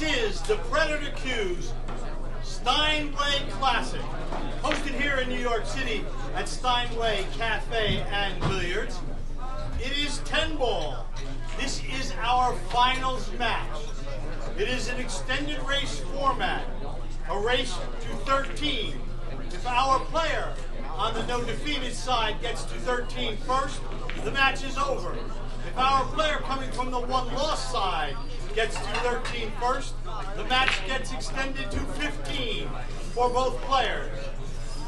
This is the Predator Q's Steinway Classic, hosted here in New York City at Steinway Cafe and Billiards. It is 10-ball. This is our finals match. It is an extended race format, a race to 13. If our player on the no defeated side gets to 13 first, the match is over. If our player coming from the one loss side gets to 13 first, the match gets extended to 15 for both players.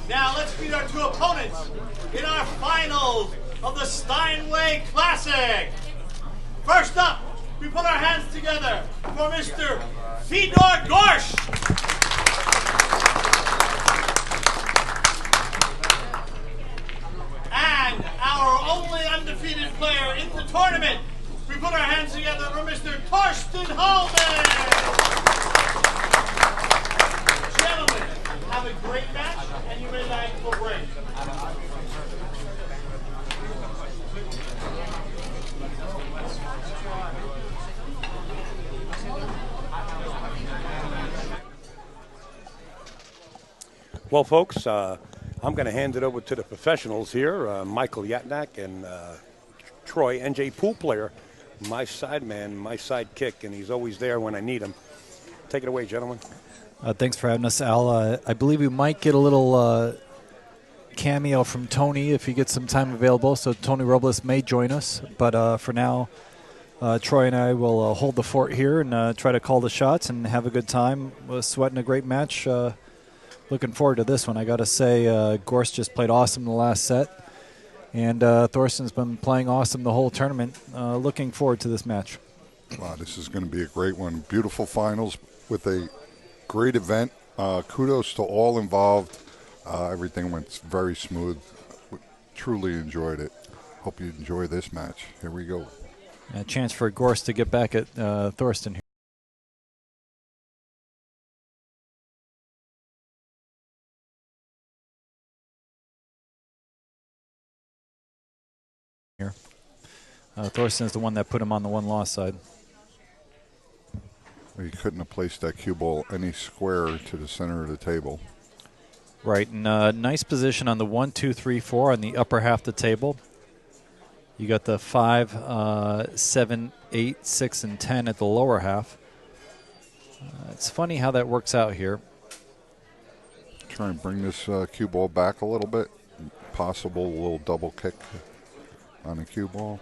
Now let's meet our two opponents in our finals of the Steinway Classic. First up, we put our hands together for Mr. Fedor Gorst. And our only undefeated player in the tournament, we put our hands together for Mr. Thorsten Hohmann. Gentlemen, have a great match, and you may lag for break. Well, folks, I'm going to hand it over to the professionals here, Michael Yatnak and Troy, NJ pool player, my side man, my sidekick, and he's always there when I need him. Take it away, gentlemen. Thanks for having us, Al. I believe we might get a little cameo from Tony if he gets some time available, so Tony Robles may join us. But for now, Troy and I will hold the fort here and try to call the shots and have a good time. We're sweating a great match. Looking forward to this one. I got to say, Gorst just played awesome in the last set, and Thorsten's been playing awesome the whole tournament. Looking forward to this match. Wow, this is going to be a great one. Beautiful finals with a great event. Kudos to all involved. Everything went very smooth. Truly enjoyed it. Hope you enjoy this match. Here we go. A chance for Gorst to get back at Thorsten here. Thorsten is the one that put him on the one-loss side. Well, you couldn't have placed that cue ball any squarer to the center of the table. Right, and nice position on the 1, 2, 3, 4 on the upper half of the table. You got the 5, 7, 8, 6, and 10 at the lower half. It's funny how that works out here. Try and bring this cue ball back a little bit. Possible little double kick on the cue ball.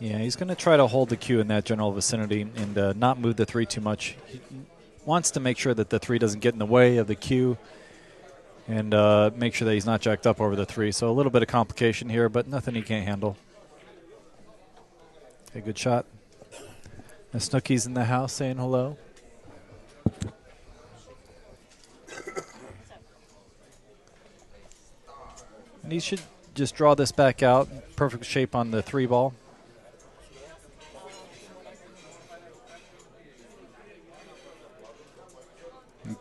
Yeah, he's going to try to hold the cue in that general vicinity and not move the 3 too much. He wants to make sure that the 3 doesn't get in the way of the cue and make sure that he's not jacked up over the 3. So a little bit of complication here, but nothing he can't handle. Okay, good shot. And Snooki's in the house saying hello. And he should just draw this back out. Perfect shape on the 3 ball.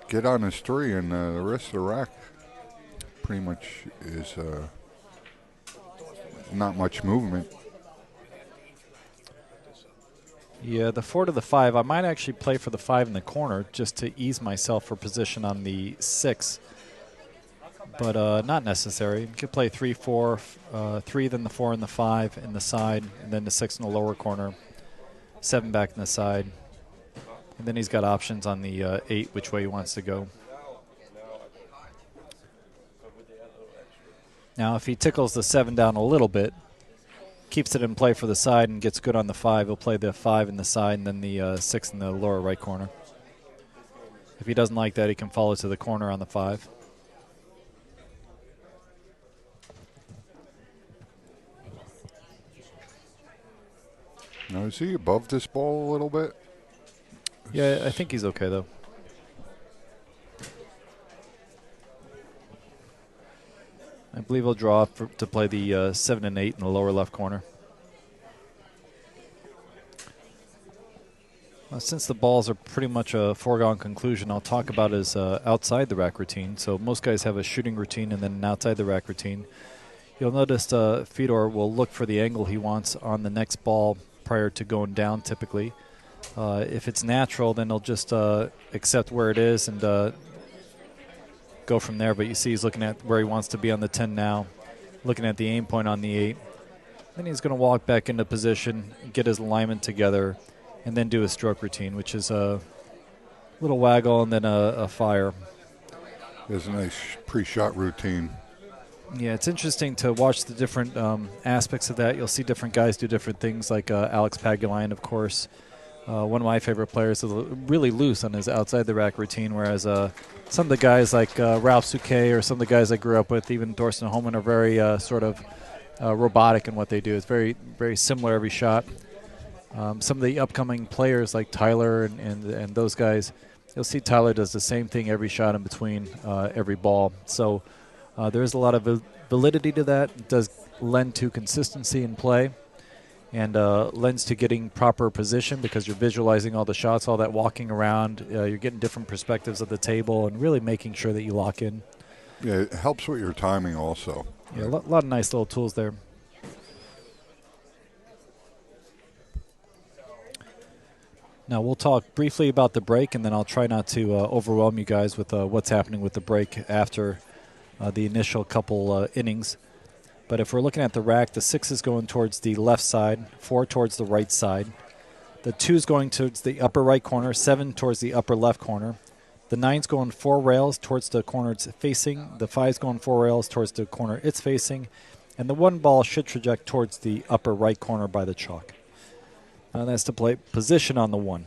Get on his 3, and the rest of the rack pretty much is not much movement. Yeah, the 4 to the 5. I might actually play for the 5 in the corner just to ease myself for position on the 6. But not necessary. You could play 3, 4, 3, then the 4 and the 5 in the side, and then the 6 in the lower corner, 7 back in the side. And then he's got options on the 8, which way he wants to go. Now, if he tickles the 7 down a little bit, keeps it in play for the side and gets good on the 5, he'll play the 5 in the side and then the 6 in the lower right corner. If he doesn't like that, he can follow to the corner on the 5. Now, is he above this ball a little bit? Yeah, I think he's okay, though. I believe he'll draw to play the 7 and 8 in the lower left corner. Since the balls are pretty much a foregone conclusion, I'll talk about his outside the rack routine. So most guys have a shooting routine and then an outside the rack routine. You'll notice Fedor will look for the angle he wants on the next ball prior to going down typically. If it's natural, then he'll just accept where it is and go from there. But you see he's looking at where he wants to be on the 10 now, looking at the aim point on the 8. Then he's going to walk back into position, get his alignment together, and then do a stroke routine, which is a little waggle and then a fire. There's a nice pre-shot routine. Yeah, it's interesting to watch the different aspects of that. You'll see different guys do different things, like Alex Pagulayan, of course. One of my favorite players is really loose on his outside-the-rack routine, whereas some of the guys like Ralph Souquet or some of the guys I grew up with, even Thorsten Hohmann, are very sort of robotic in what they do. It's very, very similar every shot. Some of the upcoming players like Tyler and those guys, you'll see Tyler does the same thing every shot in between every ball. So there's a lot of validity to that. It does lend to consistency in play and lends to getting proper position because you're visualizing all the shots, all that walking around. You're getting different perspectives of the table and really making sure that you lock in. Yeah, it helps with your timing also. Yeah, a lot of nice little tools there. Now, we'll talk briefly about the break, and then I'll try not to overwhelm you guys with what's happening with the break after the initial couple innings. But if we're looking at the rack, the 6 is going towards the left side, 4 towards the right side. The 2 is going towards the upper right corner, 7 towards the upper left corner. The 9's going 4 rails towards the corner it's facing. The 5's going 4 rails towards the corner it's facing. And the 1 ball should traject towards the upper right corner by the chalk. That's to play position on the 1.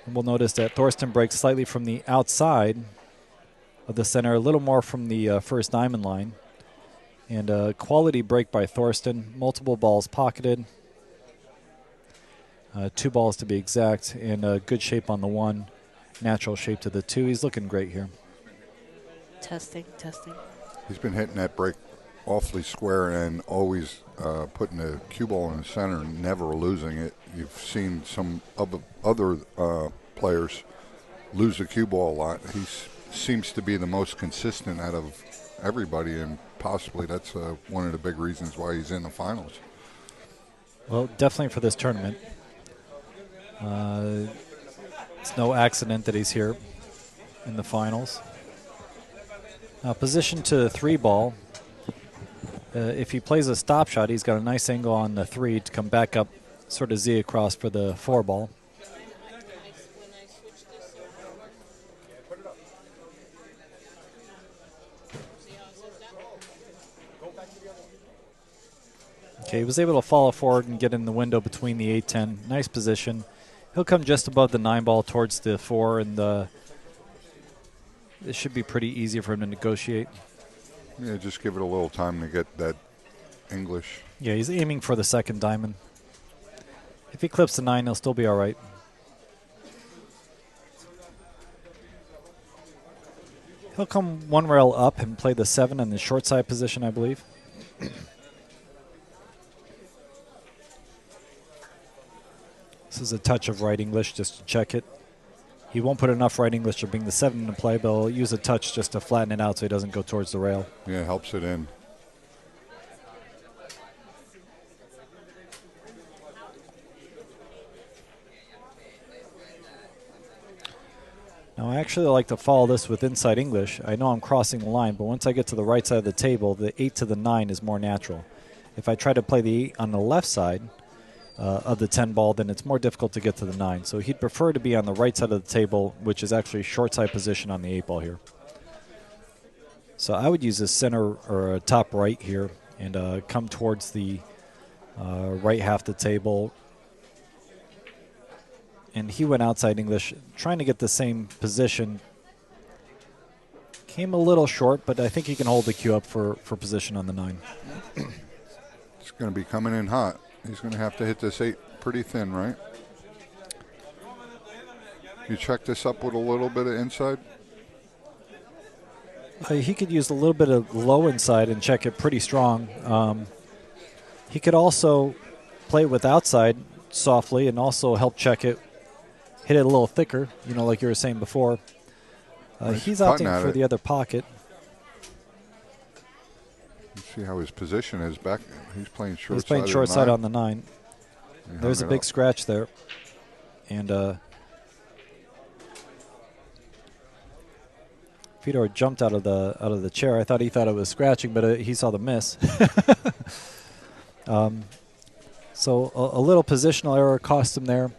And we'll notice that Thorsten breaks slightly from the outside of the center, a little more from the first diamond line. And a quality break by Thorsten. Multiple balls pocketed. 2 balls to be exact. And good shape on the 1. Natural shape to the 2. He's looking great here. Testing. He's been hitting that break awfully square and always putting the cue ball in the center and never losing it. You've seen some other players lose the cue ball a lot. He seems to be the most consistent out of everybody, and possibly that's one of the big reasons why he's in the finals. Well, definitely for this tournament. It's no accident that he's here in the finals. Position to the 3 ball. If he plays a stop shot, he's got a nice angle on the 3 to come back up, sort of Z across for the 4 ball. Okay, he was able to follow forward and get in the window between the 8-10. Nice position. He'll come just above the 9 ball towards the 4, and this should be pretty easy for him to negotiate. Yeah, just give it a little time to get that English. Yeah, he's aiming for the 2nd diamond. If he clips the 9, he'll still be all right. He'll come 1 rail up and play the 7 in the short side position, I believe. This is a touch of right English just to check it. He won't put enough right English to bring the 7 into play, but he'll use a touch just to flatten it out so he doesn't go towards the rail. Yeah, it helps it in. Now, I actually like to follow this with inside English. I know I'm crossing the line, but once I get to the right side of the table, the 8 to the 9 is more natural. If I try to play the 8 on the left side of the 10 ball, then it's more difficult to get to the 9. So he'd prefer to be on the right side of the table, which is actually short side position on the 8 ball here. So I would use a center or a top right here and come towards the right half of the table. And he went outside English, trying to get the same position. Came a little short, but I think he can hold the cue up for position on the 9. It's going to be coming in hot. He's going to have to hit this 8 pretty thin, right? You check this up with a little bit of inside? He could use a little bit of low inside and check it pretty strong. He could also play it with outside softly and also help check it, hit it a little thicker, like you were saying before. He's opting for the other pocket. See how his position is back. He's playing short side. He's playing short side on the 9. There's a big scratch there. And Fedor jumped out of the chair. I thought he thought it was scratching, but he saw the miss. So a little positional error cost him there.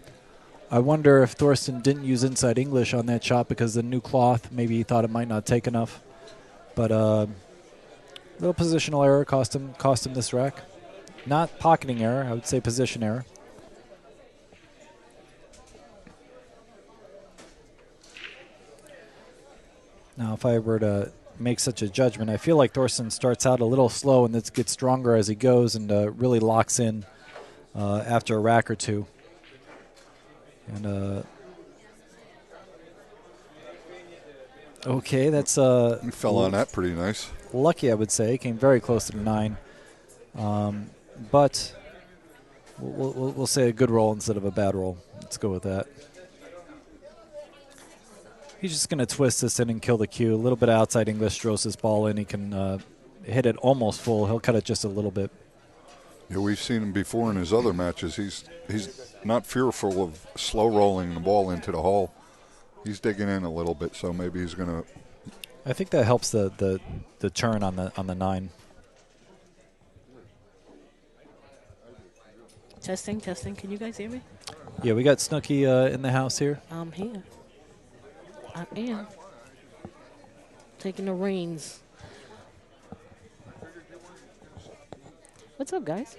I wonder if Thorsten didn't use inside English on that shot because the new cloth, maybe he thought it might not take enough. But little positional error cost him this rack. Not pocketing error, I would say position error. Now, if I were to make such a judgment, I feel like Thorsten starts out a little slow and then gets stronger as he goes and really locks in after a rack or two. And okay, that's He fell on that pretty nice. Lucky, I would say. Came very close to the 9, but we'll say a good roll instead of a bad roll. Let's go with that. He's just going to twist this in and kill the cue. A little bit of outside English throws his ball in. He can hit it almost full. He'll cut it just a little bit. Yeah, we've seen him before in his other matches. He's not fearful of slow rolling the ball into the hole. He's digging in a little bit, so maybe he's going to. I think that helps the turn on the 9. Testing. Can you guys hear me? Yeah, we got Snooki in the house here. I'm here. I am. Taking the reins. What's up, guys?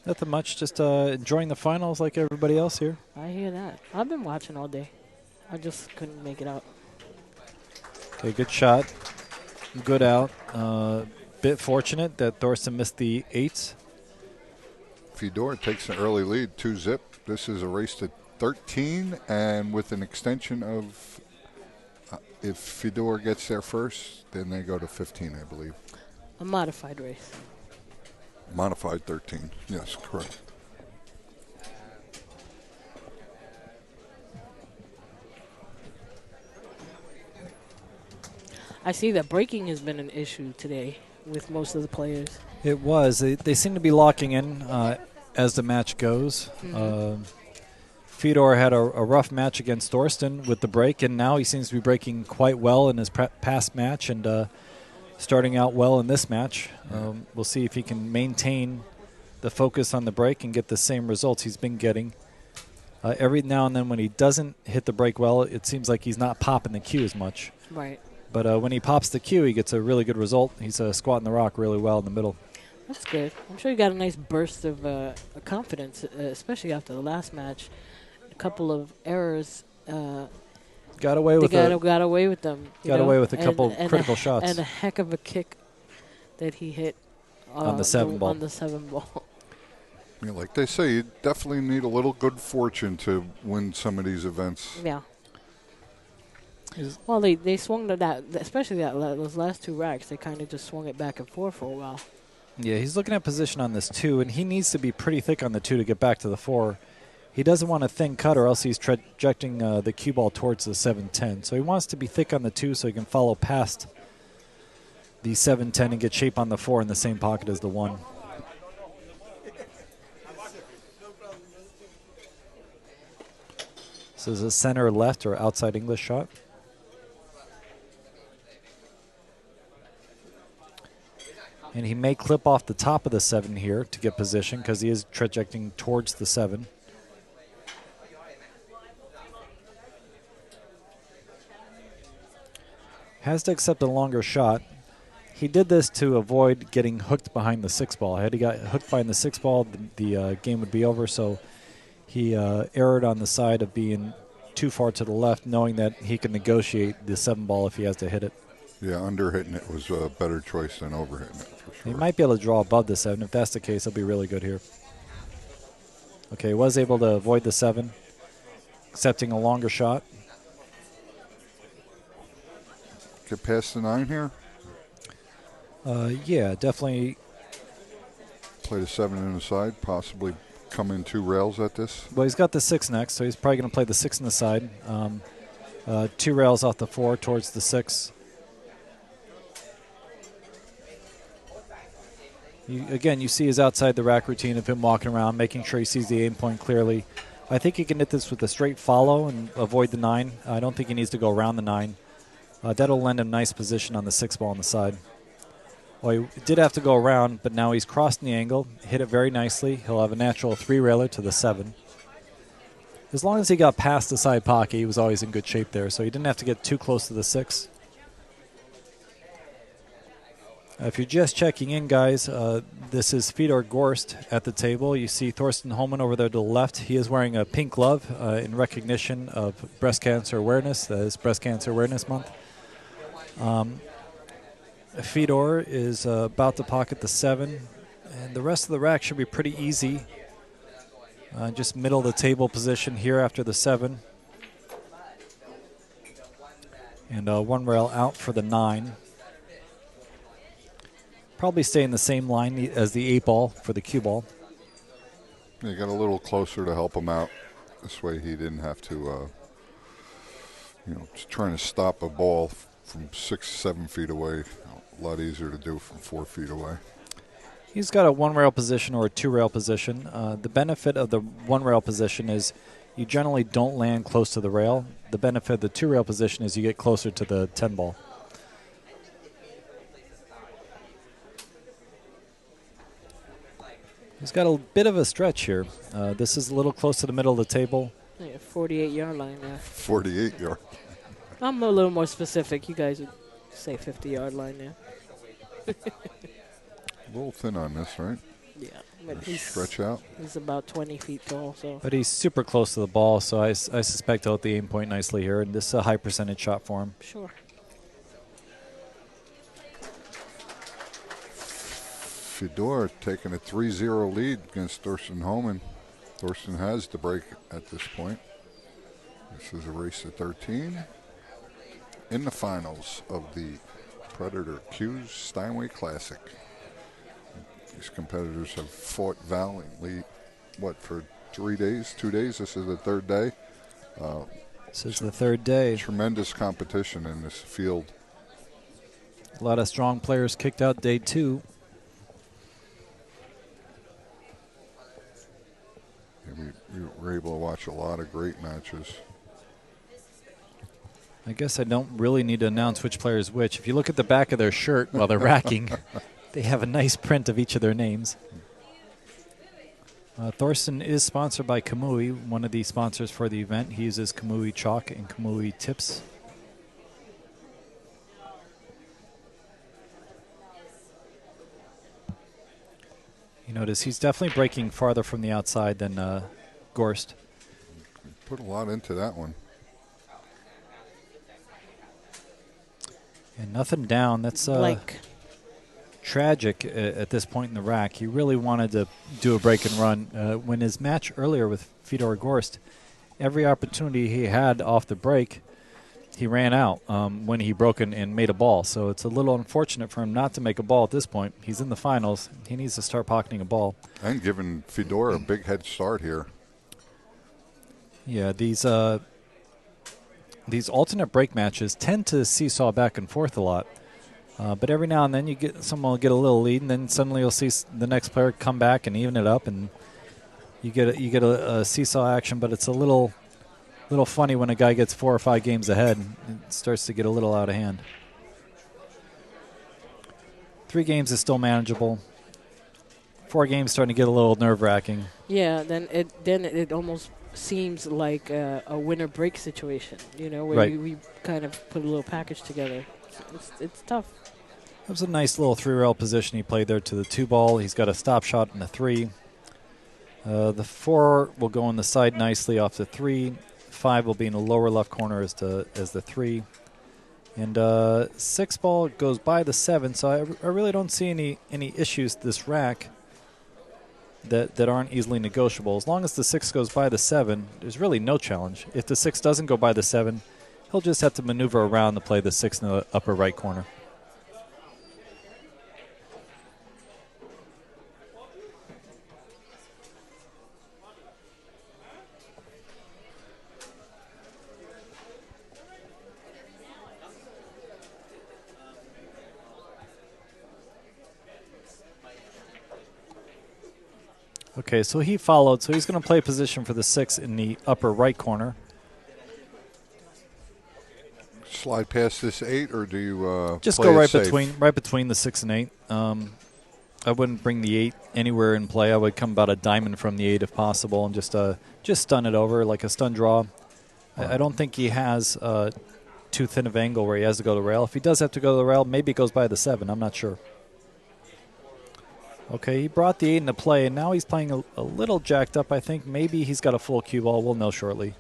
Nothing much, just enjoying the finals like everybody else here. I hear that. I've been watching all day. I just couldn't make it out. Okay, good shot. Good out. Bit fortunate that Thorsten missed the 8s. Fedor takes an early lead, 2-zip. This is a race to 13, and with an extension of, if Fedor gets there first, then they go to 15, I believe. A modified race. Modified 13, yes, correct. I see that braking has been an issue today with most of the players. It was. They seem to be locking in as the match goes. Mm-hmm. Fedor had a rough match against Thorsten with the break, and now he seems to be breaking quite well in his past match and starting out well in this match. We'll see if he can maintain the focus on the break and get the same results he's been getting. Every now and then when he doesn't hit the break well, it seems like he's not popping the cue as much. Right. But when he pops the cue, he gets a really good result. He's squatting the rock really well in the middle. That's good. I'm sure you got a nice burst of confidence, especially after the last match. A couple of errors. Got away with got away with them. Got away with a couple critical shots. And a heck of a kick that he hit on the 7 ball. On the 7 ball. Yeah, like they say, you definitely need a little good fortune to win some of these events. Yeah. Well, they swung that, especially those last 2 racks. They kind of just swung it back and forth for a while. Yeah, he's looking at position on this 2, and he needs to be pretty thick on the 2 to get back to the 4. He doesn't want a thin cut, or else he's trajecting the cue ball towards the 7-10. So he wants to be thick on the 2 so he can follow past the 7-10 and get shape on the 4 in the same pocket as the 1. So is it center left or outside English shot? And he may clip off the top of the 7 here to get position because he is trajecting towards the 7. Has to accept a longer shot. He did this to avoid getting hooked behind the 6 ball. Had he got hooked behind the 6 ball, the game would be over. So he erred on the side of being too far to the left, knowing that he can negotiate the 7 ball if he has to hit it. Yeah, under-hitting it was a better choice than over-hitting it, for sure. He might be able to draw above the 7. If that's the case, he'll be really good here. Okay, he was able to avoid the 7, accepting a longer shot. Get past the 9 here? Yeah, definitely. Play the 7 in the side, possibly come in 2 rails at this. Well, he's got the 6 next, so he's probably going to play the 6 in the side. 2 rails off the 4 towards the 6. Again, you see his outside the rack routine of him walking around, making sure he sees the aim point clearly. I think he can hit this with a straight follow and avoid the 9. I don't think he needs to go around the 9. That'll lend him nice position on the 6 ball on the side. Well, he did have to go around, but now he's crossing the angle, hit it very nicely. He'll have a natural 3-railer to the 7. As long as he got past the side pocket, he was always in good shape there, so he didn't have to get too close to the 6. If you're just checking in, guys, this is Fedor Gorst at the table. You see Thorsten Hohmann over there to the left. He is wearing a pink glove in recognition of breast cancer awareness. That is Breast Cancer Awareness Month. Fedor is about to pocket the 7, and the rest of the rack should be pretty easy. Just middle of the table position here after the 7. And 1 rail out for the 9. Probably stay in the same line as the 8 ball for the cue ball. You got a little closer to help him out. This way he didn't have to, just trying to stop a ball from 6, 7 feet away. A lot easier to do from 4 feet away. He's got a 1 rail position or a 2 rail position. The benefit of the 1 rail position is you generally don't land close to the rail. The benefit of the 2 rail position is you get closer to the 10 ball. He's got a bit of a stretch here. This is a little close to the middle of the table. Yeah, 48-yard line there. 48 yard. I'm a little more specific. You guys would say 50-yard line there. A little thin on this, right? Yeah. But Stretch out. He's about 20 feet tall. So. But he's super close to the ball, so I suspect he'll hit the aim point nicely here. And this is a high percentage shot for him. Sure. Fedor taking a 3-0 lead against Thorsten Hohmann. Thorsten has the break at this point. This is a race to 13. In the finals of the Predator Q's Steinway Classic. These competitors have fought valiantly, for 3 days, 2 days? This is the 3rd day. This is the 3rd day. Tremendous competition in this field. A lot of strong players kicked out day 2. We were able to watch a lot of great matches. I guess I don't really need to announce which player is which. If you look at the back of their shirt while they're racking, they have a nice print of each of their names. Thorsten is sponsored by Kamui, one of the sponsors for the event. He uses Kamui chalk and Kamui tips. You notice he's definitely breaking farther from the outside than Gorst. Put a lot into that one. And nothing down. That's tragic at this point in the rack. He really wanted to do a break and run. When his match earlier with Fedor Gorst, every opportunity he had off the break, he ran out when he broke and made a ball. So it's a little unfortunate for him not to make a ball at this point. He's in the finals. He needs to start pocketing a ball. And giving Fedor a big head start here. Yeah, these alternate break matches tend to seesaw back and forth a lot. But every now and then someone will get a little lead, and then suddenly you'll see the next player come back and even it up, and you get a seesaw action. But it's a little funny when a guy gets 4 or 5 games ahead. It starts to get a little out of hand. 3 games is still manageable. 4 games starting to get a little nerve-wracking. Yeah, then it almost seems like a winner break situation, where right. we kind of put a little package together. It's tough. That was a nice little 3-rail position he played there to the 2 ball. He's got a stop shot and a 3. The 4 will go on the side nicely off the 3. 5 will be in the lower left corner as the 3. And 6 ball goes by the 7, so I really don't see any issues to this rack that aren't easily negotiable. As long as the 6 goes by the 7, there's really no challenge. If the 6 doesn't go by the 7, he'll just have to maneuver around to play the 6 in the upper right corner. Okay, so he followed. So he's going to play position for the 6 in the upper right corner. Slide past this 8, or do you Just play go it right safe? between the 6 and 8. I wouldn't bring the 8 anywhere in play. I would come about a diamond from the 8 if possible and just stun it over like a stun draw. I don't think he has too thin of angle where he has to go to the rail. If he does have to go to the rail, maybe it goes by the 7. I'm not sure. Okay, he brought the 8 into play, and now he's playing a little jacked up, I think. Maybe he's got a full cue ball. We'll know shortly.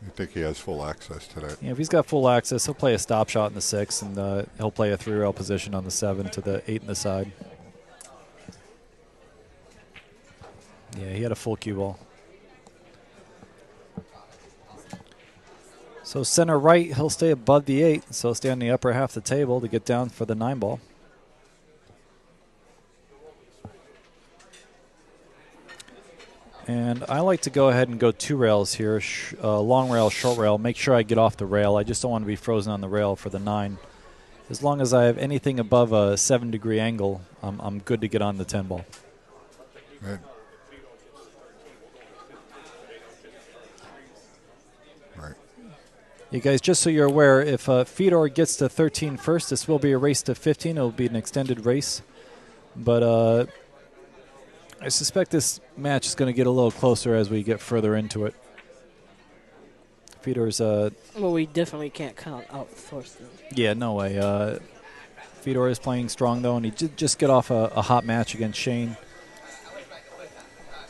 I think he has full access to that. Yeah, if he's got full access, he'll play a stop shot in the 6, and he'll play a 3-rail position on the 7 to the 8 in the side. Yeah, he had a full cue ball. So center right, he'll stay above the 8, so he'll stay on the upper half of the table to get down for the 9 ball. And I like to go ahead and go 2 rails here, long rail, short rail. Make sure I get off the rail. I just don't want to be frozen on the rail for the 9. As long as I have anything above a 7-degree angle, I'm good to get on the 10 ball. Right. Right. You guys, just so you're aware, if Fedor gets to 13 first, this will be a race to 15. It will be an extended race. But I suspect this match is going to get a little closer as we get further into it. Fedor's... Well, we definitely can't count out Thorsten. Yeah, no way. Fedor is playing strong, though, and he did just get off a hot match against Shane.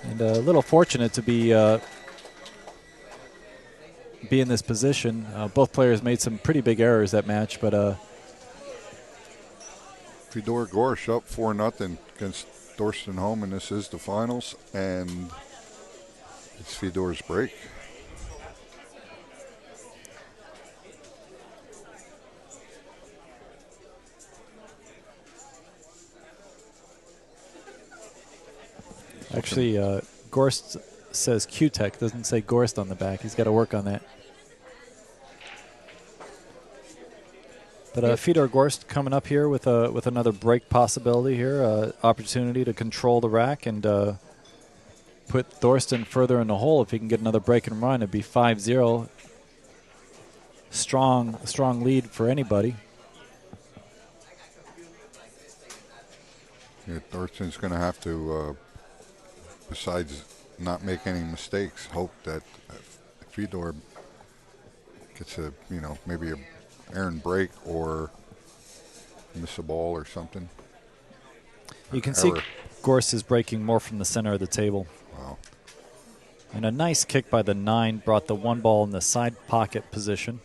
And a little fortunate to be in this position. Both players made some pretty big errors that match, but... Fedor Gorst up 4-0 against Thorsten Hohmann. This is the finals, and it's Fedor's break. Actually, Gorst says Q-Tech, doesn't say Gorst on the back. He's got to work on that. But Fedor Gorst coming up here with another break possibility here, opportunity to control the rack and put Thorsten further in the hole. If he can get another break and run, it'd be 5-0. Strong lead for anybody. Yeah, Thorsten's going to have to, besides not make any mistakes, hope that Fedor gets maybe a errant break or miss a ball or something. You can see Gorst is breaking more from the center of the table. Wow. And a nice kick by the 9 brought the 1 ball in the side pocket position.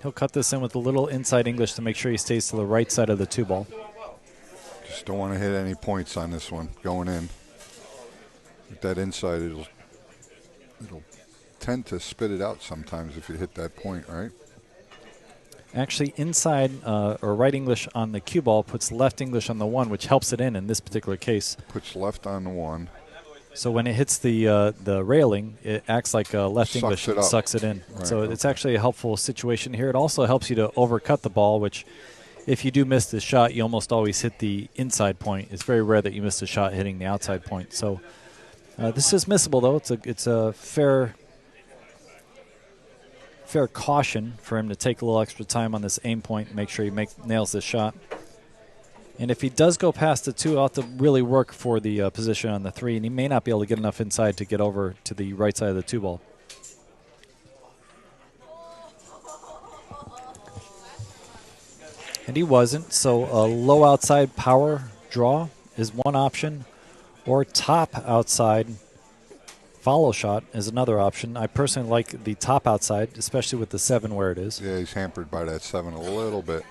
He'll cut this in with a little inside English to make sure he stays to the right side of the 2 ball. Just don't want to hit any points on this one going in. With that inside, it'll tend to spit it out sometimes if you hit that point, right? Actually, inside or right English on the cue ball puts left English on the 1, which helps it in this particular case. Puts left on the 1. So when it hits the railing, it acts like left English and sucks it in. Right, so it's actually a helpful situation here. It also helps you to overcut the ball, which if you do miss the shot, you almost always hit the inside point. It's very rare that you miss a shot hitting the outside point. So this is missable, though. It's a fair caution for him to take a little extra time on this aim point and make sure he nails this shot. And if he does go past the 2, he'll have to really work for the position on the 3, and he may not be able to get enough inside to get over to the right side of the 2 ball. And he wasn't, so a low outside power draw is one option, or top outside follow shot is another option. I personally like the top outside, especially with the 7 where it is. Yeah, he's hampered by that 7 a little bit.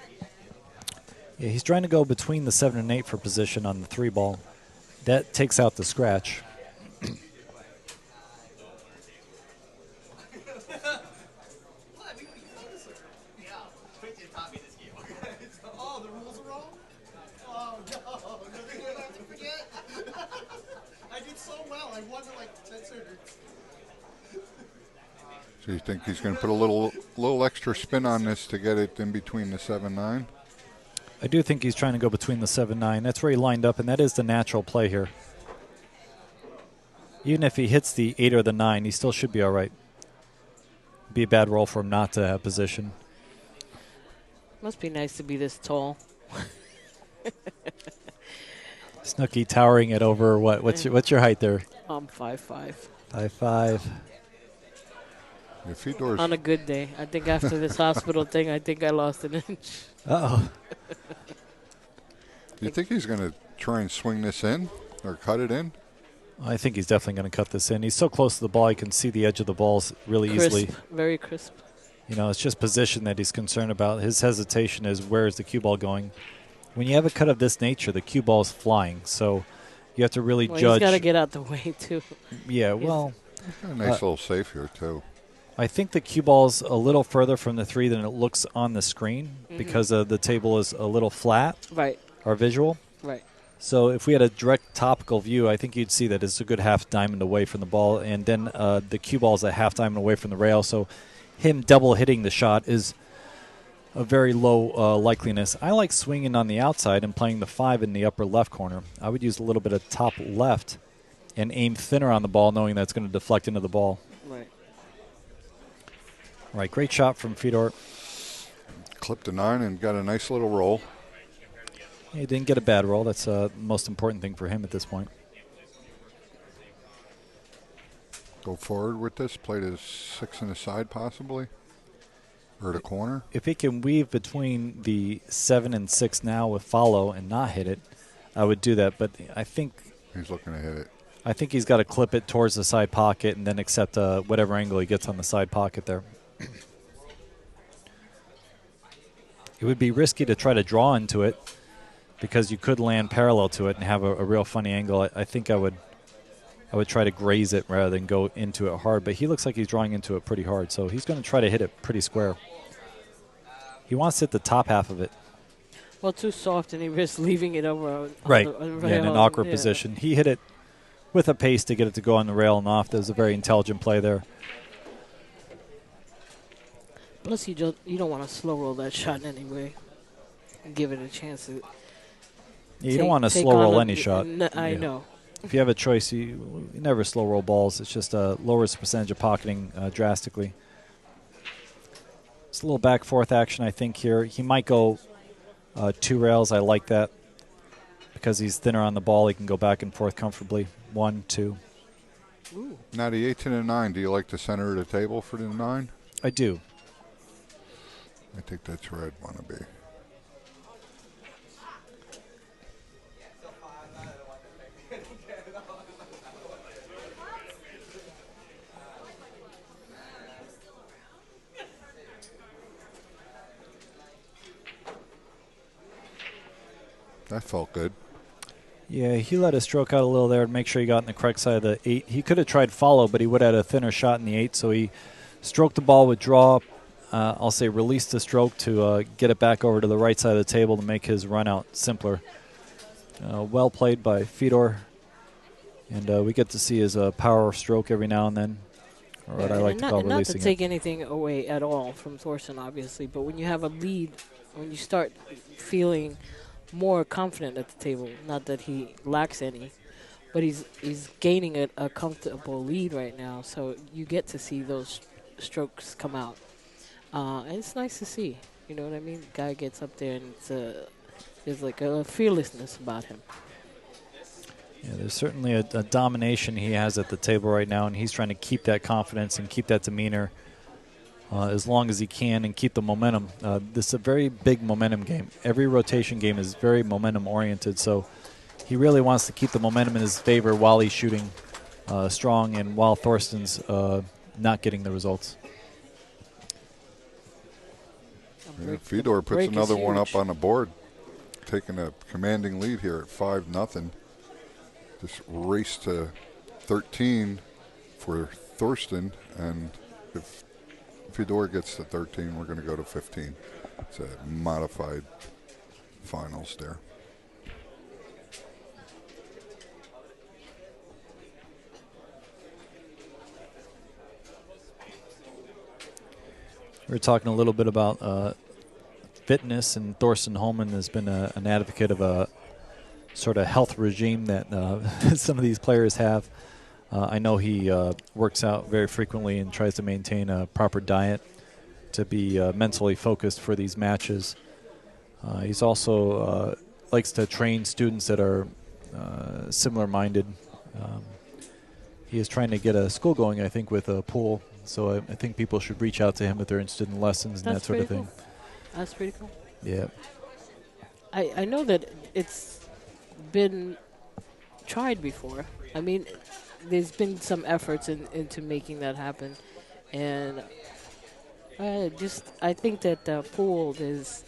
Yeah, he's trying to go between the 7 and 8 for position on the 3 ball. That takes out the scratch. So you think he's going to put a little extra spin on this to get it in between the 7-9? I do think he's trying to go between the 7-9. That's where he lined up, and that is the natural play here. Even if he hits the 8 or the 9, he still should be all right. Be a bad roll for him not to have position. Must be nice to be this tall. Snooki towering it over what? What's your height there? I'm 5'5". 5'5". If Fedor's On a good day. I think after this hospital thing, I think I lost an inch. Uh-oh. Do you think he's going to try and swing this in or cut it in? I think he's definitely going to cut this in. He's so close to the ball, he can see the edge of the balls really easily. Very crisp. You know, it's just position that he's concerned about. His hesitation is where is the cue ball going. When you have a cut of this nature, the cue ball is flying, so you have to really judge. He's got to get out the way, too. Yeah, well. A nice little safe here, too. I think the cue ball's a little further from the 3 than it looks on the screen because the table is a little flat. Right. Our visual. Right. So if we had a direct topical view, I think you'd see that it's a good half diamond away from the ball, and then the cue ball is a half diamond away from the rail. So him double hitting the shot is a very low likeliness. I like swinging on the outside and playing the 5 in the upper left corner. I would use a little bit of top left and aim thinner on the ball, knowing that's going to deflect into the ball. Right. All right, great shot from Fedor. Clipped a 9 and got a nice little roll. He didn't get a bad roll. That's the most important thing for him at this point. Go forward with this. Play to 6 in the side, possibly. Or the corner. If he can weave between the 7 and 6 now with follow and not hit it, I would do that. But I think he's looking to hit it. I think he's got to clip it towards the side pocket and then accept whatever angle he gets on the side pocket there. It would be risky to try to draw into it because you could land parallel to it and have a real funny angle. I think I would try to graze it rather than go into it hard. But he looks like he's drawing into it pretty hard, so he's going to try to hit it pretty square. He wants to hit the top half of it. Well, too soft, and he risks leaving it over. Right, on yeah, in an awkward position. He hit it with a pace to get it to go on the rail and off. That was a very intelligent play there. Plus, you don't want to slow roll that shot anyway. Give it a chance to. Yeah, you don't want to slow roll any shot. I know. If you have a choice, you never slow roll balls. It's just lowers the percentage of pocketing drastically. It's a little back forth action, I think, here. He might go 2 rails. I like that. Because he's thinner on the ball, he can go back and forth comfortably. 1, 2. Ooh. Now the 8 and the 9. Do you like the center of the table for the 9? I do. I think that's where I'd want to be. That felt good. Yeah, he let his stroke out a little there to make sure he got in the correct side of the 8. He could have tried follow, but he would have had a thinner shot in the 8, so he stroked the ball with draw. I'll say released the stroke to get it back over to the right side of the table to make his run out simpler. Well played by Fedor. And we get to see his power stroke every now and then, or what I like to call releasing it. Not to take anything away at all from Thorsten, obviously, but when you have a lead, when you start feeling more confident at the table, not that he lacks any, but he's gaining a comfortable lead right now, so you get to see those strokes come out. And it's nice to see, you know what I mean? The guy gets up there and there's like a fearlessness about him. Yeah, there's certainly a domination he has at the table right now, and he's trying to keep that confidence and keep that demeanor as long as he can and keep the momentum. This is a very big momentum game. Every rotation game is very momentum-oriented, so he really wants to keep the momentum in his favor while he's shooting strong and while Thorsten's not getting the results. Yeah, Fedor puts another one up on the board, taking a commanding lead here at 5-0. Just race to 13 for Thorsten, and if Fedor gets to 13, we're going to go to 15. It's a modified finals there. We were talking a little bit about fitness, and Thorsten Hohmann has been an advocate of a sort of health regime that some of these players have. I know he works out very frequently and tries to maintain a proper diet to be mentally focused for these matches. He's also likes to train students that are similar-minded. He is trying to get a school going, I think, with a pool. So I think people should reach out to him if they're interested in lessons and that sort of thing. Cool. That's pretty cool. Yeah. I know that it's been tried before. I mean, there's been some efforts into making that happen. And I think that the pool, there's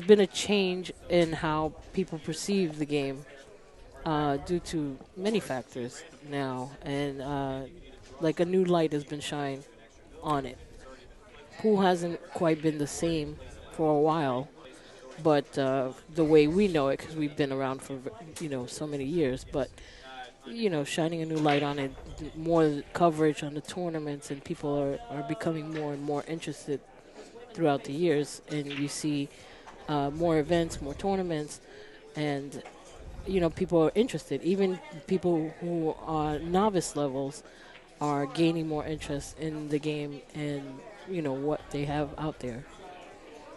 been a change in how people perceive the game due to many factors now. And like a new light has been shined on it. Pool hasn't quite been the same for a while, but the way we know it, because we've been around for so many years. But shining a new light on it, more coverage on the tournaments, and people are becoming more and more interested throughout the years. And you see more events, more tournaments, and people are interested. Even people who are novice levels are gaining more interest in the game and what they have out there,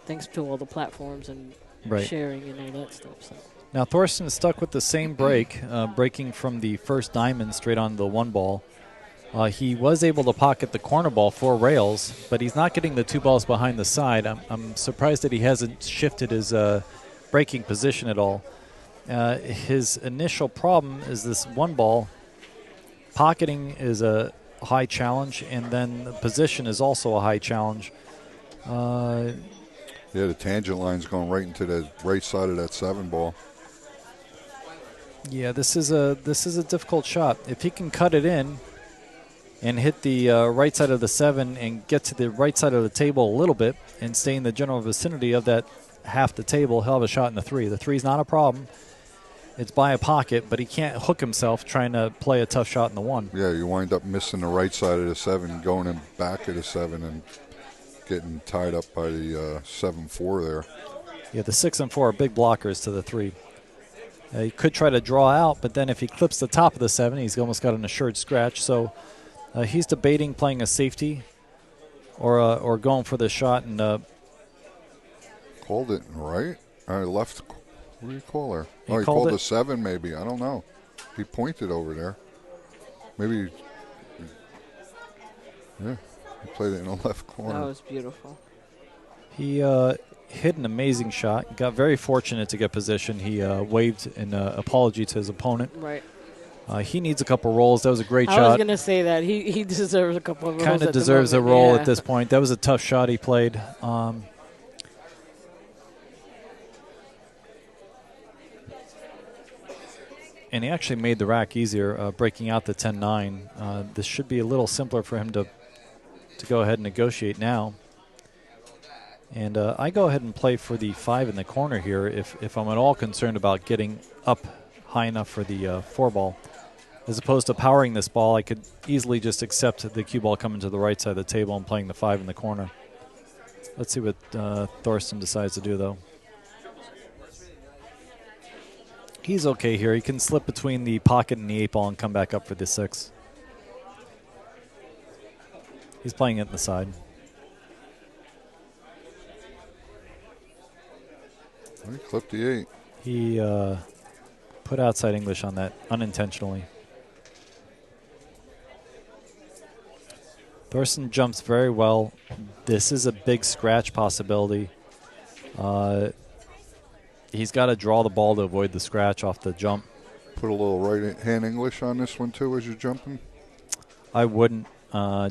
thanks to all the platforms and sharing and all that stuff. So. Now Thorsten is stuck with the same break, breaking from the first diamond straight on the 1 ball. He was able to pocket the corner ball 4 rails, but he's not getting the 2 balls behind the side. I'm surprised that he hasn't shifted his breaking position at all. His initial problem is this 1 ball. Pocketing is a high challenge, and then the position is also a high challenge. Yeah, the tangent line's going right into the right side of that 7 ball. Yeah, this is a difficult shot. If he can cut it in and hit the right side of the 7 and get to the right side of the table a little bit and stay in the general vicinity of that half the table, he'll have a shot in the 3. The 3's not a problem. It's by a pocket, but he can't hook himself trying to play a tough shot in the 1. Yeah, you wind up missing the right side of the 7, going in back of the 7, and getting tied up by the 7-4 there. Yeah, the 6 and 4 are big blockers to the 3. He could try to draw out, but then if he clips the top of the 7, he's almost got an assured scratch. So he's debating playing a safety or going for the shot. And called it right. Left. What do you call her? He called a 7 maybe. I don't know. He pointed over there. Maybe. Yeah, he played it in the left corner. That was beautiful. He hit an amazing shot. Got very fortunate to get position. He waved an apology to his opponent. Right. He needs a couple rolls. That was a great shot. I was going to say that. He deserves a couple of rolls. Kind of deserves a roll at this point. That was a tough shot he played. And he actually made the rack easier, breaking out the 10-9. This should be a little simpler for him to go ahead and negotiate now. And I go ahead and play for the 5 in the corner here if I'm at all concerned about getting up high enough for the 4 ball. As opposed to powering this ball, I could easily just accept the cue ball coming to the right side of the table and playing the 5 in the corner. Let's see what Thorsten decides to do, though. He's okay here. He can slip between the pocket and the 8 ball and come back up for the 6. He's playing it in the side. He clipped the 8. He put outside English on that unintentionally. Thorsten jumps very well. This is a big scratch possibility. He's got to draw the ball to avoid the scratch off the jump. Put a little right hand English on this one too as you're jumping? I wouldn't,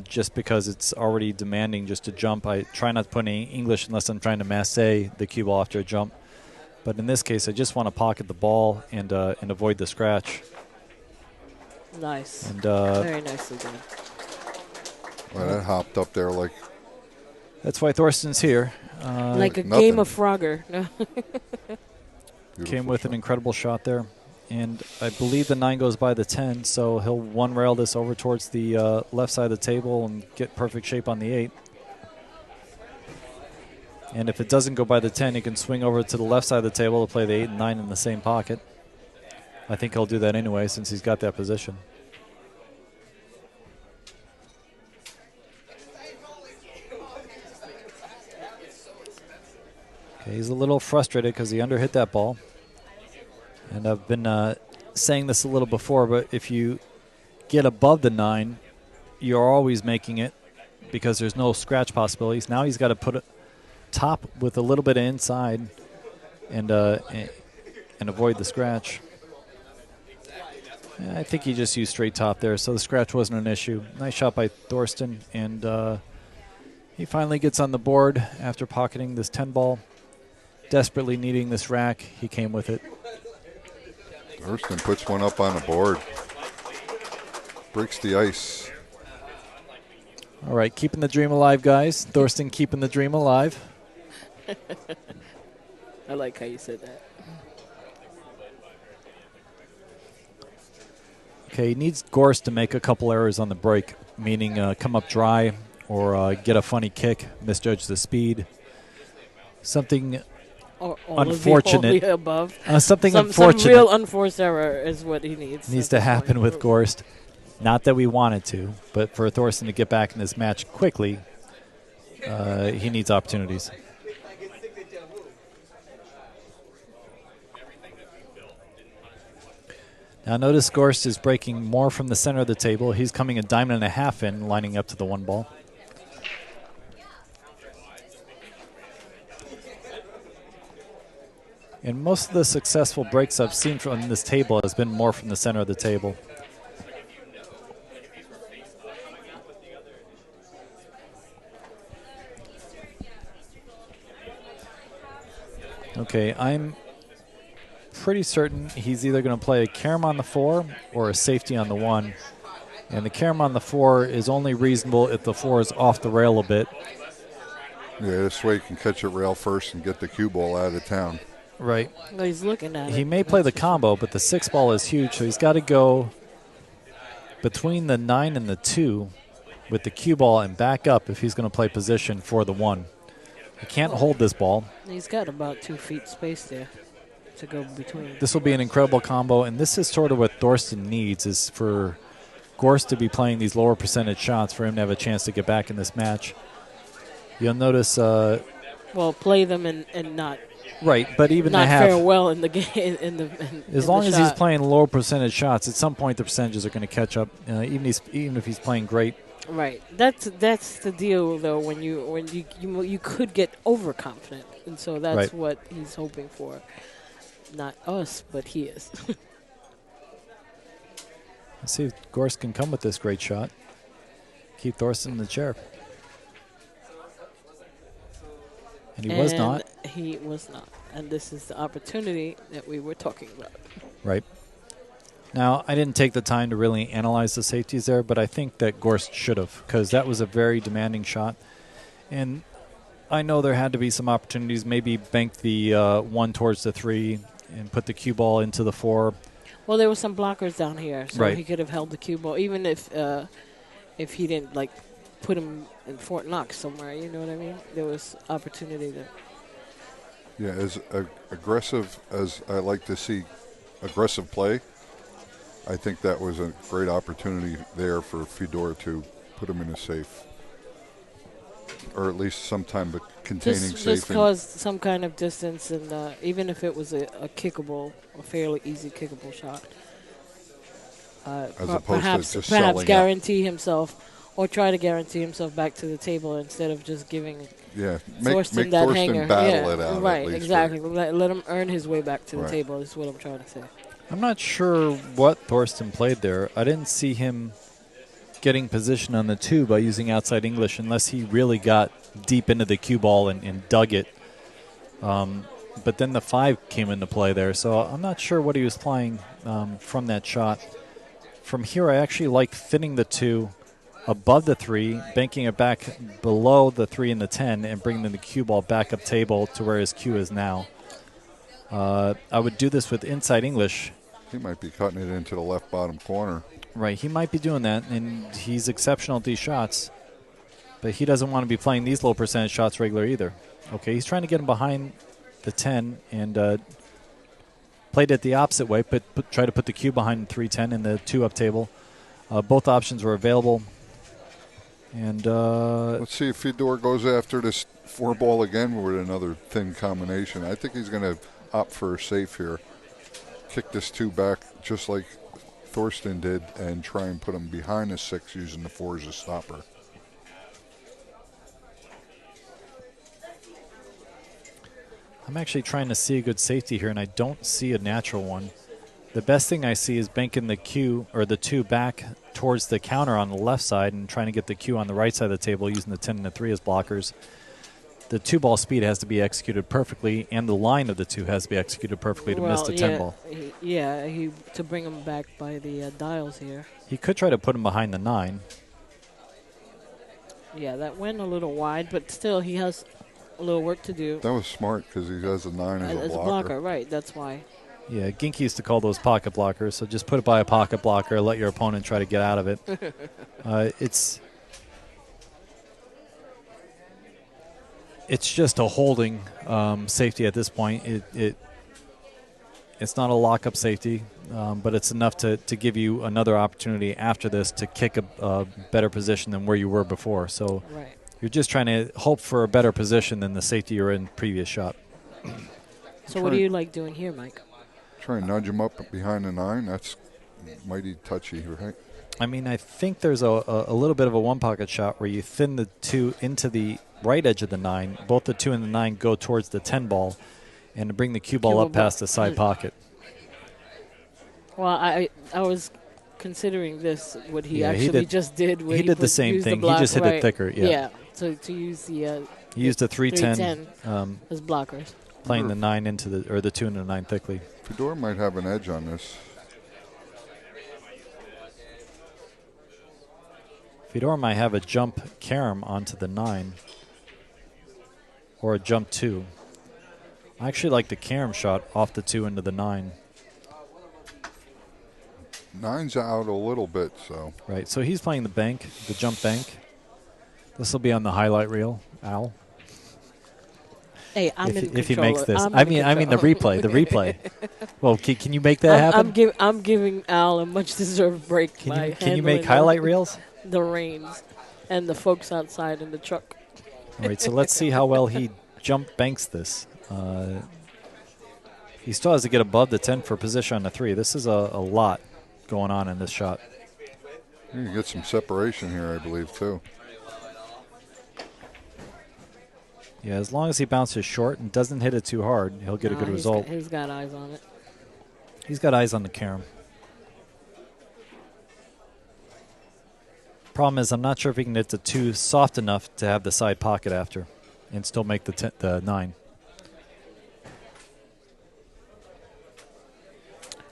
just because it's already demanding just to jump. I try not to put any English unless I'm trying to masse the cue ball after a jump. But in this case, I just want to pocket the ball and avoid the scratch. Nice. And very nicely done. Well, that hopped up there like... That's why Thorsten's here. Like a nothing. game of Frogger. No. Came with an incredible shot there. And I believe the 9 goes by the 10, so he'll 1 rail this over towards the left side of the table and get perfect shape on the 8. And if it doesn't go by the 10, he can swing over to the left side of the table to play the 8 and 9 in the same pocket. I think he'll do that anyway since he's got that position. Okay, he's a little frustrated because he underhit that ball. And I've been saying this a little before, but if you get above the 9, you're always making it because there's no scratch possibilities. Now he's got to put it top with a little bit of inside and avoid the scratch. I think he just used straight top there, so the scratch wasn't an issue. Nice shot by Thorsten, and he finally gets on the board after pocketing this 10 ball. Desperately needing this rack, he came with it. Thorsten puts one up on the board. Breaks the ice. All right, keeping the dream alive, guys. Thorsten keeping the dream alive. I like how you said that. Okay, he needs Gorst to make a couple errors on the break, meaning come up dry or get a funny kick, misjudge the speed. Something Or unfortunate. Above. Something some unfortunate. Some real unforced error is what he needs. Needs to happen with Gorst. Not that we wanted to, but for Thorsten to get back in this match quickly, he needs opportunities. Now notice Gorst is breaking more from the center of the table. He's coming a diamond and a half in, lining up to the 1 ball. And most of the successful breaks I've seen from this table has been more from the center of the table. Okay, I'm pretty certain he's either going to play a carom on the 4 or a safety on the 1. And the carom on the 4 is only reasonable if the 4 is off the rail a bit. Yeah, this way you can catch it rail first and get the cue ball out of town. Right. Well, he's looking at it. He may play the combo, but the 6 ball is huge, so he's got to go between the 9 and the 2 with the cue ball and back up if he's going to play position for the 1. He can't hold this ball. He's got about 2 feet space there to go between. This will be an incredible combo, and this is sort of what Thorsten needs, is for Gorst to be playing these lower percentage shots for him to have a chance to get back in this match. You'll notice... well, play them and not... Right, but even not to have... fare well in the game. As long as he's playing low percentage shots, at some point the percentages are going to catch up, even if he's playing great. Right. That's the deal, though, when you could get overconfident, and so that's right. what he's hoping for. Not us, but he is. Let's see if Gorst can come with this great shot. Keep Thorsten in the chair. And he was not. He was not. And this is the opportunity that we were talking about. Right. Now, I didn't take the time to really analyze the safeties there, but I think that Gorst should have, because that was a very demanding shot. And I know there had to be some opportunities, maybe bank the 1 towards the 3 and put the cue ball into the 4. Well, there were some blockers down here, so right. he could have held the cue ball, even if he didn't, like, put him in Fort Knox somewhere, you know what I mean? There was opportunity there. Yeah, as aggressive as I like to see aggressive play, I think that was a great opportunity there for Fedor to put him in a safe, or at least some time of containing safe. Just cause some kind of distance, and even if it was a kickable, a fairly easy kickable shot. As opposed to just selling guarantee himself, or try to guarantee himself back to the table instead of just giving Thorsten that Thorsten hanger. battle it out. Right, exactly. Let him earn his way back to the table is what I'm trying to say. I'm not sure what Thorsten played there. I didn't see him getting position on the 2 by using outside English unless he really got deep into the cue ball and dug it. But then the 5 came into play there, so I'm not sure what he was playing from that shot. From here, I actually like thinning the 2 above the 3, banking it back below the 3 and the 10, and bringing the cue ball back up table to where his cue is now. I would do this with inside English. He might be cutting it into the left bottom corner. Right, he might be doing that, and he's exceptional at these shots. But he doesn't want to be playing these low percentage shots regular either. Okay, he's trying to get him behind the 10 and played it the opposite way. Try to put the cue behind 3-10 in the 2-up table. Both options were available. And let's see if Fedor goes after this 4-ball again with another thin combination. I think he's going to opt for a safe here. Kick this 2 back just like Thorsten did and try and put him behind the 6 using the 4 as a stopper. I'm actually trying to see a good safety here, and I don't see a natural one. The best thing I see is banking the cue or the 2 back towards the counter on the left side and trying to get the cue on the right side of the table using the 10 and the 3 as blockers. The 2-ball speed has to be executed perfectly, and the line of the 2 has to be executed perfectly to miss the 10-ball. To bring him back by the dials here. He could try to put him behind the 9. Yeah, that went a little wide, but still he has a little work to do. That was smart because he has a 9 as a blocker. Right, that's why. Yeah, Ginky used to call those pocket blockers, so just put it by a pocket blocker, let your opponent try to get out of it. It's just a holding safety at this point. It's not a lock-up safety, but it's enough to give you another opportunity after this to kick a better position than where you were before. So right. You're just trying to hope for a better position than the safety you were in previous shot. So what do you like doing here, Mike? Try and nudge him up behind the 9. That's mighty touchy, right? I mean, I think there's a little bit of a one-pocket shot where you thin the 2 into the right edge of the 9. Both the 2 and the 9 go towards the 10 ball, and to bring the cue ball up past the side pocket. Well, I was considering this, what he actually just did. He did the same thing. He just hit it thicker. Yeah. So to use the he used the 3-10 as blockers, playing the 9 into the 2 and the 9 thickly. Fedor might have an edge on this. Fedor might have a jump carom onto the 9 or a jump 2. I actually like the carom shot off the 2 into the 9. 9's out a little bit, so. Right, so he's playing the bank, the jump bank. This will be on the highlight reel, Al. Hey, if he makes this. I mean the replay. Well, can you make that happen? I'm giving Al a much deserved break. Can you make highlight reels? The reins and the folks outside in the truck. All right, so let's see how well he jump banks this. He still has to get above the 10 for position on the 3. This is a lot going on in this shot. You can get some separation here, I believe, too. Yeah, as long as he bounces short and doesn't hit it too hard, he'll get a good result. He's got eyes on it. He's got eyes on the carom. Problem is, I'm not sure if he can hit the 2 soft enough to have the side pocket after and still make the 9.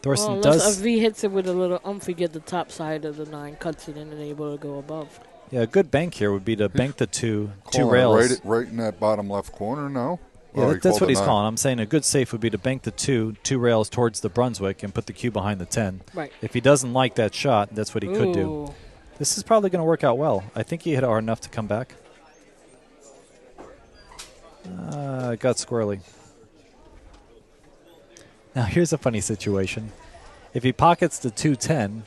Thorsten does. If he hits it with a little oomph, he get the top side of the 9, cuts it in, and able to go above. Yeah, a good bank here would be to bank the 2 rails. Right in that bottom left corner, no? Yeah, that's what he's calling. I'm saying a good safe would be to bank the 2 rails towards the Brunswick and put the cue behind the 10. Right. If he doesn't like that shot, that's what he could do. This is probably going to work out well. I think he hit it hard enough to come back. It got squirrely. Now, here's a funny situation. If he pockets the 2-10,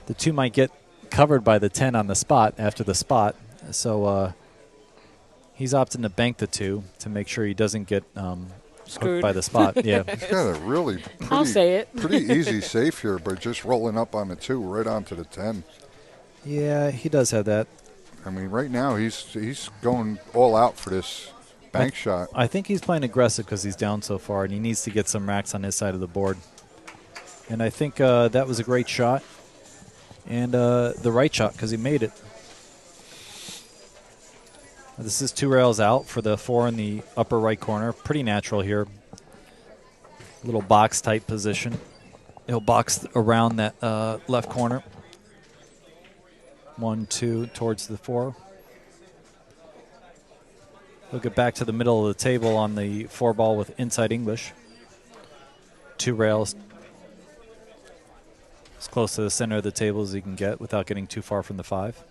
the 2 might get covered by the 10 on the spot after the spot. So he's opting to bank the 2 to make sure he doesn't get hooked by the spot. Yeah. He's got a really pretty easy safe here, but just rolling up on the 2 right onto the 10. Yeah, he does have that. I mean, right now he's going all out for this bank shot. I think he's playing aggressive because he's down so far, and he needs to get some racks on his side of the board. And I think that was a great shot, and the right shot because he made it. This is 2 rails out for the 4 in the upper right corner. Pretty natural here. Little box-type position. He'll box around that left corner. 1, 2 towards the 4. He'll get back to the middle of the table on the 4 ball with inside English. 2 rails. As close to the center of the table as he can get without getting too far from the 5.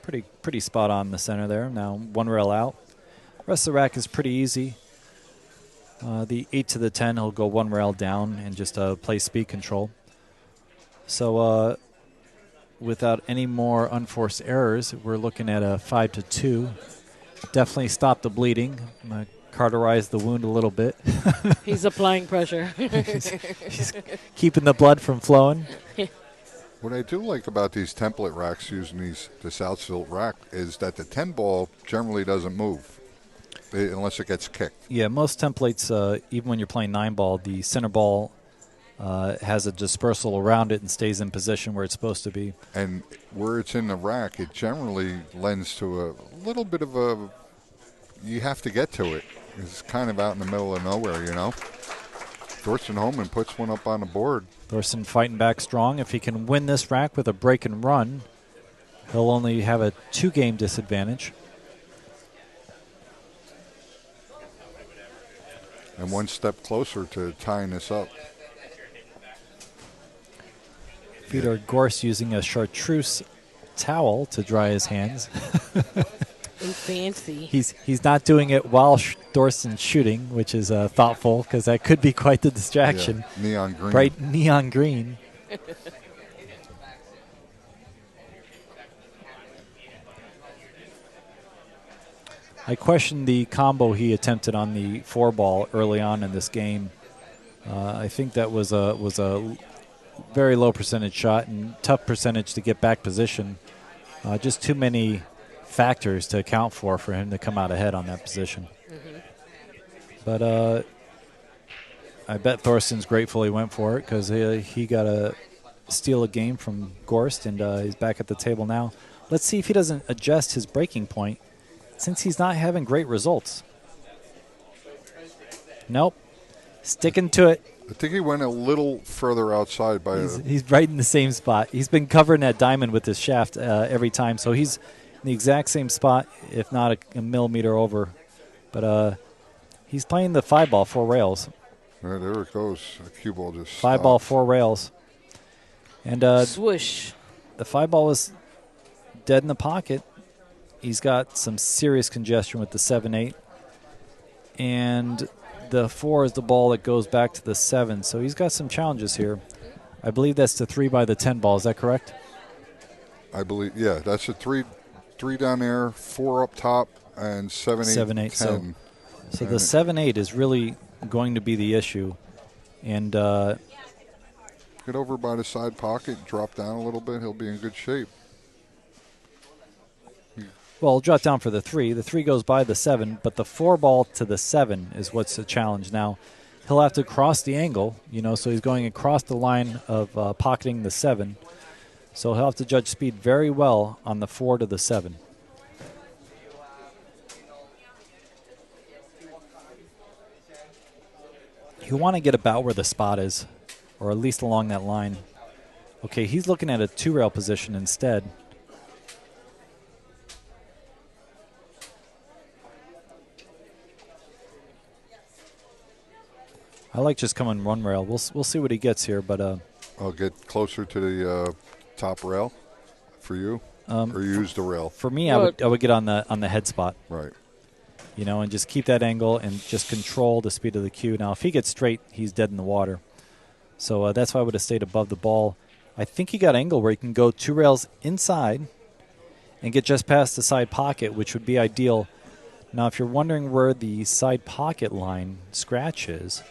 Pretty spot on the center there. Now 1 rail out. Rest of the rack is pretty easy. The 8 to the 10, he'll go 1 rail down and just play speed control. So without any more unforced errors, we're looking at a 5 to 2. Definitely stop the bleeding. I'm going to cauterize the wound a little bit. He's applying pressure. He's keeping the blood from flowing. What I do like about these template racks using the South Tilt rack is that the 10 ball generally doesn't move unless it gets kicked. Yeah, most templates, even when you're playing 9 ball, the center ball has a dispersal around it and stays in position where it's supposed to be. And where it's in the rack, it generally lends to a little bit of a, you have to get to it. It's kind of out in the middle of nowhere, you know. Thorsten Hohmann puts one up on the board. Thorsten fighting back strong. If he can win this rack with a break and run, he'll only have a 2-game disadvantage. And one step closer to tying this up. Fedor Gorst using a chartreuse towel to dry his hands. Fancy. He's not doing it while Thorsten's shooting, which is thoughtful because that could be quite the distraction. Yeah, neon green. Bright neon green. I questioned the combo he attempted on the 4-ball early on in this game. I think that was a very low percentage shot and tough percentage to get back position. Just too many factors to account for him to come out ahead on that position. Mm-hmm. But I bet Thorsten's grateful he went for it because he got to steal a game from Gorst, and he's back at the table now. Let's see if he doesn't adjust his breaking point since he's not having great results. Nope. Sticking to it. I think he went a little further outside by he's right in the same spot. He's been covering that diamond with his shaft every time, so he's in the exact same spot, if not a millimeter over. But he's playing the 5-ball, 4 rails. There it goes. A cue ball just 5-ball, 4 rails. And swoosh. The 5-ball was dead in the pocket. He's got some serious congestion with the 7-8. And the 4 is the ball that goes back to the 7. So he's got some challenges here. I believe that's the 3 by the 10 ball. Is that correct? I believe, yeah. That's a 3 down there, 4 up top, and 7, 8, 10. So the 7-8 is really going to be the issue. And get over by the side pocket, drop down a little bit. He'll be in good shape. Well, he'll drop down for the 3. The 3 goes by the 7, but the 4 ball to the 7 is what's the challenge now. He'll have to cross the angle, so he's going across the line of pocketing the 7. So he'll have to judge speed very well on the 4 to the 7. You want to get about where the spot is, or at least along that line. Okay, he's looking at a 2-rail position instead. I like just coming 1 rail. We'll see what he gets here, but I'll get closer to the top rail for you, or use the rail. For me, I would get on the head spot. Right. And just keep that angle and just control the speed of the cue. Now, if he gets straight, he's dead in the water. So that's why I would have stayed above the ball. I think he got angle where he can go 2 rails inside and get just past the side pocket, which would be ideal. Now, if you're wondering where the side pocket line scratch is,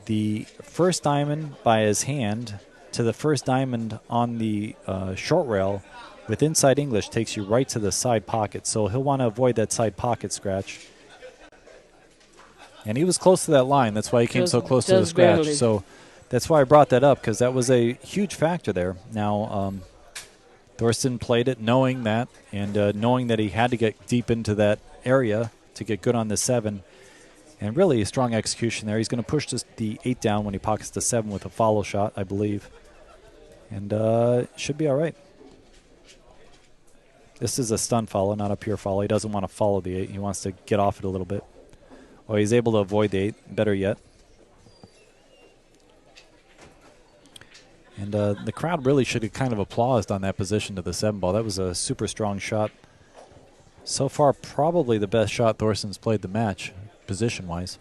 the first diamond by his hand to the first diamond on the short rail with inside English takes you right to the side pocket. So he'll want to avoid that side pocket scratch. And he was close to that line. That's why he came so close to the scratch. Barely. So that's why I brought that up, because that was a huge factor there. Now, Thorsten played it knowing that, and knowing that he had to get deep into that area to get good on the 7. And really a strong execution there. He's going to push the 8 down when he pockets the 7 with a follow shot, I believe. And should be all right. This is a stun follow, not a pure follow. He doesn't want to follow the 8. He wants to get off it a little bit. Or he's able to avoid the 8, better yet. And the crowd really should have kind of applauded on that position to the 7-ball. That was a super strong shot. So far, probably the best shot Thorsten's played the match, position-wise.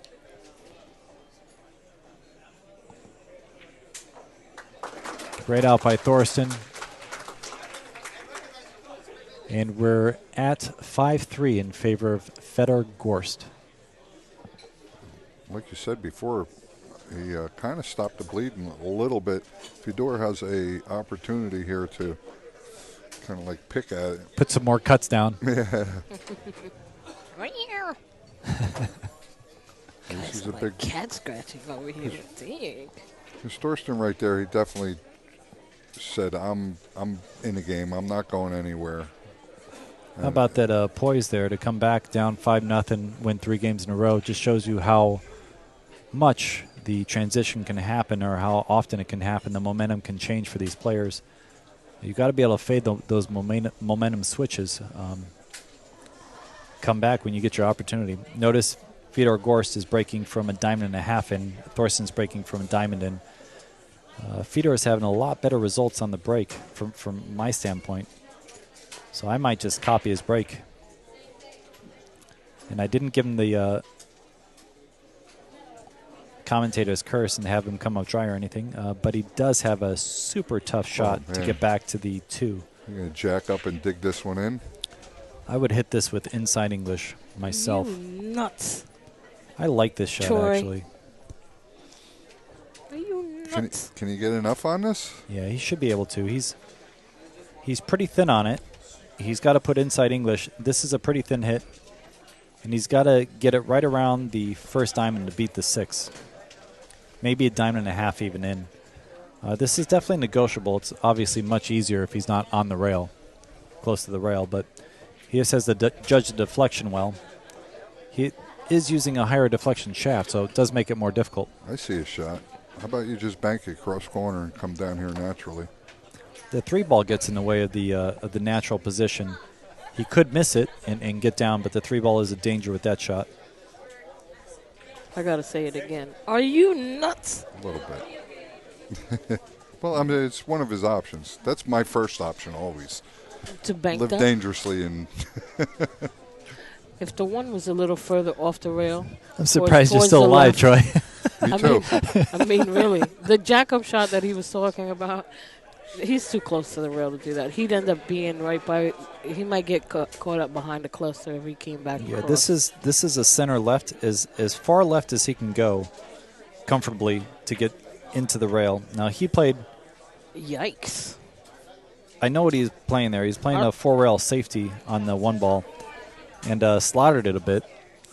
Great out by Thorsten. And we're at 5-3 in favor of Fedor Gorst. Like you said before, he kind of stopped the bleeding a little bit. Fedor has a opportunity here to kind of like pick at it. Put some more cuts down. Yeah. This This is a like big cat scratching over here. Dang. Thorsten right there. He definitely said, "I'm in the game. I'm not going anywhere." How about that poise there to come back down 5-0, win 3 games in a row? Just shows you how much the transition can happen, or how often it can happen. The momentum can change for these players. You got to be able to fade those momentum switches. Come back when you get your opportunity. Notice Fedor Gorst is breaking from a diamond and a half in. Thorsten's breaking from a diamond in. Fedor is having a lot better results on the break from my standpoint. So I might just copy his break. And I didn't give him the commentator's curse and have him come up dry or anything, but he does have a super tough shot to get back to the 2. You're going to jack up and dig this one in? I would hit this with inside English myself. You nuts. I like this shot, Troy. actually. Are you nuts? Can you get enough on this? Yeah, he should be able to. He's pretty thin on it. He's got to put inside English. This is a pretty thin hit. And he's got to get it right around the first diamond to beat the 6. Maybe a diamond and a half even in. This is definitely negotiable. It's obviously much easier if he's not on the rail, close to the rail. But he just has to judge the deflection well. He is using a higher deflection shaft, so it does make it more difficult. I see a shot. How about you just bank it cross corner and come down here naturally? The 3-ball gets in the way of the natural position. He could miss it and get down, but the 3-ball is a danger with that shot. I got to say it again. Are you nuts? A little bit. Well, I mean, it's one of his options. That's my first option always. To bank Live that? dangerously and If the one was a little further off the rail. I'm surprised you're towards still the alive, left. Troy. me too. I mean, really. The jack-up shot that he was talking about, he's too close to the rail to do that. He'd end up being right by. He might get caught up behind the cluster if he came back. Yeah, across. this is a center left, as far left as he can go comfortably to get into the rail. Now he played. Yikes! I know what he's playing there. He's playing a 4-rail safety on the 1-ball, and slaughtered it a bit.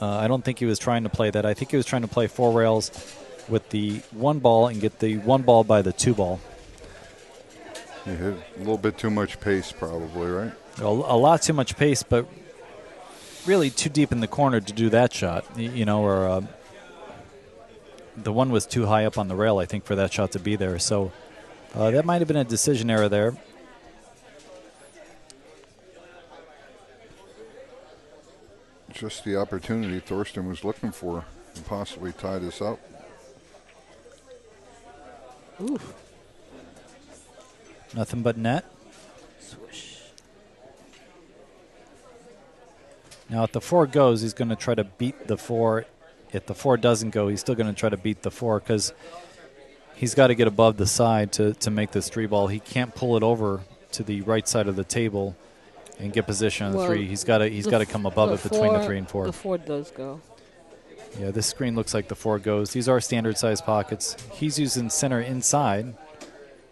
I don't think he was trying to play that. I think he was trying to play 4 rails with the 1-ball and get the 1-ball by the 2-ball. You hit a little bit too much pace probably, right? A lot too much pace, but really too deep in the corner to do that shot. Or the one was too high up on the rail, I think, for that shot to be there. So that might have been a decision error there. Just the opportunity Thorsten was looking for to possibly tie this up. Ooh. Nothing but net. Swish. Now, if the 4 goes, he's going to try to beat the 4. If the 4 doesn't go, he's still going to try to beat the 4 because he's got to get above the side to make this 3-ball. He can't pull it over to the right side of the table and get position on the 3. He's got to come above it between the 3 and 4. The 4 does go. Yeah, this screen looks like the 4 goes. These are standard size pockets. He's using center inside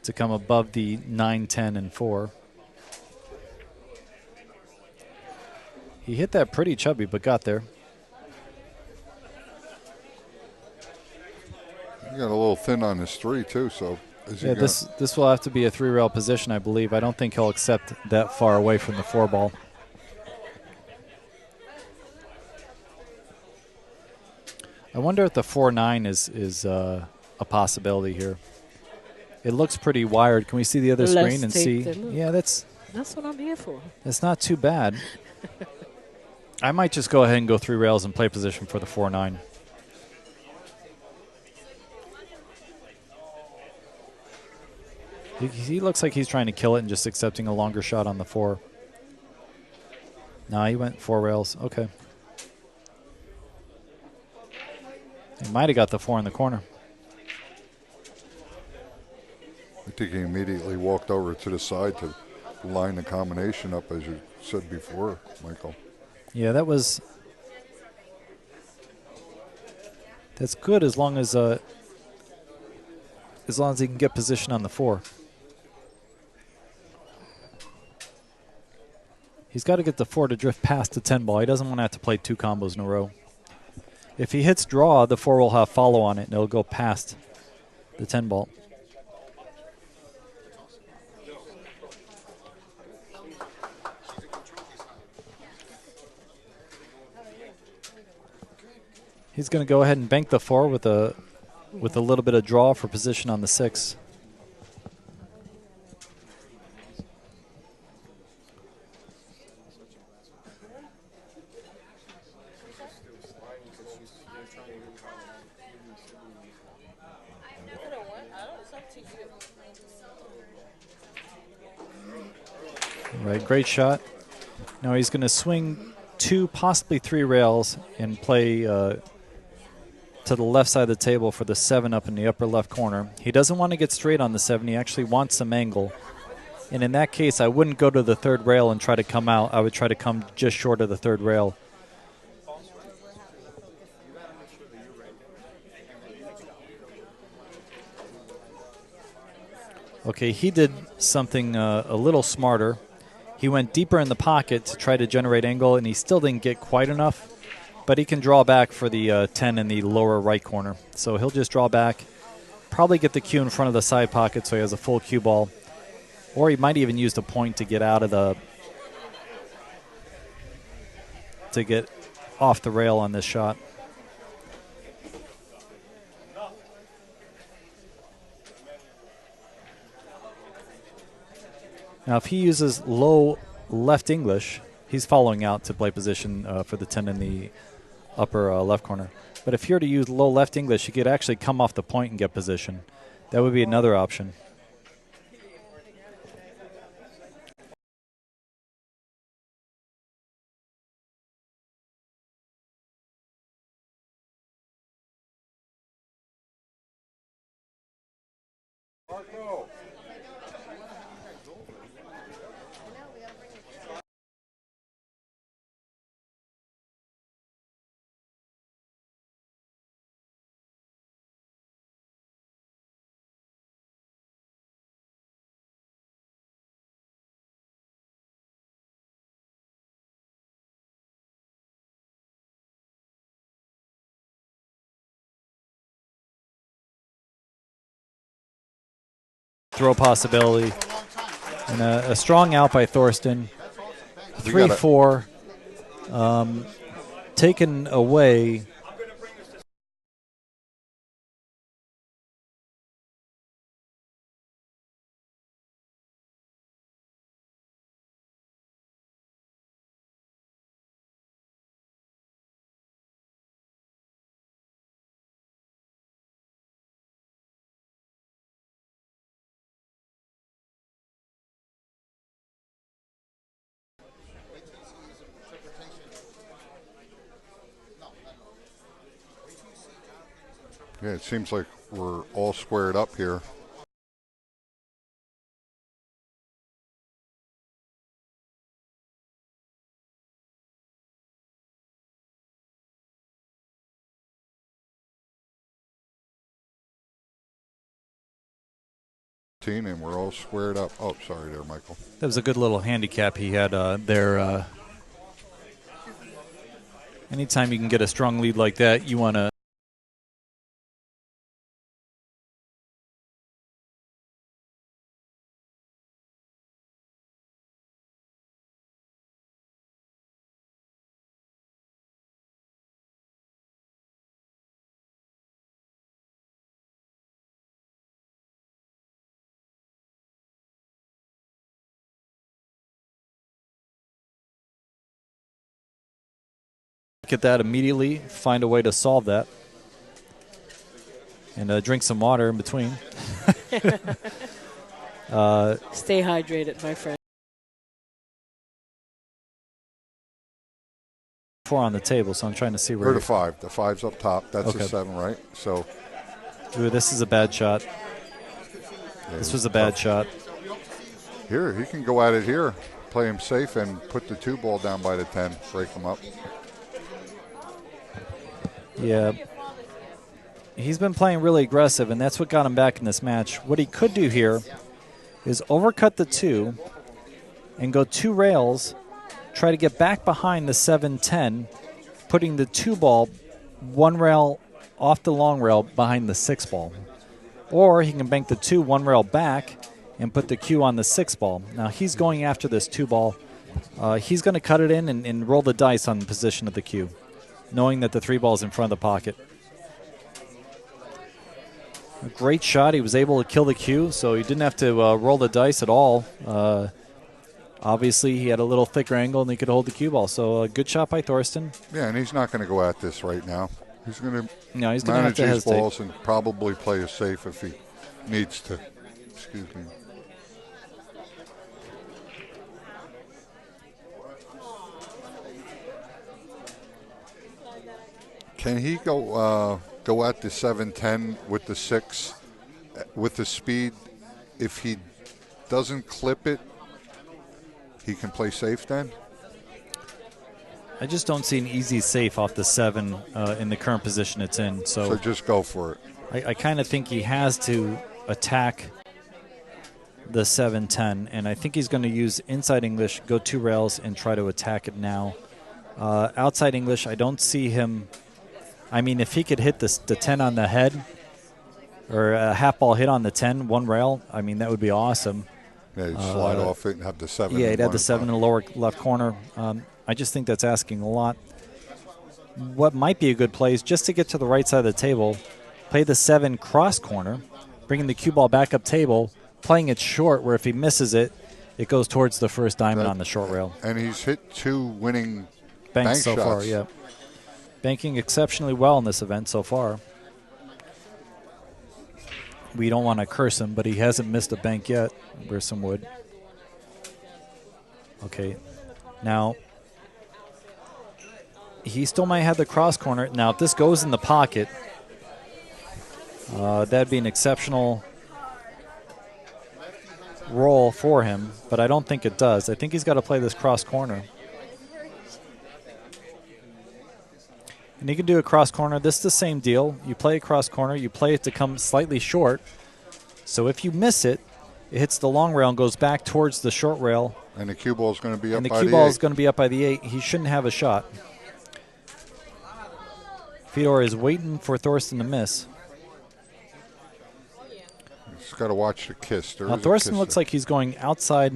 to come above the 9, 10, and 4. He hit that pretty chubby, but got there. You got a little thin on this 3 too, so Yeah, this will have to be a 3-rail position, I believe. I don't think he'll accept that far away from the 4-ball. I wonder if the 4-9 is a possibility here. It looks pretty wired. Can we see the other screen and see? Yeah, that's what I'm here for. That's not too bad. I might just go ahead and go 3 rails and play position for the 4-9. He looks like he's trying to kill it and just accepting a longer shot on the 4. No, he went 4 rails. Okay. He might have got the 4 in the corner. I think he immediately walked over to the side to line the combination up, as you said before, Michael. Yeah, that's good as long as he can get position on the 4. He's got to get the 4 to drift past the 10 ball. He doesn't want to have to play 2 combos in a row. If he hits draw, the 4 will have follow on it, and it'll go past the 10 ball. He's going to go ahead and bank the 4 with a little bit of draw for position on the 6. Right, great shot. Now he's going to swing 2, possibly 3 rails and play to the left side of the table for the 7 up in the upper left corner. He doesn't want to get straight on the 7. He actually wants some angle. And in that case, I wouldn't go to the 3rd rail and try to come out. I would try to come just short of the 3rd rail. Okay, he did something a little smarter. He went deeper in the pocket to try to generate angle, and he still didn't get quite enough. But he can draw back for the 10 in the lower right corner. So he'll just draw back, probably get the cue in front of the side pocket so he has a full cue ball. Or he might even use the point to get out of to get off the rail on this shot. Now, if he uses low left English, he's following out to play position for the 10 in the upper left corner. But if you were to use low left English, you could actually come off the point and get position. That would be another option. Throw possibility. And a strong out by Thorsten. 3-4. Taken away. Yeah, it seems like we're all squared up here. And we're all squared up. Oh, sorry there, Michael. That was a good little handicap he had there. Anytime you can get a strong lead like that, you want to get that immediately, find a way to solve that, and drink some water in between. Stay hydrated, my friend. 4 on the table, so I'm trying to see where. Or the 5. The 5's up top. That's a 7, right? So. Ooh, this is a bad shot. Yeah, this was a bad shot. Here, he can go at it here. Play him safe and put the 2 ball down by the 10. Break him up. Yeah. He's been playing really aggressive, and that's what got him back in this match. What he could do here is overcut the 2 and go 2 rails, try to get back behind the 7-10, putting the 2 ball 1 rail off the long rail behind the 6 ball. Or he can bank the 2 1 rail back and put the cue on the 6 ball. Now he's going after this 2 ball. He's going to cut it in and roll the dice on the position of the cue, knowing that the 3 ball is in front of the pocket. A great shot. He was able to kill the cue, so he didn't have to roll the dice at all. Obviously, he had a little thicker angle, and he could hold the cue ball. So a good shot by Thorsten. Yeah, and he's not going to go at this right now. He's going to have manage to these hesitate. balls and probably play it safe if he needs to. Excuse me. Can he go at the 7-10 with the 6 with the speed? If he doesn't clip it, he can play safe then? I just don't see an easy safe off the 7 in the current position it's in. So just go for it. I kind of think he has to attack the 7-10, and I think he's going to use inside English, go 2 rails, and try to attack it now. Outside English, I don't see him. I mean, if he could hit the 10 on the head or a half ball hit on the 10, 1 rail, I mean, that would be awesome. Yeah, he'd slide off it and have the 7. Yeah, he'd have the 7 in the lower left corner. I just think that's asking a lot. What might be a good play is just to get to the right side of the table, play the 7 cross corner, bringing the cue ball back up table, playing it short where if he misses it, it goes towards the first diamond on the short rail. And he's hit 2 winning banks so shots. far, yeah. Banking exceptionally well in this event so far. We don't want to curse him, but he hasn't missed a bank yet. Where's some wood? Okay. Now, he still might have the cross corner. Now, if this goes in the pocket, that'd be an exceptional roll for him, but I don't think it does. I think he's got to play this cross corner. And he can do a cross corner. This is the same deal. You play a cross corner. You play it to come slightly short. So if you miss it, it hits the long rail and goes back towards the short rail. And the cue ball is going to be up by the 8. And the cue ball is going to be up by the 8. He shouldn't have a shot. Fedor is waiting for Thorsten to miss. He's got to watch the kiss. Now Thorsten looks like he's going outside,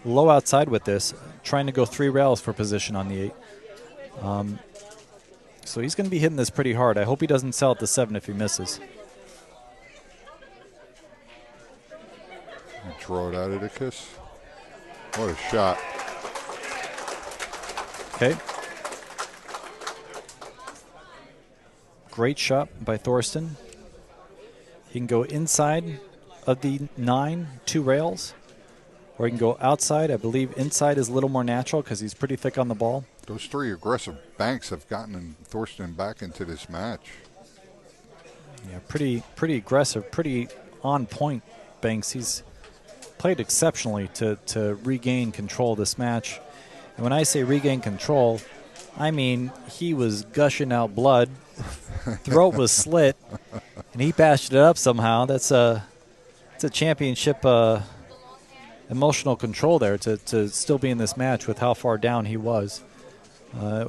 low outside with this, trying to go 3 rails for position on the 8. So he's going to be hitting this pretty hard. I hope he doesn't sell at the 7 if he misses. Draw it out of the kiss. What a shot. Okay. Great shot by Thorsten. He can go inside of the 9, 2 rails, or he can go outside. I believe inside is a little more natural because he's pretty thick on the ball. Those 3 aggressive banks have gotten Thorsten back into this match. Yeah, pretty aggressive, pretty on point banks. He's played exceptionally to regain control of this match. And when I say regain control, I mean he was gushing out blood, throat was slit, and he patched it up somehow. It's a championship emotional control there to still be in this match with how far down he was.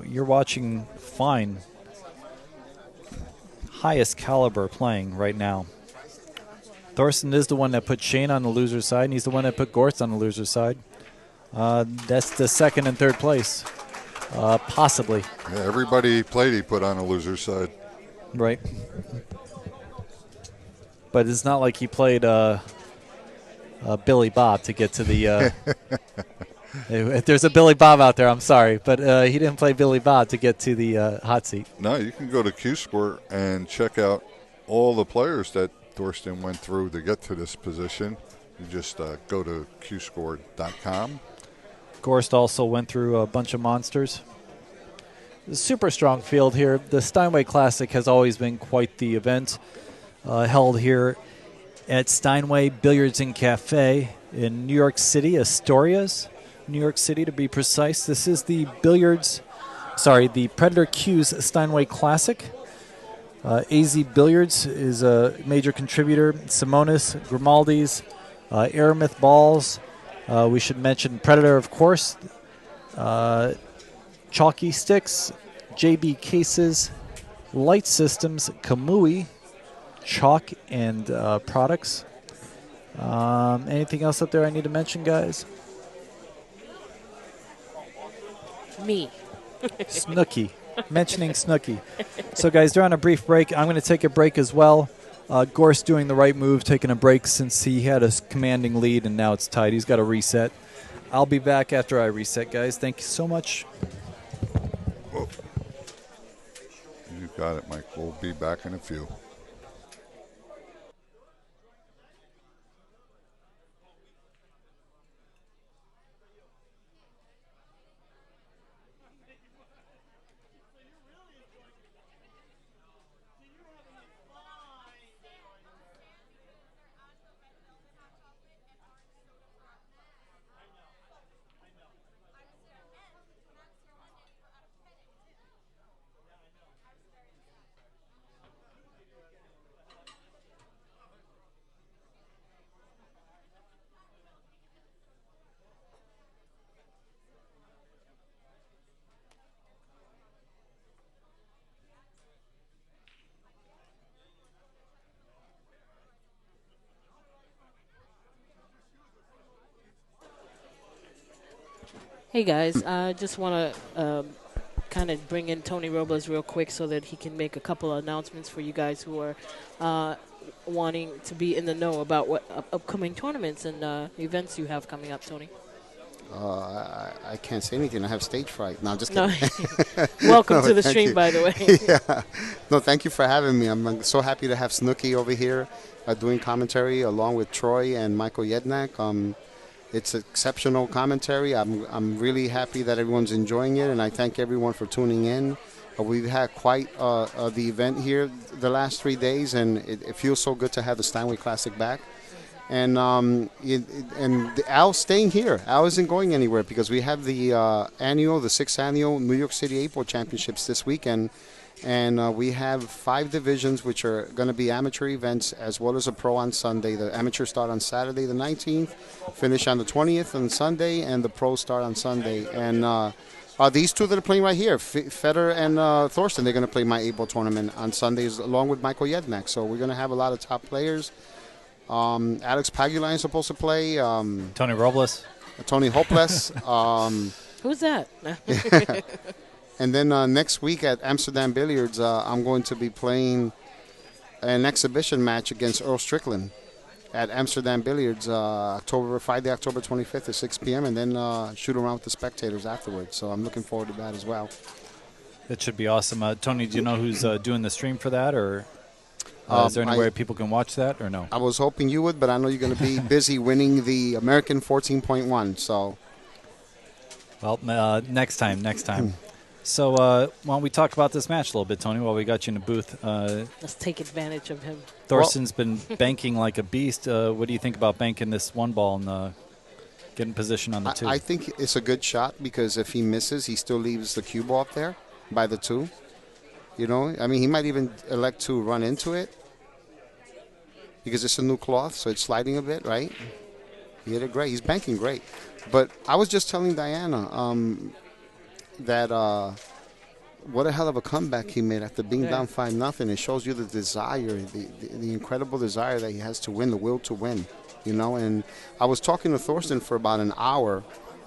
You're watching fine, highest caliber playing right now. Thorsten is the one that put Shane on the loser's side, and he's the one that put Gorst on the loser's side. That's the 2nd and 3rd place, possibly. Yeah, everybody he played he put on the loser's side. Right. But it's not like he played Billy Bob to get to the... if there's a Billy Bob out there, I'm sorry. But he didn't play Billy Bob to get to the hot seat. No, you can go to Q-Score and check out all the players that Thorsten went through to get to this position. You just go to qscore.com. Gorst also went through a bunch of monsters. A super strong field here. The Steinway Classic has always been quite the event, held here at Steinway Billiards and Cafe in New York City, Astorias, New York City to be precise. This is the the Predator Q's Steinway Classic. AZ Billiards is a major contributor. Simonis, Grimaldi's, Aramith Balls. We should mention Predator, of course. Chalky Sticks, JB Cases, Light Systems, Kamui, Chalk, and products. Anything else up there I need to mention, guys? Me. Snooki. Mentioning Snooki. So, guys, they're on a brief break. I'm going to take a break as well. Gorst doing the right move, taking a break since he had a commanding lead and now it's tight. He's got to reset. I'll be back after I reset, guys. Thank you so much. Whoa. You got it, Mike. We'll be back in a few. Hey guys, I just want to kind of bring in Tony Robles real quick so that he can make a couple of announcements for you guys who are wanting to be in the know about what upcoming tournaments and events you have coming up, Tony. I can't say anything. I have stage fright. No, I'm just kidding. Welcome to the stream, by the way. Yeah. No, thank you for having me. I'm so happy to have Snooki over here doing commentary along with Troy and Michael Yednak. It's exceptional commentary. I'm really happy that everyone's enjoying it, and I thank everyone for tuning in. We've had quite the event here the last 3 days, and it feels so good to have the Steinway Classic back. And Al's staying here. Al isn't going anywhere because we have the 6th annual New York City 8-Ball Championships this weekend. And we have 5 divisions, which are going to be amateur events, as well as a pro on Sunday. The amateurs start on Saturday the 19th, finish on the 20th on Sunday, and the pros start on Sunday. And these two that are playing right here, Fedor and Thorsten, they're going to play my 8-Ball tournament on Sundays along with Michael Yednak. So we're going to have a lot of top players. Alex Paguline is supposed to play. Tony Robles. Tony Hopeless. Who's that? And then next week at Amsterdam Billiards, I'm going to be playing an exhibition match against Earl Strickland at Amsterdam Billiards Friday, October 25th at 6 p.m. and then shoot around with the spectators afterwards. So I'm looking forward to that as well. That should be awesome. Tony, do you know who's doing the stream for that, or is there any way people can watch that, or no? I was hoping you would, but I know you're going to be busy winning the American 14.1. So, well, next time. So why don't we talk about this match a little bit, Tony, while we got you in the booth. Let's take advantage of him. Thorsten's been banking like a beast. What do you think about banking this one ball and getting position on the 2? I think it's a good shot because if he misses, he still leaves the cue ball up there by the 2. You know, I mean, he might even elect to run into it because it's a new cloth, so it's sliding a bit, right? He hit it great. He's banking great. But I was just telling Diana that what a hell of a comeback he made after being down 5-0. It shows you the desire, the incredible desire that he has to win, the will to win, you know. And I was talking to Thorsten for about an hour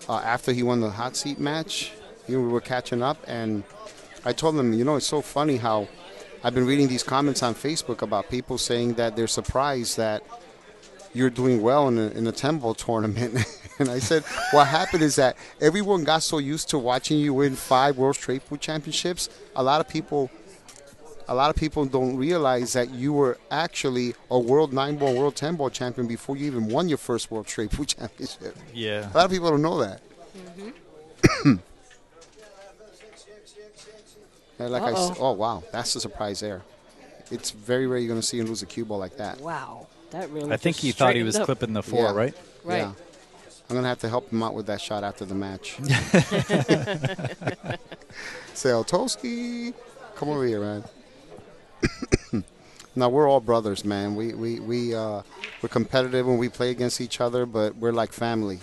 after he won the hot seat match. We were catching up, and I told him, you know, it's so funny how I've been reading these comments on Facebook about people saying that they're surprised that you're doing well in a 10-ball tournament. And I said, what happened is that everyone got so used to watching you win 5 World Straight Food Championships. A lot of people a lot of people don't realize that you were actually a world 9-ball, world 10-ball champion before you even won your first World Straight Pool Championship. Yeah. A lot of people don't know that. Oh, wow. That's a surprise there. It's very rare you're going to see him lose a cue ball like that. Wow. That really I think he thought he was up. clipping the 4, right? Right. Yeah. I'm going to have to help him out with that shot after the match. Say, Toski, come over here, man. Now, we're all brothers, man. We're competitive when we play against each other, but we're like family.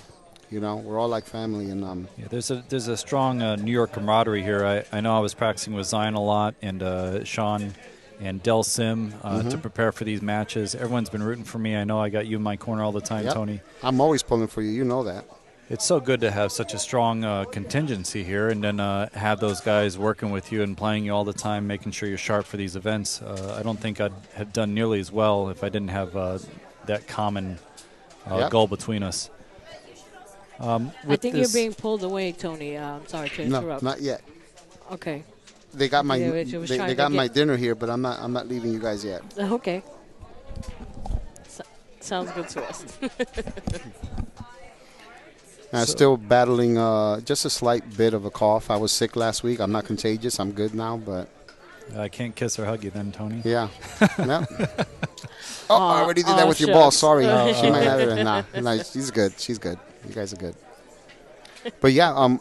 You know, we're all like family. And Yeah, there's a strong New York camaraderie here. I know I was practicing with Zion a lot and Sean and Del Sim to prepare for these matches. Everyone's been rooting for me. I know I got you in my corner all the time, Yep. Tony. I'm always pulling for you. You know that. It's so good to have such a strong contingency here and then have those guys working with you and playing you all the time, making sure you're sharp for these events. I don't think I'd have done nearly as well if I didn't have that common goal between us. I think you're being pulled away, Tony. I'm sorry to interrupt. No, not yet. Okay. They got my Yeah, they got my dinner here, but I'm not leaving you guys yet. Okay. Sounds good to us. I'm still battling just a slight bit of a cough. I was sick last week. I'm not contagious. I'm good now, but I can't kiss or hug you then, Tony. yeah. Yeah. I already did that with your ball. Sorry. She might have it. Nah, she's good. She's good. You guys are good. But yeah,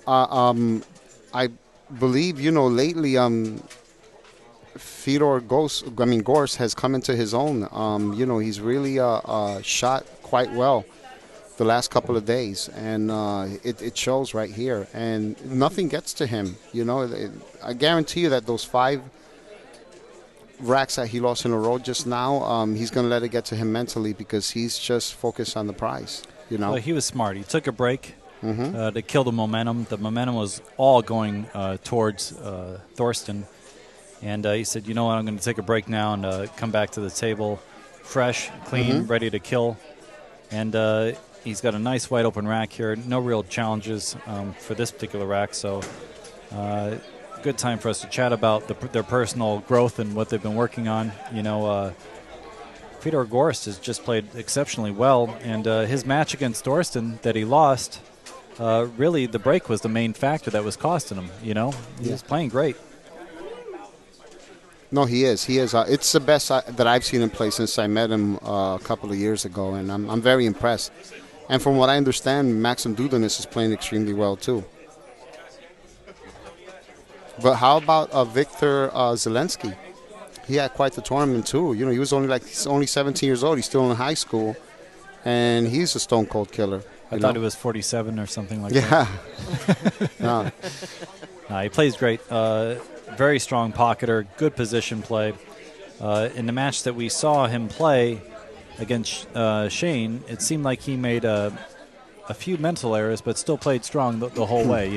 I believe, lately Fedor Gorst has come into his own. He's really shot quite well the last couple of days, and it shows right here. And nothing gets to him. I guarantee you that those 5 racks that he lost in a row just now, he's going to let it get to him mentally because he's just focused on the prize. Well, he was smart. He took a break to kill the momentum. The momentum was all going towards Thorsten. And he said, you know what, I'm going to take a break now and come back to the table fresh, clean, ready to kill. And he's got a nice wide open rack here. No real challenges for this particular rack. So good time for us to chat about their personal growth and what they've been working on. Fedor Gorst has just played exceptionally well, and his match against Thorsten that he lost, really the break was the main factor that was costing him. He was playing great. No, he is. He is. It's the best that I've seen him play since I met him a couple of years ago, and I'm very impressed. And from what I understand, Maxim Dudanis is playing extremely well too. But how about Victor Zelensky? He had quite the tournament too. He was only 17 years old. He's still in high school, and he's a stone cold killer. I thought he was 47 or something like that. Yeah. No, he plays great. Very strong pocketer, good position play. In the match that we saw him play against Shane, it seemed like he made a few mental errors, but still played strong the whole way.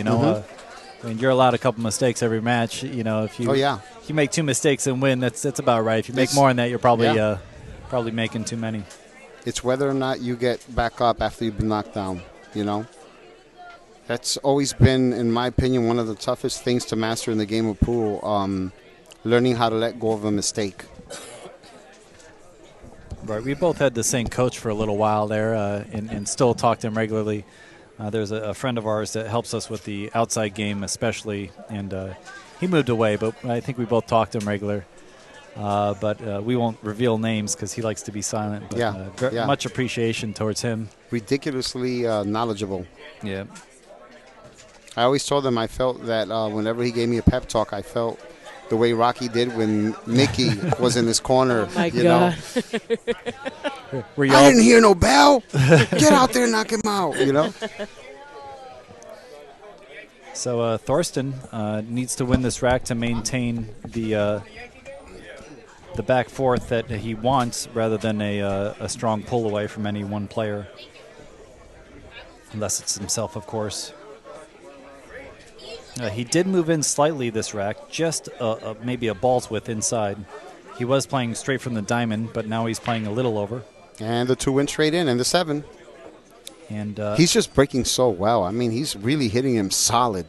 You're allowed a couple mistakes every match. If you make 2 mistakes and win, that's about right. If you make more than that, you're probably making too many. It's whether or not you get back up after you've been knocked down. That's always been, in my opinion, one of the toughest things to master in the game of pool, learning how to let go of a mistake. Right. We both had the same coach for a little while there and still talk to him regularly. There's a friend of ours that helps us with the outside game especially, and he moved away, but I think we both talk to him regular. But we won't reveal names because he likes to be silent. But, much appreciation towards him. Ridiculously knowledgeable. Yeah. I always told him I felt that whenever he gave me a pep talk, I felt the way Rocky did when Mickey was in his corner. Oh, my God. I didn't hear no bell. Get out there and knock him out, So Thorsten needs to win this rack to maintain the back fourth that he wants rather than a strong pull away from any one player. Unless it's himself, of course. He did move in slightly this rack, just maybe a ball's width inside. He was playing straight from the diamond, but now he's playing a little over. And the 2 went straight in, and the 7. And he's just breaking so well. I mean, he's really hitting him solid.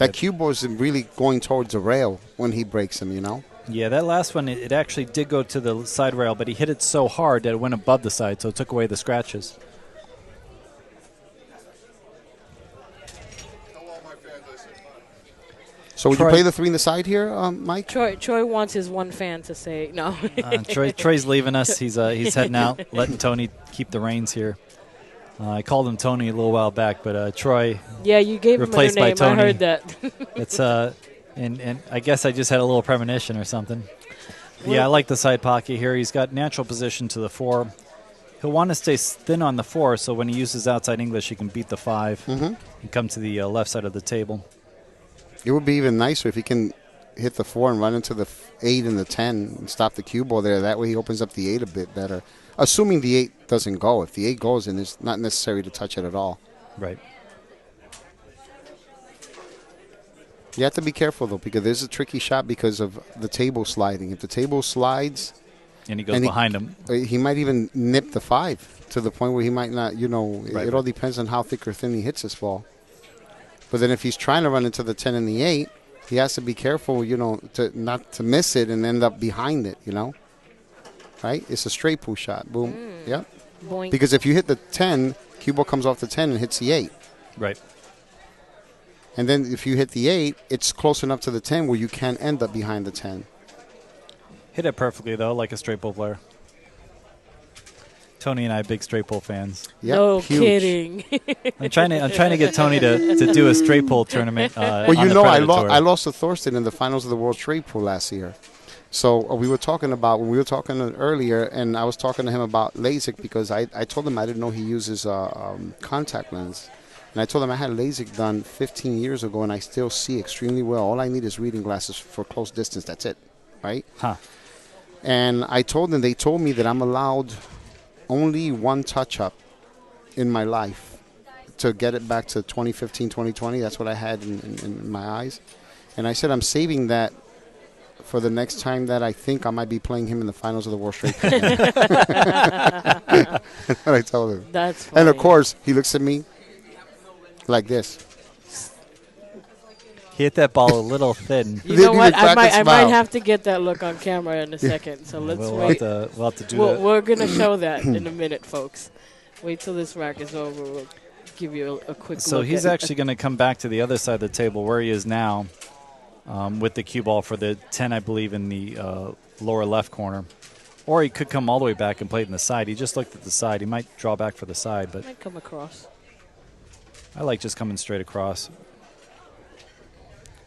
That cue ball is really going towards the rail when he breaks him, you know? Yeah, that last one, it actually did go to the side rail, but he hit it so hard that it went above the side, so it took away the scratches. So would you play the 3 in the side here, Mike? Troy wants his one fan to say no. Troy's leaving us. He's heading out, letting Tony keep the reins here. I called him Tony a little while back, but Troy. Yeah, you gave him a replaced name. by Tony. I heard that. It's and I guess I just had a little premonition or something. Yeah, I like the side pocket here. He's got natural position to the 4. He'll want to stay thin on the 4, so when he uses outside English, he can beat the 5 and come to the left side of the table. It would be even nicer if he can hit the 4 and run into the 8 and the 10 and stop the cue ball there. That way he opens up the 8 a bit better. Assuming the 8 doesn't go. If the 8 goes, then it's not necessary to touch it at all. Right. You have to be careful, though, because there's a tricky shot because of the table sliding. If the table slides... And he goes behind him. He might even nip the 5 to the point where he might not, you know, it all depends on how thick or thin he hits this ball. But then if he's trying to run into the 10 and the 8, he has to be careful, you know, to not to miss it and end up behind it, you know. Right? It's a straight pull shot. Boom. Yep. Boink. Because if you hit the 10, cue ball comes off the 10 and hits the 8. Right. And then if you hit the 8, it's close enough to the 10 where you can end up behind the 10. Hit it perfectly, though, like a straight pull player. Tony and I, big straight pull fans. Yep, no huge. kidding. I'm trying to get Tony to do a straight pull tournament. Well, you know, I lost to Thorsten in the finals of the World Straight Pull last year. So we were talking earlier, and I was talking to him about LASIK because I told him I didn't know he uses contact lens. And I told him I had LASIK done 15 years ago, and I still see extremely well. All I need is reading glasses for close distance. That's it, right? Huh. And I told them, they told me that I'm allowed only one touch-up in my life to get it back to 2015, 2020. That's what I had in my eyes. And I said I'm saving that for the next time that I think I might be playing him in the finals of the World Straight Pull. That's what I told him. That's funny. And, of course, he looks at me like this. He hit that ball a little thin. You know what? I might have to get that look on camera in a second. So let's wait. We'll have to do that. We're going to show that in a minute, folks. Wait till this rack is over. We'll give you a quick look. So he's actually going to come back to the other side of the table where he is now with the cue ball for the 10, I believe, in the lower left corner. Or he could come all the way back and play it in the side. He just looked at the side. He might draw back for the side, but might come across. I like just coming straight across.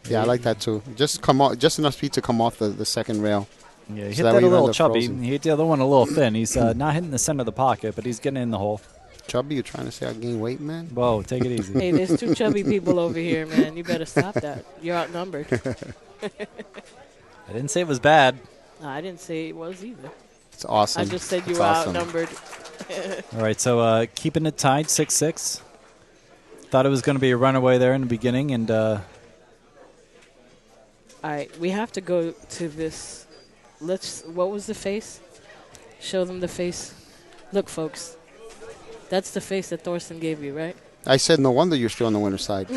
Yeah, I like that too. Just come off, just enough speed to come off the second rail. Yeah, he hit that a little chubby. He hit the other one a little thin. He's not hitting the center of the pocket, but he's getting in the hole. Chubby, you trying to say I gained weight, man? Whoa, take it easy. Hey, there's 2 chubby people over here, man. You better stop that. You're outnumbered. I didn't say it was bad. No, I didn't say it was either. It's awesome. I just said you It's were awesome. outnumbered. All right, so keeping it tied, 6-6. Thought it was going to be a runaway there in the beginning, and all right, we have to go to this. What was the face? Show them the face. Look, folks. That's the face that Thorsten gave you, right? I said, no wonder you're still on the winner's side.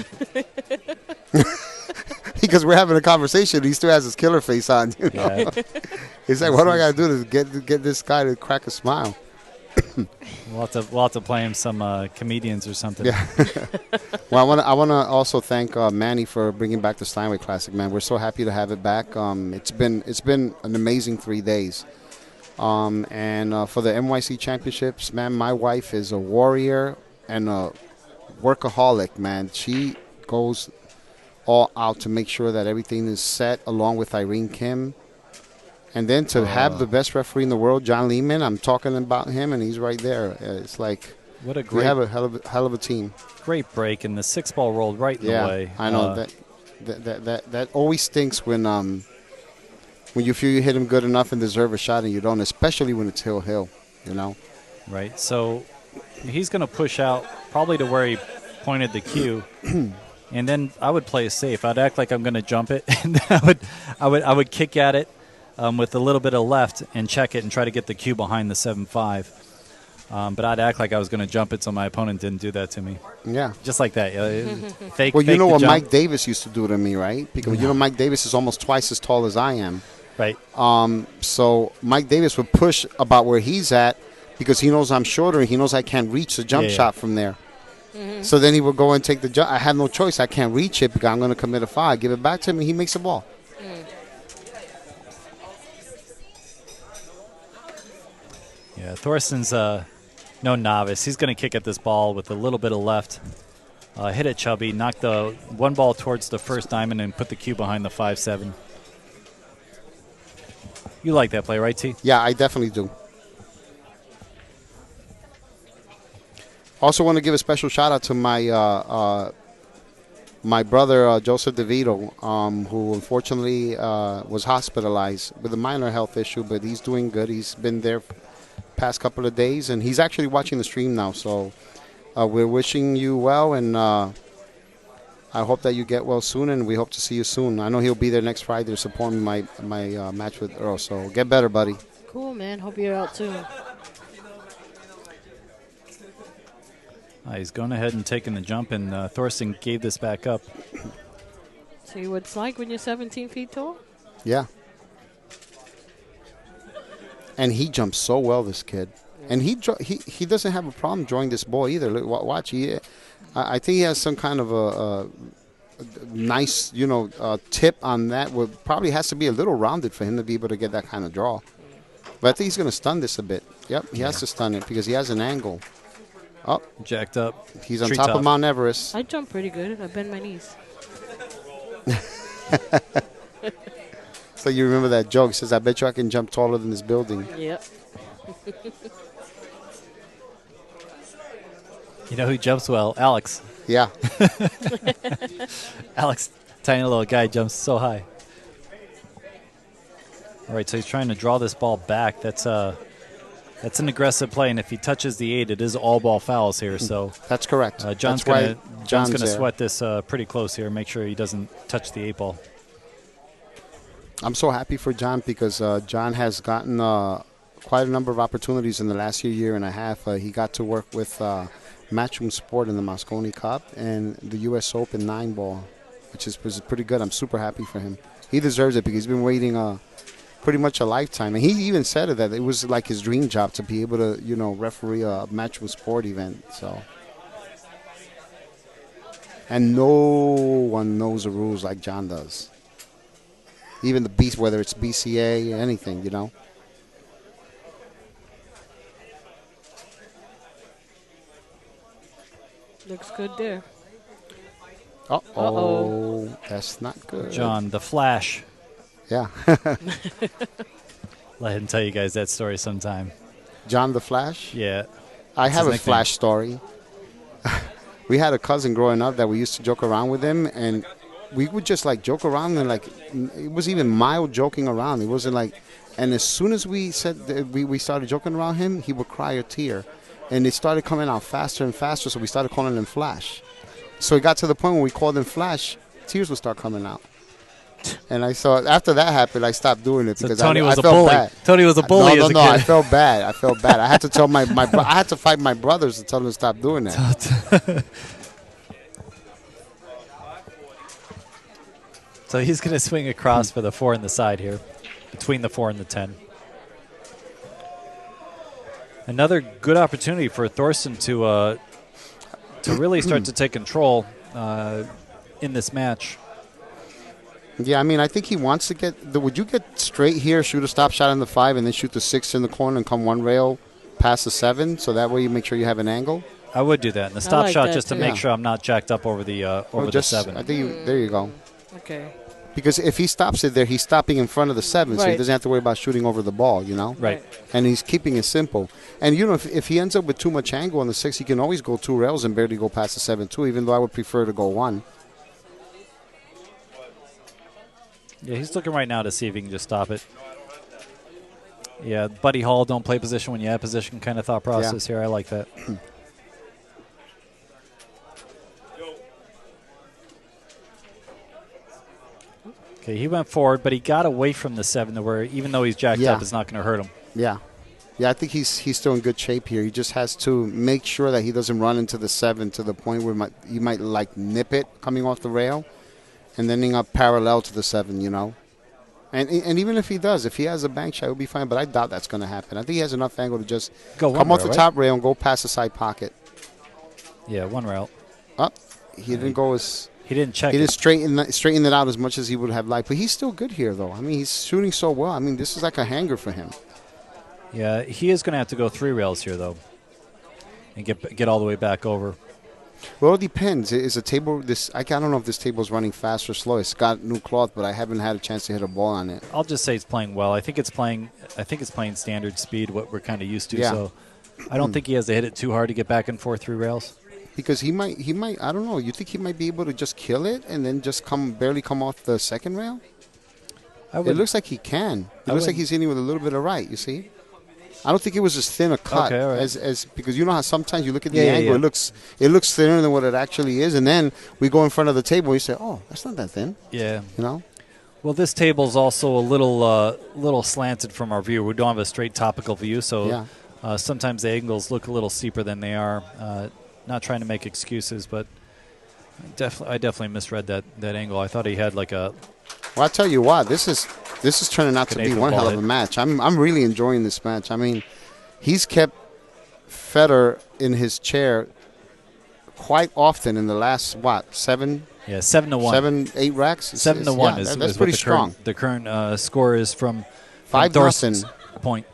Because we're having a conversation. He still has his killer face on. You know? yeah, He's like, what do I got to do to get this guy to crack a smile? we'll have to play him some comedians or something. Yeah. Well, I want to also thank Manny for bringing back the Steinway Classic, man. We're so happy to have it back. It's been an amazing 3 days. And for the NYC Championships, man, my wife is a warrior and a workaholic, man. She goes all out to make sure that everything is set, along with Irene Kim. And then to have the best referee in the world, John Lehman, I'm talking about him, and he's right there. It's like What a great, we have a hell of a team. great break, and the 6-ball rolled right in the way. I know that always stinks when you feel you hit him good enough and deserve a shot and you don't, especially when it's hill, you know. Right, so he's going to push out probably to where he pointed the cue, and then I would play it safe. I'd act like I'm going to jump it, and then I would kick at it with a little bit of left and check it and try to get the cue behind the 7-5. But I'd act like I was going to jump it so my opponent didn't do that to me. Yeah. Just like that. Fake. Well, you fake know the what jump. Mike Davis used to do to me, right? Because you know Mike Davis is almost twice as tall as I am. Right. So Mike Davis would push about where he's at because he knows I'm shorter and he knows I can't reach the jump shot from there. So then he would go and take the jump. I have no choice. I can't reach it because I'm going to commit a foul. I give it back to him and he makes the ball. Yeah, Thorsten's no novice. He's going to kick at this ball with a little bit of left. Hit it chubby, knock the one ball towards the first diamond and put the cue behind the 5-7. You like that play, right, T? Yeah, I definitely do. Also want to give a special shout out to my my brother Joseph DeVito, who unfortunately was hospitalized with a minor health issue, but he's doing good. He's been there past couple of days, and he's actually watching the stream now. So we're wishing you well, and I hope that you get well soon, and we hope to see you soon. I know he'll be there next Friday to support my match with Earl. So get better, buddy. Cool, man. Hope you're out soon. He's going ahead and taking the jump, and Thorsten gave this back up. See what it's like when you're 17 feet tall? Yeah. And he jumps so well, this kid. And he doesn't have a problem drawing this ball either. Look, watch. I think he has some kind of a nice, tip on that. Probably has to be a little rounded for him to be able to get that kind of draw. But I think he's going to stun this a bit. Yep, he has to stun it because he has an angle. Oh, jacked up. He's on top of Mount Everest. I jump pretty good. I bend my knees. So you remember that joke? He says, I bet you I can jump taller than this building. Yep. You know who jumps well? Alex. Yeah. Alex, tiny little guy, jumps so high. All right, so he's trying to draw this ball back. That's an aggressive play, and if he touches the 8, it is all ball fouls here. So that's correct. John's going to sweat this pretty close here. Make sure he doesn't touch the 8 ball. I'm so happy for John because John has gotten quite a number of opportunities in the last year and a half. He got to work with Matchroom Sport in the Moscone Cup and the U.S. Open 9-ball, which is pretty good. I'm super happy for him. He deserves it because he's been waiting pretty much a lifetime. And he even said that it was like his dream job to be able to, referee a Matchroom Sport event. So, and no one knows the rules like John does. Even the beast, whether it's BCA, anything, Looks good there. Uh-oh. That's not good. John, the Flash. Yeah. Let him tell you guys that story sometime. John the Flash? Yeah. I have a Flash story. We had a cousin growing up that we used to joke around with him, and we would just joke around and it was even mild joking around. It wasn't and as soon as we said that we started joking around him, he would cry a tear. And it started coming out faster and faster, so we started calling him Flash. So it got to the point when we called him Flash, tears would start coming out. And I thought after that happened, I stopped doing it because Tony I was a felt bully. bad. Tony was a bully as a kid. I felt bad. I had to tell I had to fight my brothers to tell them to stop doing that. So he's going to swing across for the 4 in the side here, between the 4 and the 10. Another good opportunity for Thorsten to really start to take control in this match. Yeah, I think he wants to get. Would you get straight here, shoot a stop shot on the 5, and then shoot the 6 in the corner and come one rail past the 7, so that way you make sure you have an angle? I would do that. And the stop shot just to make sure I'm not jacked up over the the 7. I think there you go. Okay. Because if he stops it there, he's stopping in front of the 7, so he doesn't have to worry about shooting over the ball, Right. And he's keeping it simple. And, if he ends up with too much angle on the 6, he can always go 2 rails and barely go past the 7, too, even though I would prefer to go 1. Yeah, he's looking right now to see if he can just stop it. Yeah, Buddy Hall, don't play position when you have position kind of thought process here. I like that. Okay, he went forward, but he got away from the 7 to where even though he's jacked up, it's not going to hurt him. Yeah. Yeah, I think he's still in good shape here. He just has to make sure that he doesn't run into the 7 to the point where he might like nip it coming off the rail and then ending up parallel to the 7, you know. And even if he does, if he has a bank shot, he'll be fine. But I doubt that's going to happen. I think he has enough angle to just come off the top rail and go past the side pocket. Yeah, one rail. He didn't go as... He didn't check He didn't straighten it out as much as he would have liked. But he's still good here, though. I mean, he's shooting so well. I mean, this is like a hanger for him. Yeah, he is going to have to go 3 rails here, though, and get all the way back over. Well, it depends. Is a table this? I don't know if this table is running fast or slow. It's got new cloth, but I haven't had a chance to hit a ball on it. I'll just say it's playing well. I think it's playing standard speed, what we're kind of used to. Yeah. So I don't think he has to hit it too hard to get back and forth 3 rails. Because he might. I don't know. You think he might be able to just kill it and then just barely come off the second rail? It looks like he can. It looks like he's hitting with a little bit of right. You see. I don't think it was as thin a cut as because you know how sometimes you look at the angle, it looks thinner than what it actually is, and then we go in front of the table and you say, oh, that's not that thin. Yeah. You know? Well, this table's also a little slanted from our view. We don't have a straight topical view, so sometimes the angles look a little steeper than they are. Not trying to make excuses, but I definitely misread that angle. I thought he had like a... Well, I'll tell you what, this is turning out to be one hell of a match. I'm really enjoying this match. I mean, he's kept Fedor in his chair quite often in the last, 7? Yeah, 7-1. 7, 8 racks? 7-1 is that's pretty strong. The current score is from 5-0 point.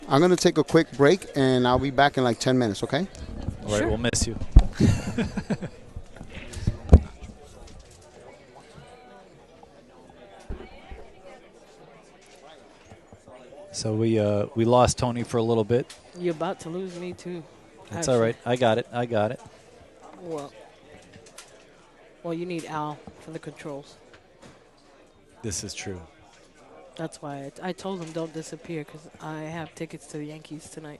I'm going to take a quick break, and I'll be back in like 10 minutes, okay? All right, we'll miss you. So we lost Tony for a little bit. You're about to lose me, too. That's all right. I got it. Well, you need Al for the controls. This is true. That's why I told him don't disappear, because I have tickets to the Yankees tonight.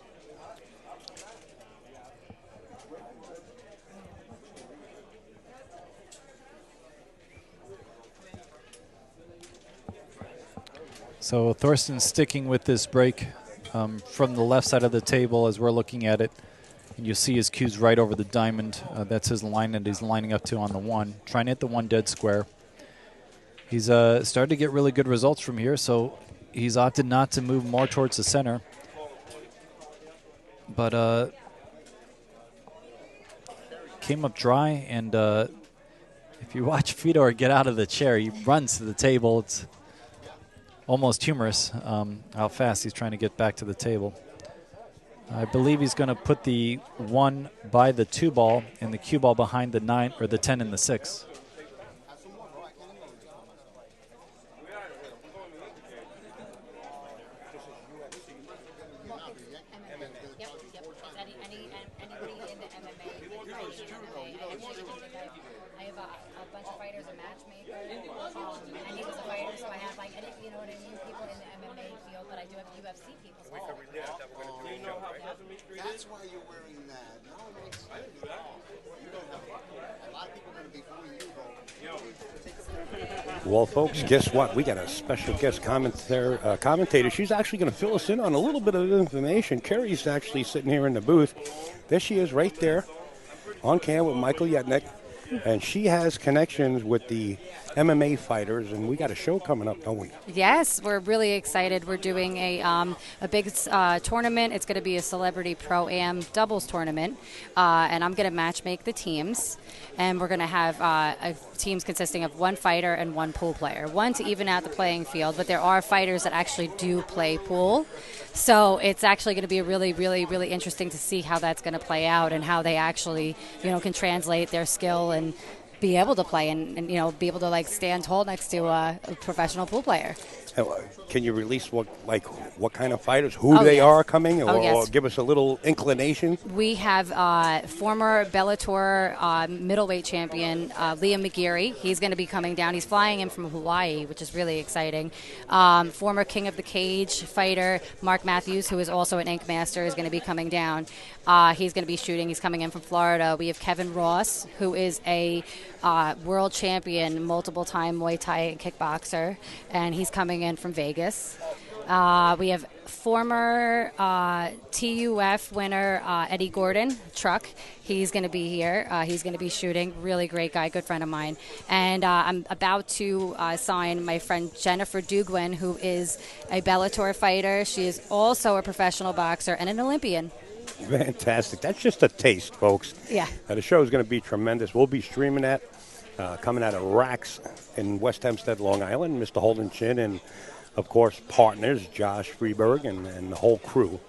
So Thorsten's sticking with this break from the left side of the table as we're looking at it. And you see his cues right over the diamond. That's his line that he's lining up to on the 1, trying to hit the 1 dead square. He's started to get really good results from here, so he's opted not to move more towards the center. But came up dry, and if you watch Fedor get out of the chair, he runs to the table. It's almost humorous how fast he's trying to get back to the table. I believe he's going to put the 1 by the 2 ball and the cue ball behind the 9 or the 10 and the 6. That's why you're wearing that. No, it makes sense. You don't have a lot of people are going to be fooling you, though. Well, folks, guess what? We got a special guest commentator. She's actually going to fill us in on a little bit of information. Carrie's actually sitting here in the booth. There she is right there on cam with Michael Yetnek. And she has connections with the MMA fighters, and we got a show coming up, don't we? Yes, we're really excited. We're doing a big tournament. It's going to be a Celebrity Pro-Am doubles tournament, and I'm going to match make the teams. And we're going to have teams consisting of 1 fighter and 1 pool player, 1 to even out the playing field. But there are fighters that actually do play pool. So it's actually going to be really, really, really interesting to see how that's going to play out and how they actually, can translate their skill and be able to play and be able to stand tall next to a professional pool player. Can you release what kind of fighters, who they yes. are coming, or, Yes. or give us a little inclination? We have former Bellator middleweight champion Liam McGeary. He's going to be coming down. He's flying in from Hawaii, which is really exciting. Former King of the Cage fighter Mark Matthews, who is also an Ink Master, is going to be coming down. He's going to be shooting. He's coming in from Florida. We have Kevin Ross, who is a world champion, multiple-time Muay Thai and kickboxer, and he's coming in from Vegas. We have former TUF winner Eddie Gordon, Truck. He's going to be here. He's going to be shooting. Really great guy, good friend of mine. And I'm about to sign my friend Jennifer Dugwin, who is a Bellator fighter. She is also a professional boxer and an Olympian. Fantastic. That's just a taste, folks. Yeah. The show is going to be tremendous. We'll be streaming that coming out of Racks in West Hempstead, Long Island. Mr. Holden Chin and, of course, partners, Josh Freeberg and the whole crew.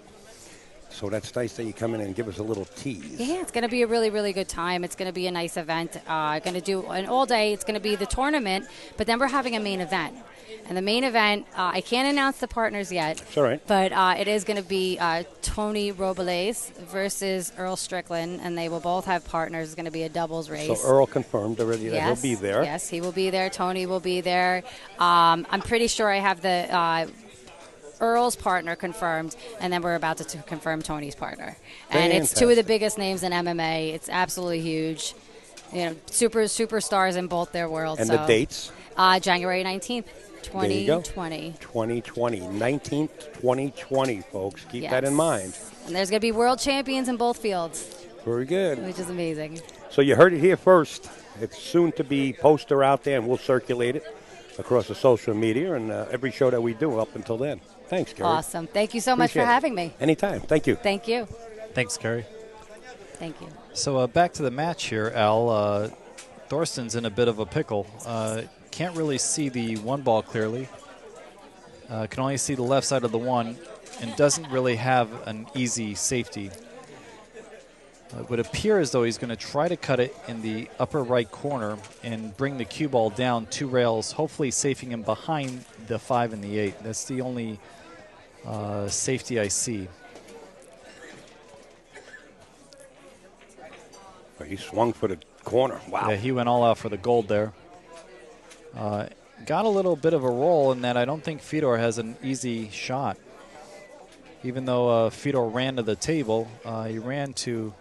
So that's nice that you come in and give us a little tease. Yeah, it's going to be a really, really good time. It's going to be a nice event. Going to do an all day. It's going to be the tournament, but then we're having a main event. And the main event, I can't announce the partners yet. It's all right. But it is going to be Tony Robles versus Earl Strickland, and they will both have partners. It's going to be a doubles race. So Earl confirmed already that Yes, he'll be there. Yes, he will be there. Tony will be there. I'm pretty sure I have the Earl's partner confirmed, and then we're about to confirm Tony's partner. And it's two of the biggest names in MMA. It's absolutely huge. You know, superstars in both their worlds. And the dates? January 19th. 2020. 2020. 19th, 2020, folks. Keep that in mind. And there's going to be world champions in both fields. Very good. Which is amazing. So you heard it here first. It's soon to be poster out there, and we'll circulate it across the social media and every show that we do up until then. Thanks, Gary. Awesome. Thank you so much for having me. Anytime. Thank you. Thank you. Thanks, Gary. Thank you. So back to the match here, Al. Thorsten's in a bit of a pickle. Can't really see the one ball clearly. Can only see the left side of the one and doesn't really have an easy safety. It would appear as though he's going to try to cut it in the upper right corner and bring the cue ball down 2 rails, hopefully safing him behind the 5 and the 8. That's the only safety I see. He swung for the corner. Wow. Yeah, he went all out for the gold there. Got a little bit of a roll in that I don't think Fedor has an easy shot. Even though Fedor ran to the table, he ran to...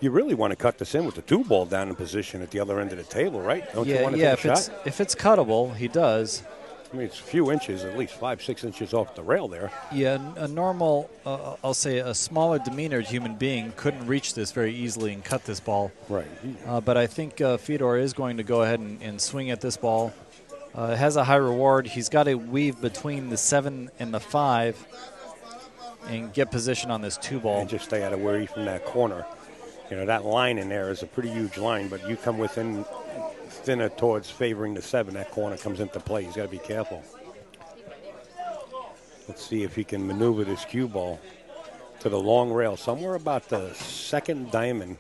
you really want to cut this in with the 2 ball down in position at the other end of the table, right? Don't you want to take a shot? If it's cuttable, he does. I mean, it's a few inches, at least 5-6 inches off the rail there. Yeah, a normal, I'll say a smaller demeanored human being couldn't reach this very easily and cut this ball. Right. But I think Fedor is going to go ahead and swing at this ball. It has a high reward. He's got to weave between the 7 and the 5 and get position on this 2 ball. And just stay out of worry from that corner. You know, that line in there is a pretty huge line, but you come within thinner towards favoring the 7, that corner comes into play. He's got to be careful. Let's see if he can maneuver this cue ball to the long rail. Somewhere about the 2nd diamond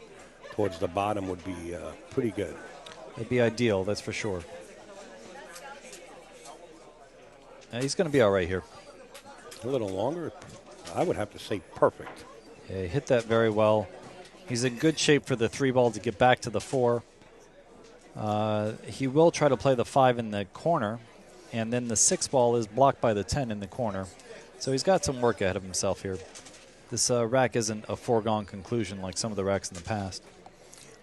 towards the bottom would be pretty good. It'd be ideal, that's for sure. He's going to be all right here. A little longer, I would have to say perfect. Yeah, he hit that very well. He's in good shape for the 3 ball to get back to the 4. He will try to play the 5 in the corner, and then the 6 ball is blocked by the 10 in the corner. So he's got some work ahead of himself here. This rack isn't a foregone conclusion like some of the racks in the past.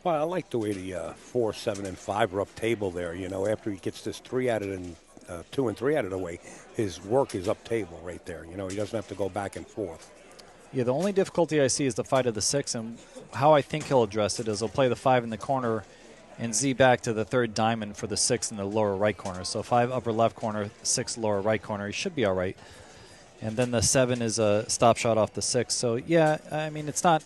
Well, I like the way the 4, 7, and 5 are up table there. You know, after he gets this 3 out of and 2 and 3 out of the way, his work is up table right there. You know, he doesn't have to go back and forth. Yeah, the only difficulty I see is the fight of the 6, and how I think he'll address it is he'll play the 5 in the corner and Z back to the 3rd diamond for the 6 in the lower right corner. So 5 upper left corner, 6 lower right corner. He should be all right. And then the 7 is a stop shot off the 6. So, yeah, I mean, it's not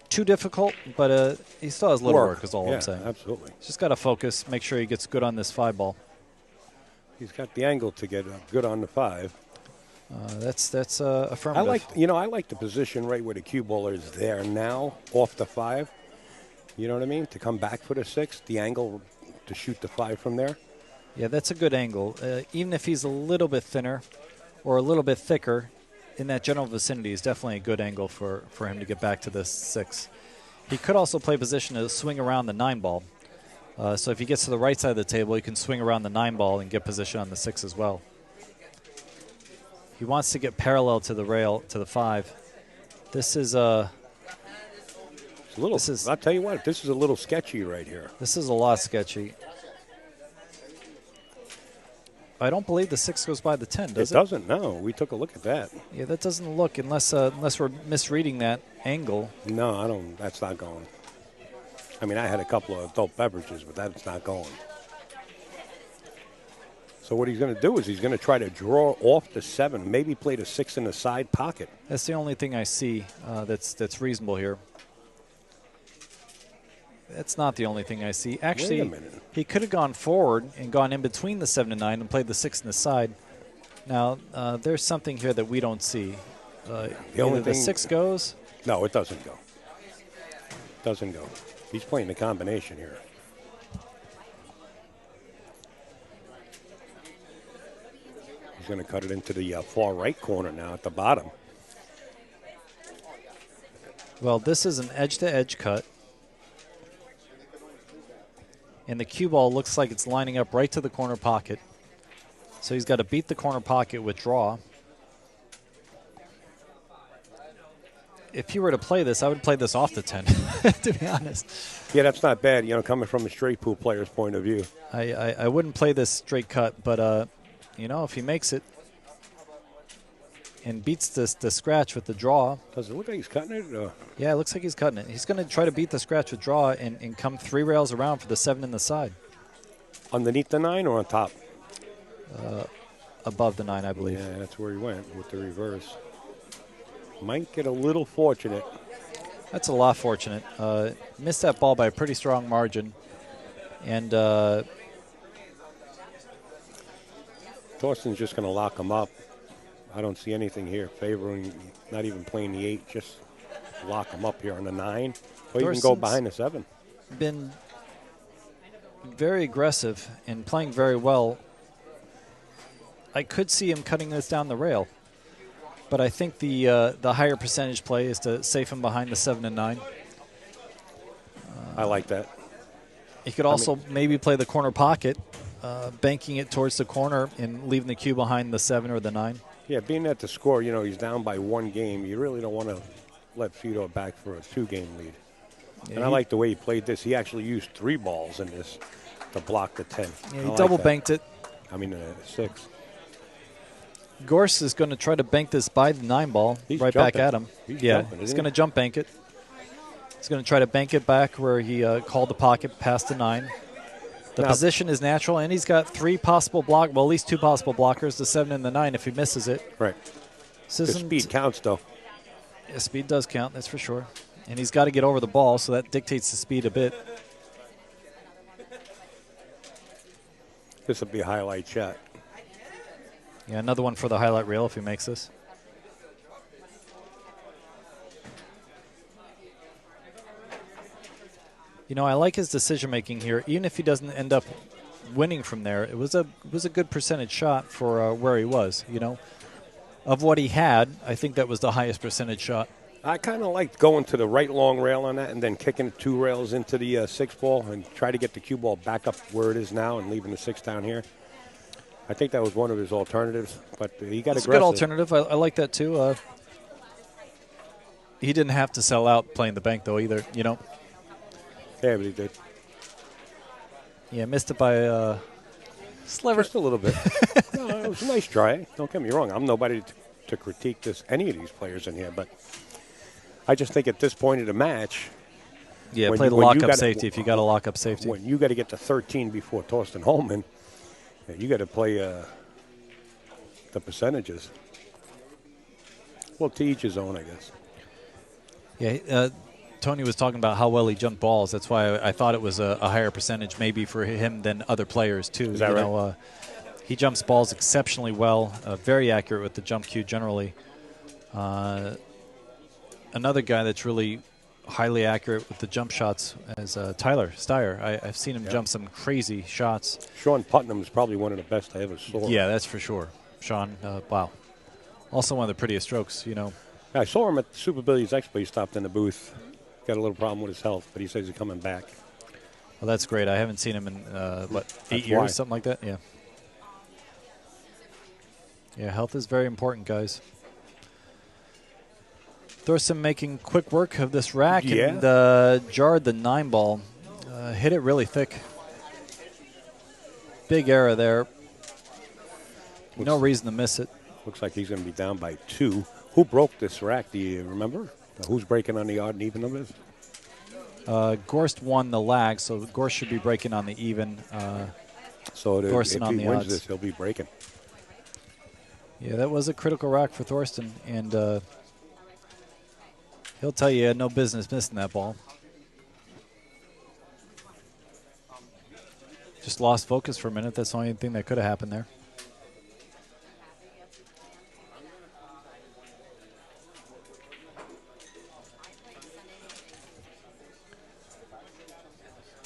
too difficult, but he still has a little work is all I'm saying. Absolutely. He's just got to focus, make sure he gets good on this 5 ball. He's got the angle to get good on the 5. That's affirmative. I like the position right where the cue ball is there now, off the 5. You know what I mean? To come back for the 6, the angle to shoot the 5 from there. Yeah, that's a good angle. Even if he's a little bit thinner or a little bit thicker, in that general vicinity is definitely a good angle for him to get back to this 6. He could also play position to swing around the 9 ball. So if he gets to the right side of the table, he can swing around the 9 ball and get position on the 6 as well. He wants to get parallel to the rail, to the 5. This is a little. I'll tell you what, this is a little sketchy right here. This is a lot sketchy. I don't believe the 6 goes by the 10, does it? It doesn't, no. We took a look at that. Yeah, that doesn't look, unless we're misreading that angle. No, I don't. That's not going. I mean, I had a couple of adult beverages, but that's not going. So what he's going to do is he's going to try to draw off the 7, maybe play the 6 in the side pocket. That's the only thing I see that's reasonable here. That's not the only thing I see. Actually, wait a minute. He could have gone forward and gone in between the 7 and 9 and played the 6 in the side. Now, there's something here that we don't see. The 6 goes? No, it doesn't go. Doesn't go. He's playing the combination here. He's going to cut it into the far right corner now at the bottom. Well, this is an edge-to-edge cut. And the cue ball looks like it's lining up right to the corner pocket. So he's got to beat the corner pocket with draw. If he were to play this, I would play this off the 10, to be honest. Yeah, that's not bad, coming from a straight pool player's point of view. I wouldn't play this straight cut, but, if he makes it and beats the scratch with the draw. Does it look like he's cutting it? Yeah, it looks like he's cutting it. He's going to try to beat the scratch with draw and come 3 rails around for the 7 in the side. Underneath the 9 or on top? Above the 9, I believe. Yeah, that's where he went with the reverse. Might get a little fortunate. That's a lot fortunate. Missed that ball by a pretty strong margin. And Thorsten's just going to lock him up. I don't see anything here favoring, not even playing the 8, just lock him up here on the 9. Or you can go behind the 7. Been very aggressive and playing very well. I could see him cutting this down the rail. But I think the higher percentage play is to safe him behind the 7 and 9. I like that. He could also maybe play the corner pocket, banking it towards the corner and leaving the cue behind the 7 or the 9. Yeah, being at the score, he's down by 1 game. You really don't want to let Fedor back for a 2-game lead. Yeah, and I like the way he played this. He actually used 3 balls in this to block the 10. Yeah, he double banked it. 6. Gorst is going to try to bank this by the 9 ball. He's right jumping. Back at him. He's going to jump bank it. He's going to try to bank it back where he called the pocket past the 9. The position is natural, and he's got 3 possible at least 2 possible blockers, the 7 and the 9 if he misses it. Right. The speed counts, though. Yeah, speed does count, that's for sure. And he's got to get over the ball, so that dictates the speed a bit. This will be a highlight shot. Yeah, another one for the highlight reel if he makes this. I like his decision-making here. Even if he doesn't end up winning from there, it was a good percentage shot for where he was, Of what he had, I think that was the highest percentage shot. I kind of liked going to the right long rail on that and then kicking it 2 rails into the 6 ball and try to get the cue ball back up where it is now and leaving the 6 down here. I think that was one of his alternatives, but he got aggressive. It's a good alternative. I like that, too. He didn't have to sell out playing the bank, though, either, Yeah, but he did. Yeah, missed it by a sliver. Just a little bit. No, it was a nice try. Don't get me wrong. I'm nobody to critique any of these players in here, but I just think at this point of the match. Yeah, play the lock-up safety if you got a lock-up safety. When you got to get to 13 before Thorsten Hohmann, you got to play the percentages. Well, to each his own, I guess. Yeah, Tony was talking about how well he jumped balls. That's why I thought it was a higher percentage maybe for him than other players, too. Is that right? He jumps balls exceptionally well, very accurate with the jump cue generally. Another guy that's really highly accurate with the jump shots as Tyler Steyer. I've seen him jump some crazy shots. Sean Putnam is probably one of the best I ever saw. Yeah, that's for sure. Sean, wow. Also one of the prettiest strokes, you know. I saw him at the Super Billiards Expo. He stopped in the booth. Got a little problem with his health, but he says he's coming back. Well, that's great. I haven't seen him in, what, 8 years, why. something like that? Yeah. Yeah, health is very important, guys. Thorsten making quick work of this rack and jarred the 9-ball. Hit it really thick. Big error there. No reason to miss it. Looks like he's going to be down by 2. Who broke this rack? Do you remember? Who's breaking on the odd and even numbers? Gorst won the lag, so Gorst should be breaking on the even. So Thorsten if on he the wins odds. this, he'll be breaking. Yeah, that was a critical rack for Thorsten, and he'll tell you he had no business missing that ball. Just lost focus for a minute. That's the only thing that could have happened there.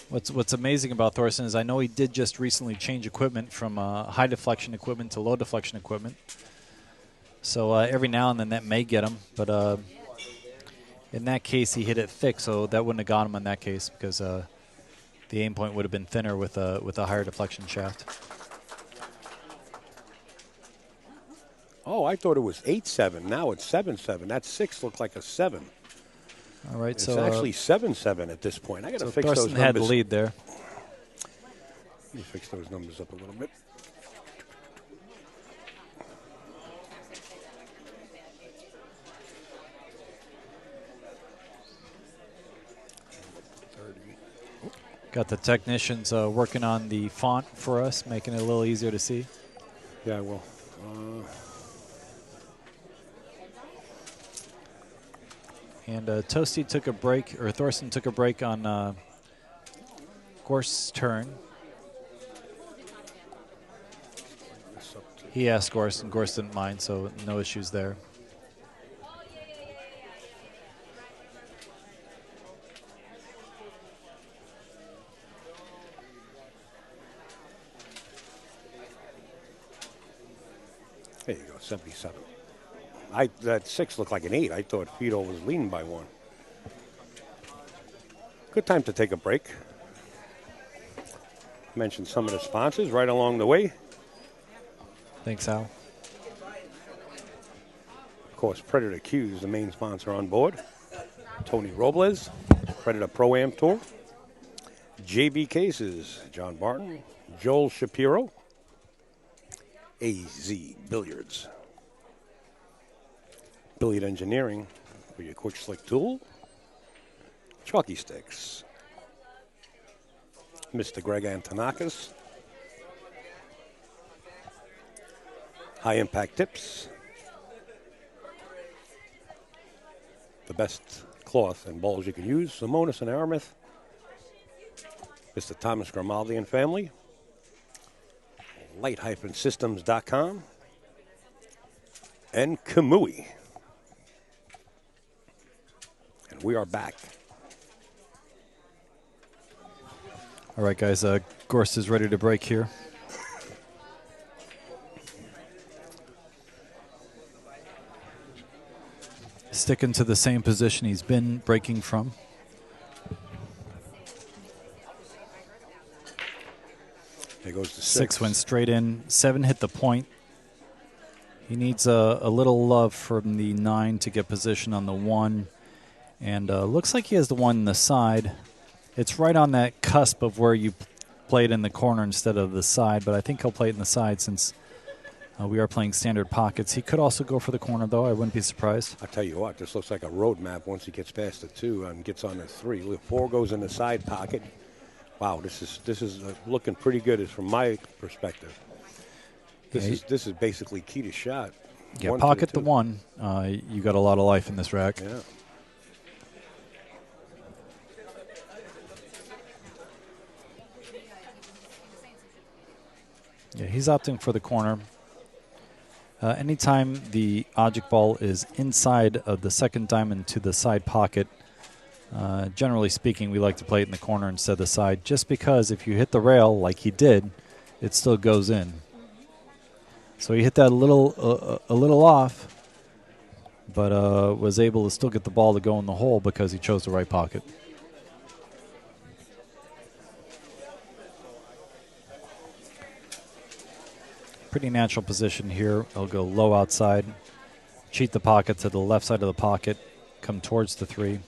What's amazing about Thorsten is I know he did just recently change equipment from high deflection equipment to low deflection equipment. So every now and then that may get him, but in that case he hit it thick, so that wouldn't have got him in that case because the aim point would have been thinner with a higher deflection shaft. Oh, I thought it was 8-7. Now it's 7-7. That 6 looked like a 7. All right, It's so actually 7-7 at this point. I got to fix Thorsten those numbers. had the lead there. Let me fix those numbers up a little bit. Got the technicians working on the font for us, making it a little easier to see. Yeah, I will. And Toasty took a break, or Thorsten took a break on Gorst's turn. He asked Gorst, and Gorst didn't mind, so no issues there. There you go, 77. That 6 looked like an 8. I thought Fedor was leaning by 1. Good time to take a break. Mention some of the sponsors right along the way. Thanks, Al. Of course, Predator Q is the main sponsor on board. Tony Robles, Predator Pro-Am Tour. JB Cases, John Barton, Joel Shapiro, AZ Billiards. Billiard Engineering for your quick slick tool. Chalky Sticks. Mr. Greg Antonakis. High Impact Tips. The best cloth and balls you can use. Simonis and Aramis. Mr. Thomas Grimaldi and family. Light-systems.com. And Kamui. And we are back. All right, guys, Gorst is ready to break here. Sticking to the same position he's been breaking from. There goes the 6 went straight in. 7 hit the point. He needs a little love from the 9 to get position on the 1. And looks like he has the 1 in the side. It's right on that cusp of where you play it in the corner instead of the side, but I think he'll play it in the side since we are playing standard pockets. He could also go for the corner, though. I wouldn't be surprised. I'll tell you what, this looks like a road map once he gets past the 2 and gets on the 3. Look, 4 goes in the side pocket. Wow, this is looking pretty good as from my perspective. This is basically key to shot. Yeah, 1 pocket to the 1. You got a lot of life in this rack. Yeah. Yeah, he's opting for the corner. Anytime the object ball is inside of the second diamond to the side pocket, Generally speaking, we like to play it in the corner instead of the side, just because if you hit the rail like he did, it still goes in. So he hit that a little off, but was able to still get the ball to go in the hole because he chose the right pocket. Pretty natural position here. He'll go low outside, cheat the pocket to the left side of the pocket, come towards the 3.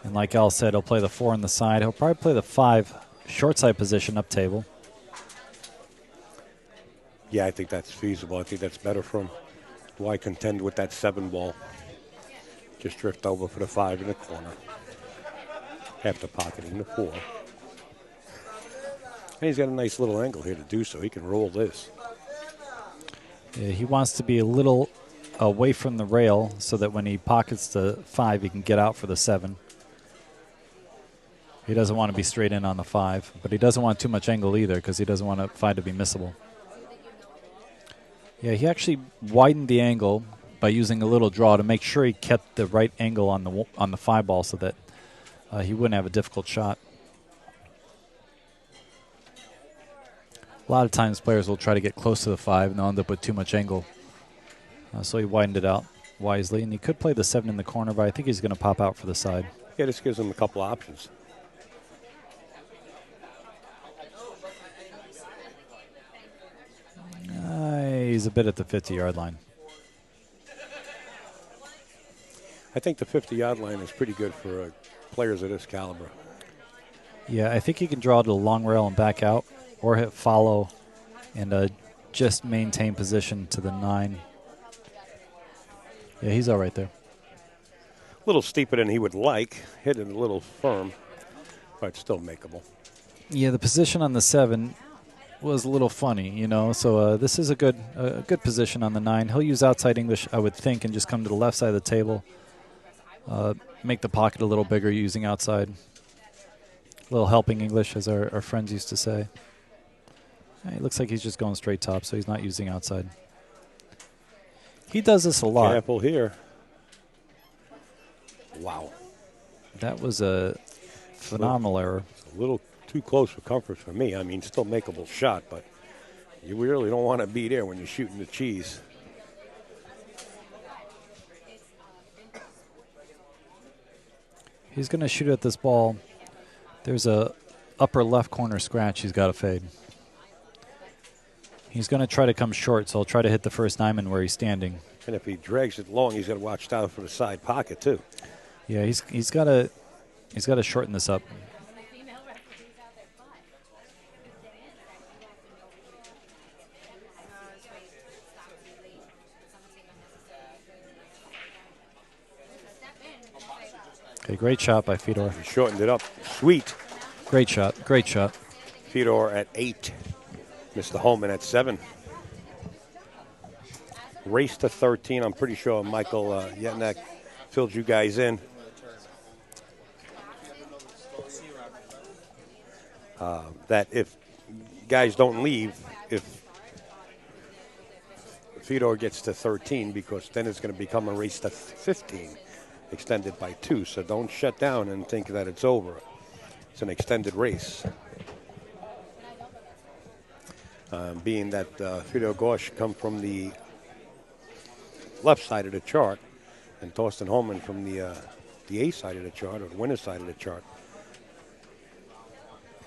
And like Al said, he'll play the 4 on the side. He'll probably play the 5 short side position up table. Yeah, I think that's feasible. I think that's better for him. Why contend with that 7 ball? Just drift over for the 5 in the corner. After pocketing the 4. And he's got a nice little angle here to do so. He can roll this. Yeah, he wants to be a little away from the rail so that when he pockets the 5, he can get out for the 7. He doesn't want to be straight in on the 5, but he doesn't want too much angle either because he doesn't want the 5 to be missable. Yeah, he actually widened the angle by using a little draw to make sure he kept the right angle on the 5 ball so that he wouldn't have a difficult shot. A lot of times players will try to get close to the 5 and they'll end up with too much angle. So he widened it out wisely, and he could play the 7 in the corner, but I think he's going to pop out for the side. Yeah, this gives him a couple options. He's a bit at the 50-yard line. I think the 50-yard line is pretty good for players of this caliber. Yeah, I think he can draw to the long rail and back out, or hit follow and just maintain position to the 9. Yeah, he's all right there. A little steeper than he would like. Hit it a little firm, but still makeable. Yeah, the position on the 7 was a little funny, you know. So this is a good position on the 9. He'll use outside English, I would think, and just come to the left side of the table. Make the pocket a little bigger using outside. A little helping English, as our friends used to say. It looks like he's just going straight top, so he's not using outside. He does this a lot. Careful here. Wow. That was a phenomenal error. A little too close for comfort for me. I mean, still makeable shot, but you really don't want to be there when you're shooting the cheese. He's going to shoot at this ball. There's a upper left corner scratch he's got to fade. He's going to try to come short, so he'll try to hit the first diamond where he's standing. And if he drags it long, he's got to watch out for the side pocket too. Yeah, he's got to shorten this up. Okay, great shot by Fedor. He shortened it up. Sweet. Great shot. Great shot. Fedor at 8. Mr. Hohmann at 7. Race to 13. I'm pretty sure Michael Yetnak filled you guys in. That if guys don't leave, if Fedor gets to 13, because then it's going to become a race to 15, extended by 2. So don't shut down and think that it's over. It's an extended race. Being that Fedor Gorst come from the left side of the chart and Thorsten Hohmann from the A side of the chart, or the winner's side of the chart.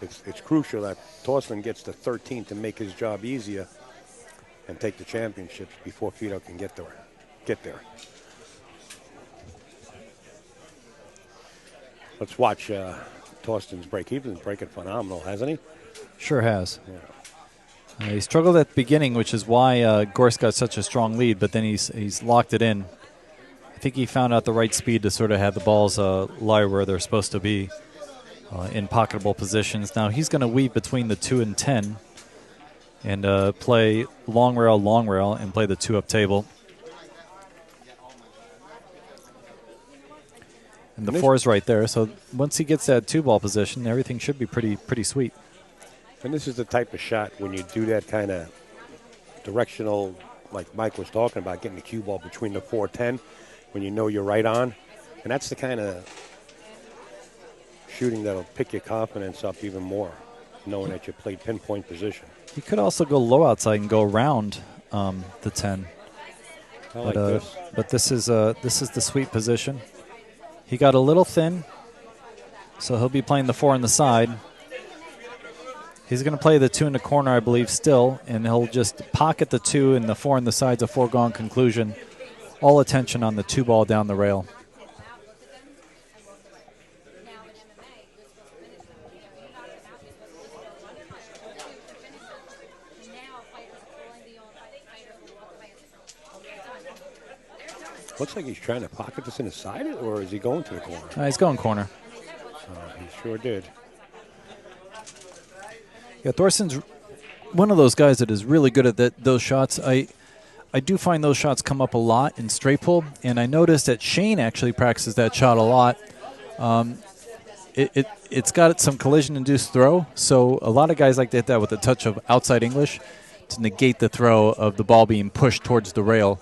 It's crucial that Thorsten gets to 13 to make his job easier and take the championships before Fedor can get there. Let's watch Thorsten's break. He's been breaking phenomenal, hasn't he? Sure has. Yeah. He struggled at the beginning, which is why Gorst got such a strong lead, but then he's locked it in. I think he found out the right speed to sort of have the balls lie where they're supposed to be in pocketable positions. Now he's going to weave between the 2 and 10 and play long rail, and play the 2 up table. And the 4 is right there, so once he gets that 2-ball position, everything should be pretty sweet. And this is the type of shot when you do that kind of directional like Mike was talking about, getting the cue ball between the 4-10 when you know you're right on. And that's the kind of shooting that'll pick your confidence up even more, knowing that you played pinpoint position. You could also go low outside and go around the 10. I like this. But this is the sweet position. He got a little thin, so he'll be playing the 4 on the side. He's going to play the 2 in the corner, I believe, still, and he'll just pocket the 2 and the 4 on the side's a foregone conclusion. All attention on the 2 ball down the rail. Looks like he's trying to pocket this in the side, or is he going to the corner? He's going corner. He sure did. Yeah, Thorsten's one of those guys that is really good at those shots. I do find those shots come up a lot in straight pull, and I noticed that Shane actually practices that shot a lot. It's got some collision-induced throw, so a lot of guys like to hit that with a touch of outside English to negate the throw of the ball being pushed towards the rail.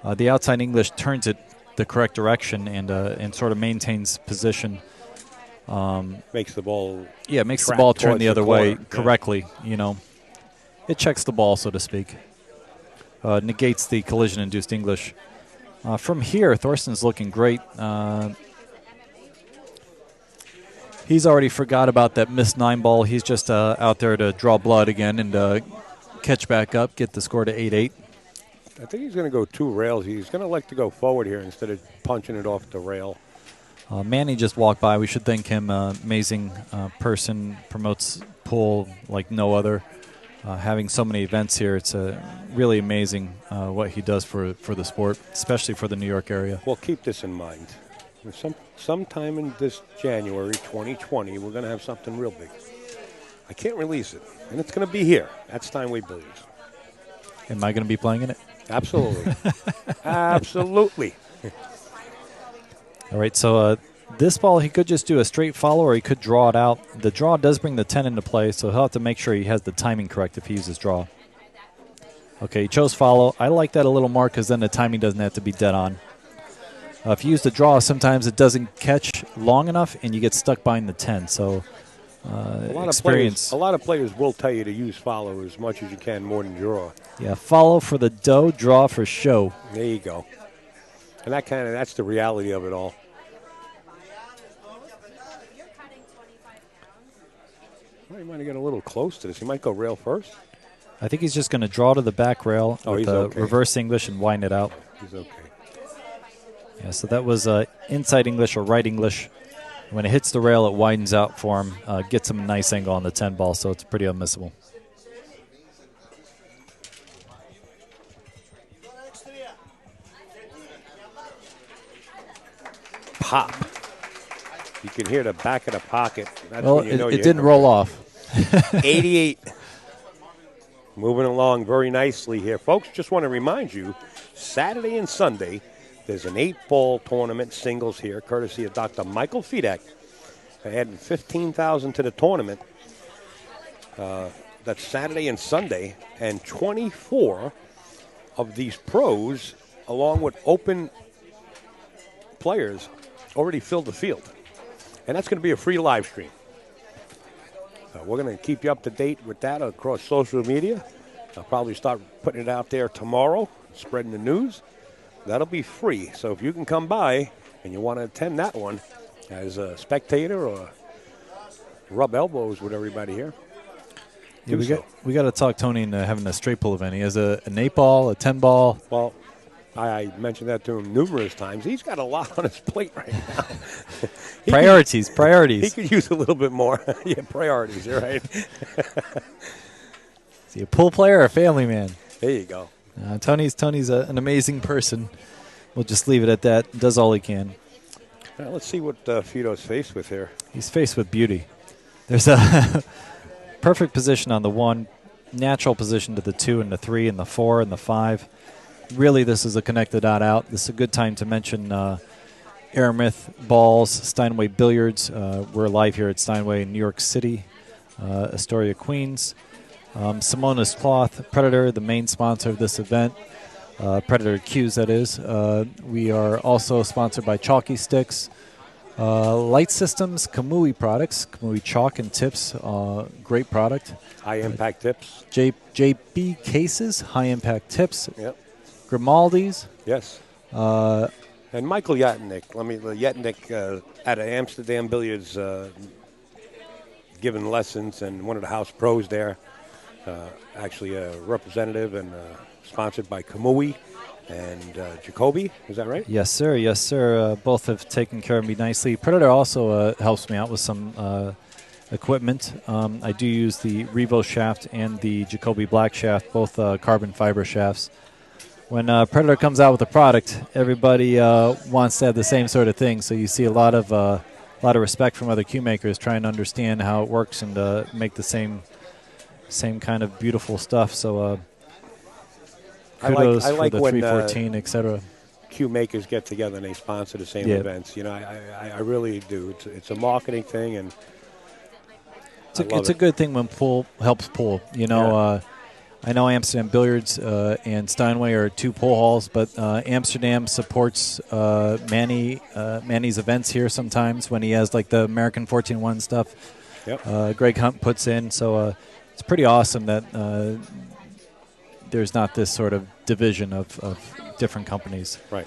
The outside English turns it the correct direction and sort of maintains position. Makes the ball makes the ball turn the other way correctly. Yeah. You know, it checks the ball, so to speak. Negates the collision-induced English. From here, Thorsten's looking great. He's already forgot about that missed 9 ball. He's just out there to draw blood again and catch back up, get the score to 8-8. I think he's going to go 2 rails. He's going to like to go forward here instead of punching it off the rail. Manny just walked by. We should thank him. Amazing person, promotes pool like no other. Having so many events here, it's really amazing what he does for the sport, especially for the New York area. Well, keep this in mind. Sometime in this January 2020, we're going to have something real big. I can't release it, and it's going to be here at Steinway Billiards. Am I going to be playing in it? Absolutely. Absolutely. All right, so this ball, he could just do a straight follow or he could draw it out. The draw does bring the 10 into play, so he'll have to make sure he has the timing correct if he uses draw. Okay, he chose follow. I like that a little more because then the timing doesn't have to be dead on. If you use the draw, sometimes it doesn't catch long enough and you get stuck behind the 10. So experience. A lot of players will tell you to use follow as much as you can, more than draw. Yeah, follow for the dough, draw for show. There you go. And that's the reality of it all. Well, he might have got a little close to this. He might go rail first. I think he's just going to draw to the back rail with okay. Reverse English and wind it out. He's okay. Yeah, so that was inside English or right English. When it hits the rail, it widens out for him, gets him a nice angle on the 10 ball, so it's pretty unmissable. Pop. You can hear the back of the pocket. That's Well, when you know it didn't roll off. 88. Moving along very nicely here. Folks, just want to remind you, Saturday and Sunday, there's an 8-ball tournament singles here, courtesy of Dr. Michael Fedak. Adding $15,000 to the tournament. That's Saturday and Sunday, and 24 of these pros, along with open players, already filled the field. And that's going to be a free live stream. We're going to keep you up to date with that across social media. I'll probably start putting it out there tomorrow, spreading the news. That'll be free. So if you can come by and you want to attend that one as a spectator or rub elbows with everybody here, yeah, we got to talk Tony into having a straight pull event. He has an 8-ball, a 10-ball. Well, I mentioned that to him numerous times. He's got a lot on his plate right now. Priorities. He could use a little bit more. Yeah, priorities, you're right. Is he a pool player or a family man? There you go. Tony's an amazing person. We'll just leave it at that. Does all he can. Well, let's see what Fedor's faced with here. He's faced with beauty. There's a perfect position on the 1, natural position to the 2 and the 3 and the 4 and the 5. Really, this is a connect the dot out. This is a good time to mention Aramith Balls, Steinway Billiards. We're live here at Steinway in New York City, Astoria, Queens. Simona's Cloth, Predator, the main sponsor of this event. Predator cues, that is. We are also sponsored by Chalky Sticks, Light Systems, Kamui products, Kamui chalk and tips, great product. High impact tips. JP cases, high impact tips. Yep. Grimaldi's. Yes. And Michael Yatnik. Yatnik out of Amsterdam Billiards, giving lessons, and one of the house pros there. Actually a representative and sponsored by Kamui and Jacoby. Is that right? Yes, sir. Yes, sir. Both have taken care of me nicely. Predator also helps me out with some equipment. I do use the Revo shaft and the Jacoby Black shaft, both carbon fiber shafts. When Predator comes out with a product, everybody wants to have the same sort of thing. So you see a lot of respect from other cue makers trying to understand how it works and make the same kind of beautiful stuff. So kudos I like for the when 314, etc. cue makers get together and they sponsor the same events. You know, I really do. It's a marketing thing, and it's a good thing when pool helps pool. You know, I know Amsterdam Billiards and Steinway are two pool halls, but Amsterdam supports Manny's events here sometimes when he has like the American 14-1 stuff. Yep. Greg Hunt puts in, so it's pretty awesome that there's not this sort of division of different companies. Right.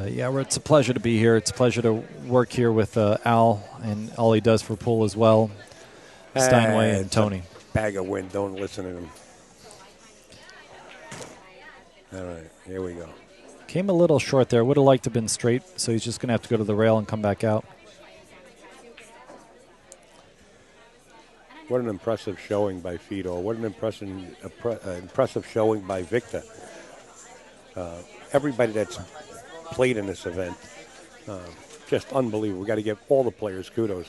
Yeah, it's a pleasure to be here. It's a pleasure to work here with Al and all he does for pool as well. Steinway and Tony. Bag of wind. Don't listen to him. All right, here we go. Came a little short there. Would have liked to have been straight, so he's just going to have to go to the rail and come back out. What an impressive showing by Fedor. What an impressive showing by Victor. Everybody that's played in this event, just unbelievable. We got to give all the players kudos.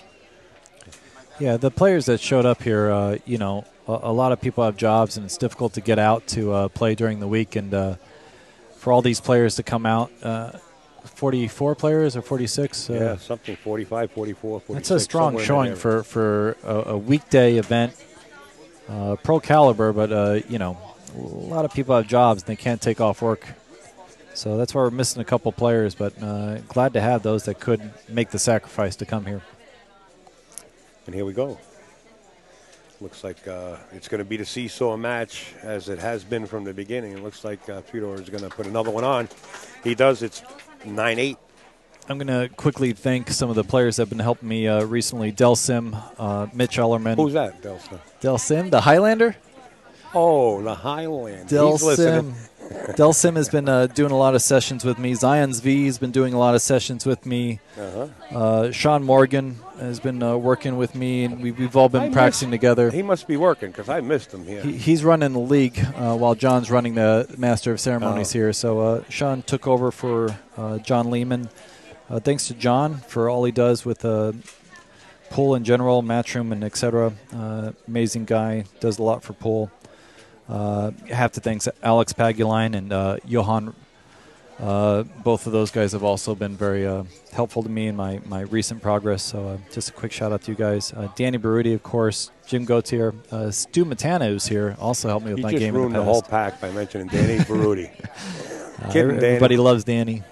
Yeah, the players that showed up here, you know, a lot of people have jobs, and it's difficult to get out to play during the week. And for all these players to come out, 44 players or 46? Yeah, something, 45, 44, 46. That's a strong showing for a weekday event. Pro caliber, but, you know, a lot of people have jobs, and they can't take off work. So that's why we're missing a couple players, but glad to have those that could make the sacrifice to come here. And here we go. Looks like it's going to be the seesaw match as it has been from the beginning. It looks like Fedor is going to put another one on. He does. It's 9-8. I'm going to quickly thank some of the players that have been helping me recently. Del Sim, Mitch Ellerman. Who's that, Del Sim? Del Sim, the Highlander? Oh, the Highlander. Del Sim. Del Sim has been doing a lot of sessions with me. Zion's V has been doing a lot of sessions with me. Sean Morgan has been working with me, and we've all been practicing together. He must be working because I missed him here. He's running the league while John's running the Master of Ceremonies here. So Sean took over for John Lehman. Thanks to John for all he does with pool in general, matchroom, and etc. Amazing guy, does a lot for pool. Have to thank Alex Paguline and Johan. Both of those guys have also been very helpful to me in my recent progress. So just a quick shout out to you guys. Danny Baruti, of course. Jim Gautier. Stu Matana, who's here, also helped me with my game in the past. You just ruined the whole pack by mentioning Danny Baruti. Everybody loves Danny.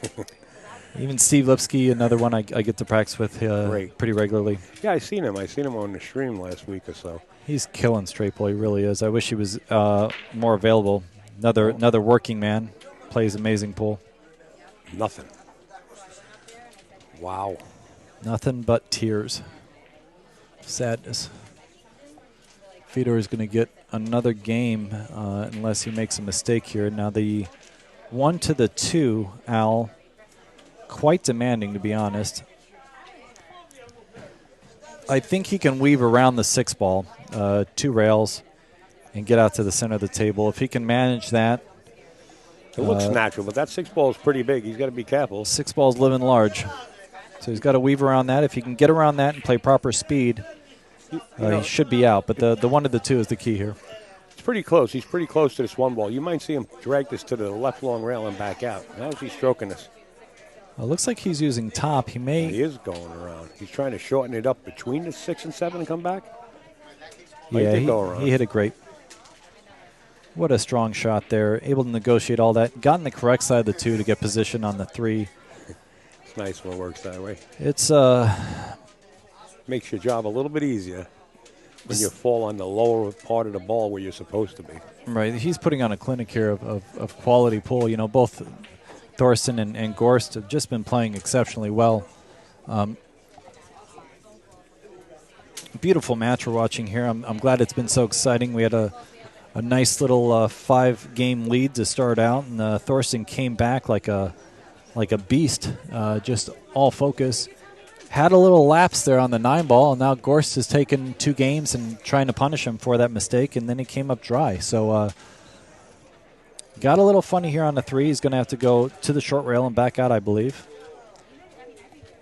Even Steve Lipsky, another one I get to practice with pretty regularly. Yeah, I seen him. I seen him on the stream last week or so. He's killing straight pool. He really is. I wish he was more available. Another working man. Plays amazing pool. Nothing. Wow. Nothing but tears. Sadness. Fedor is going to get another game unless he makes a mistake here. Now the 1 to the 2, Al, quite demanding to be honest. I think he can weave around the 6 ball, 2 rails, and get out to the center of the table. If he can manage that. It looks natural, but that 6 ball is pretty big. He's got to be careful. 6 ball's living large. So he's got to weave around that. If he can get around that and play proper speed, he should be out. But the 1 to the 2 is the key here. It's pretty close. He's pretty close to this 1 ball. You might see him drag this to the left long rail and back out. How is he stroking this? It looks like he's using top. He is going around. He's trying to shorten it up between the 6 and 7 and come back. Yeah, he hit it great. What a strong shot there. Able to negotiate all that. Got in the correct side of the 2 to get position on the 3. It's nice when it works that way. It's makes your job a little bit easier when you fall on the lower part of the ball where you're supposed to be. right. He's putting on a clinic here of quality pool. You know, both Thorsten and Gorst have just been playing exceptionally well. Beautiful match we're watching here. I'm glad it's been so exciting. We had a nice little 5-game lead to start out, and Thorsten came back like a beast, just all focus. Had a little lapse there on the 9 ball, and now Gorst has taken 2 games and trying to punish him for that mistake, and then he came up dry. So got a little funny here on the 3. He's going to have to go to the short rail and back out, I believe.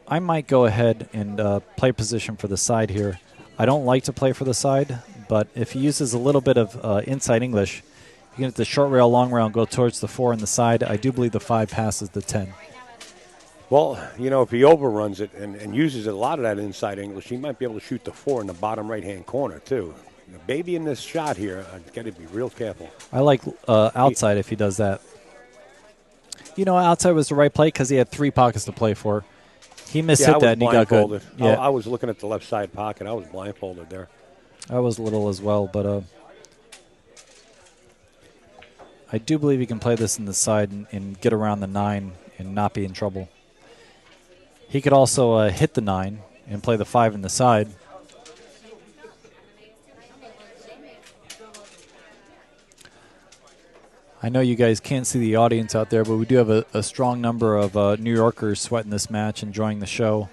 I might go ahead and play position for the side here. I don't like to play for the side, but if he uses a little bit of inside English, you can hit the short rail, long rail, and go towards the 4 on the side. I do believe the 5 passes the 10. Well, you know, if he overruns it and uses a lot of that inside English, he might be able to shoot the 4 in the bottom right-hand corner, too. The baby in this shot here, I've got to be real careful. I like outside if he does that. You know, outside was the right play because he had 3 pockets to play for. He mishit that and he got good. Yeah. I was looking at the left side pocket. I was blindfolded there. I was little as well, but I do believe he can play this in the side and get around the 9 and not be in trouble. He could also hit the 9 and play the 5 in the side. I know you guys can't see the audience out there, but we do have a strong number of New Yorkers sweating this match, enjoying the show.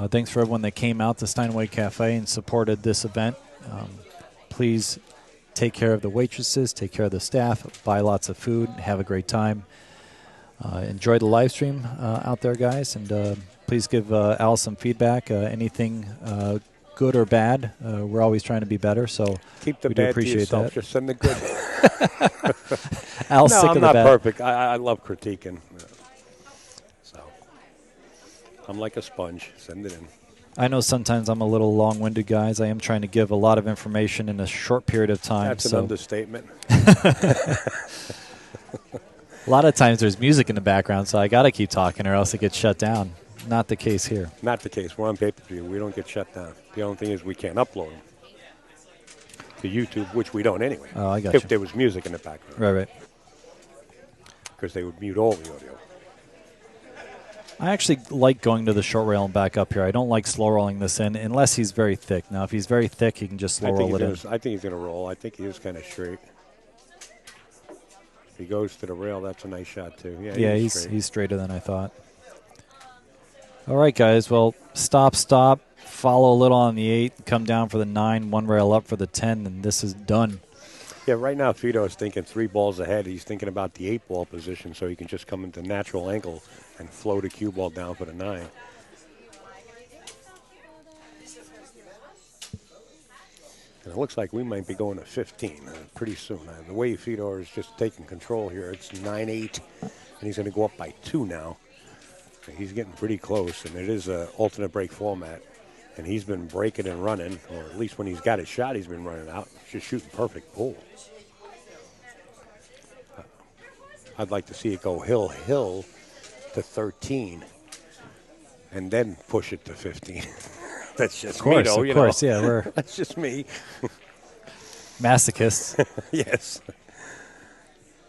Thanks for everyone that came out to Steinway Cafe and supported this event. Please take care of the waitresses, take care of the staff, buy lots of food, have a great time. Enjoy the live stream out there, guys, and please give Al some feedback. Anything good or bad, we're always trying to be better, so keep the we do bad appreciate to yourself. that. Just send the good. Al's no, sick I'm of the not bad. perfect. I love critiquing. So I'm like a sponge. Send it in. I know sometimes I'm a little long-winded, guys. I am trying to give a lot of information in a short period of time. That's an understatement. A lot of times there's music in the background, so I got to keep talking or else it gets shut down. Not the case here. Not the case. We're on pay-per-view. We don't get shut down. The only thing is we can't upload them to YouTube, which we don't anyway. Oh, I got if you. there was music in the background. Right. Because they would mute all the audio. I actually like going to the short rail and back up here. I don't like slow rolling this in unless he's very thick. Now, if he's very thick, he can just slow roll it in. I think he's going to roll. I think he is kind of straight. If he goes to the rail, that's a nice shot, too. Yeah, he's straighter than I thought. All right, guys. Well, stop, follow a little on the 8, come down for the 9, 1 rail up for the 10, and this is done. Yeah, right now Fedor is thinking 3 balls ahead. He's thinking about the 8-ball position so he can just come into natural angle and float a cue ball down for the 9. And it looks like we might be going to 15 pretty soon. The way Fedor is just taking control here, it's 9-8, and he's going to go up by 2 now. He's getting pretty close, and it is an alternate break format. And he's been breaking and running, or at least when he's got his shot, he's been running out. Just shooting perfect pool. I'd like to see it go hill to 13, and then push it to 15. That's just me, though. Of course, yeah. That's just me. Masochists. Yes.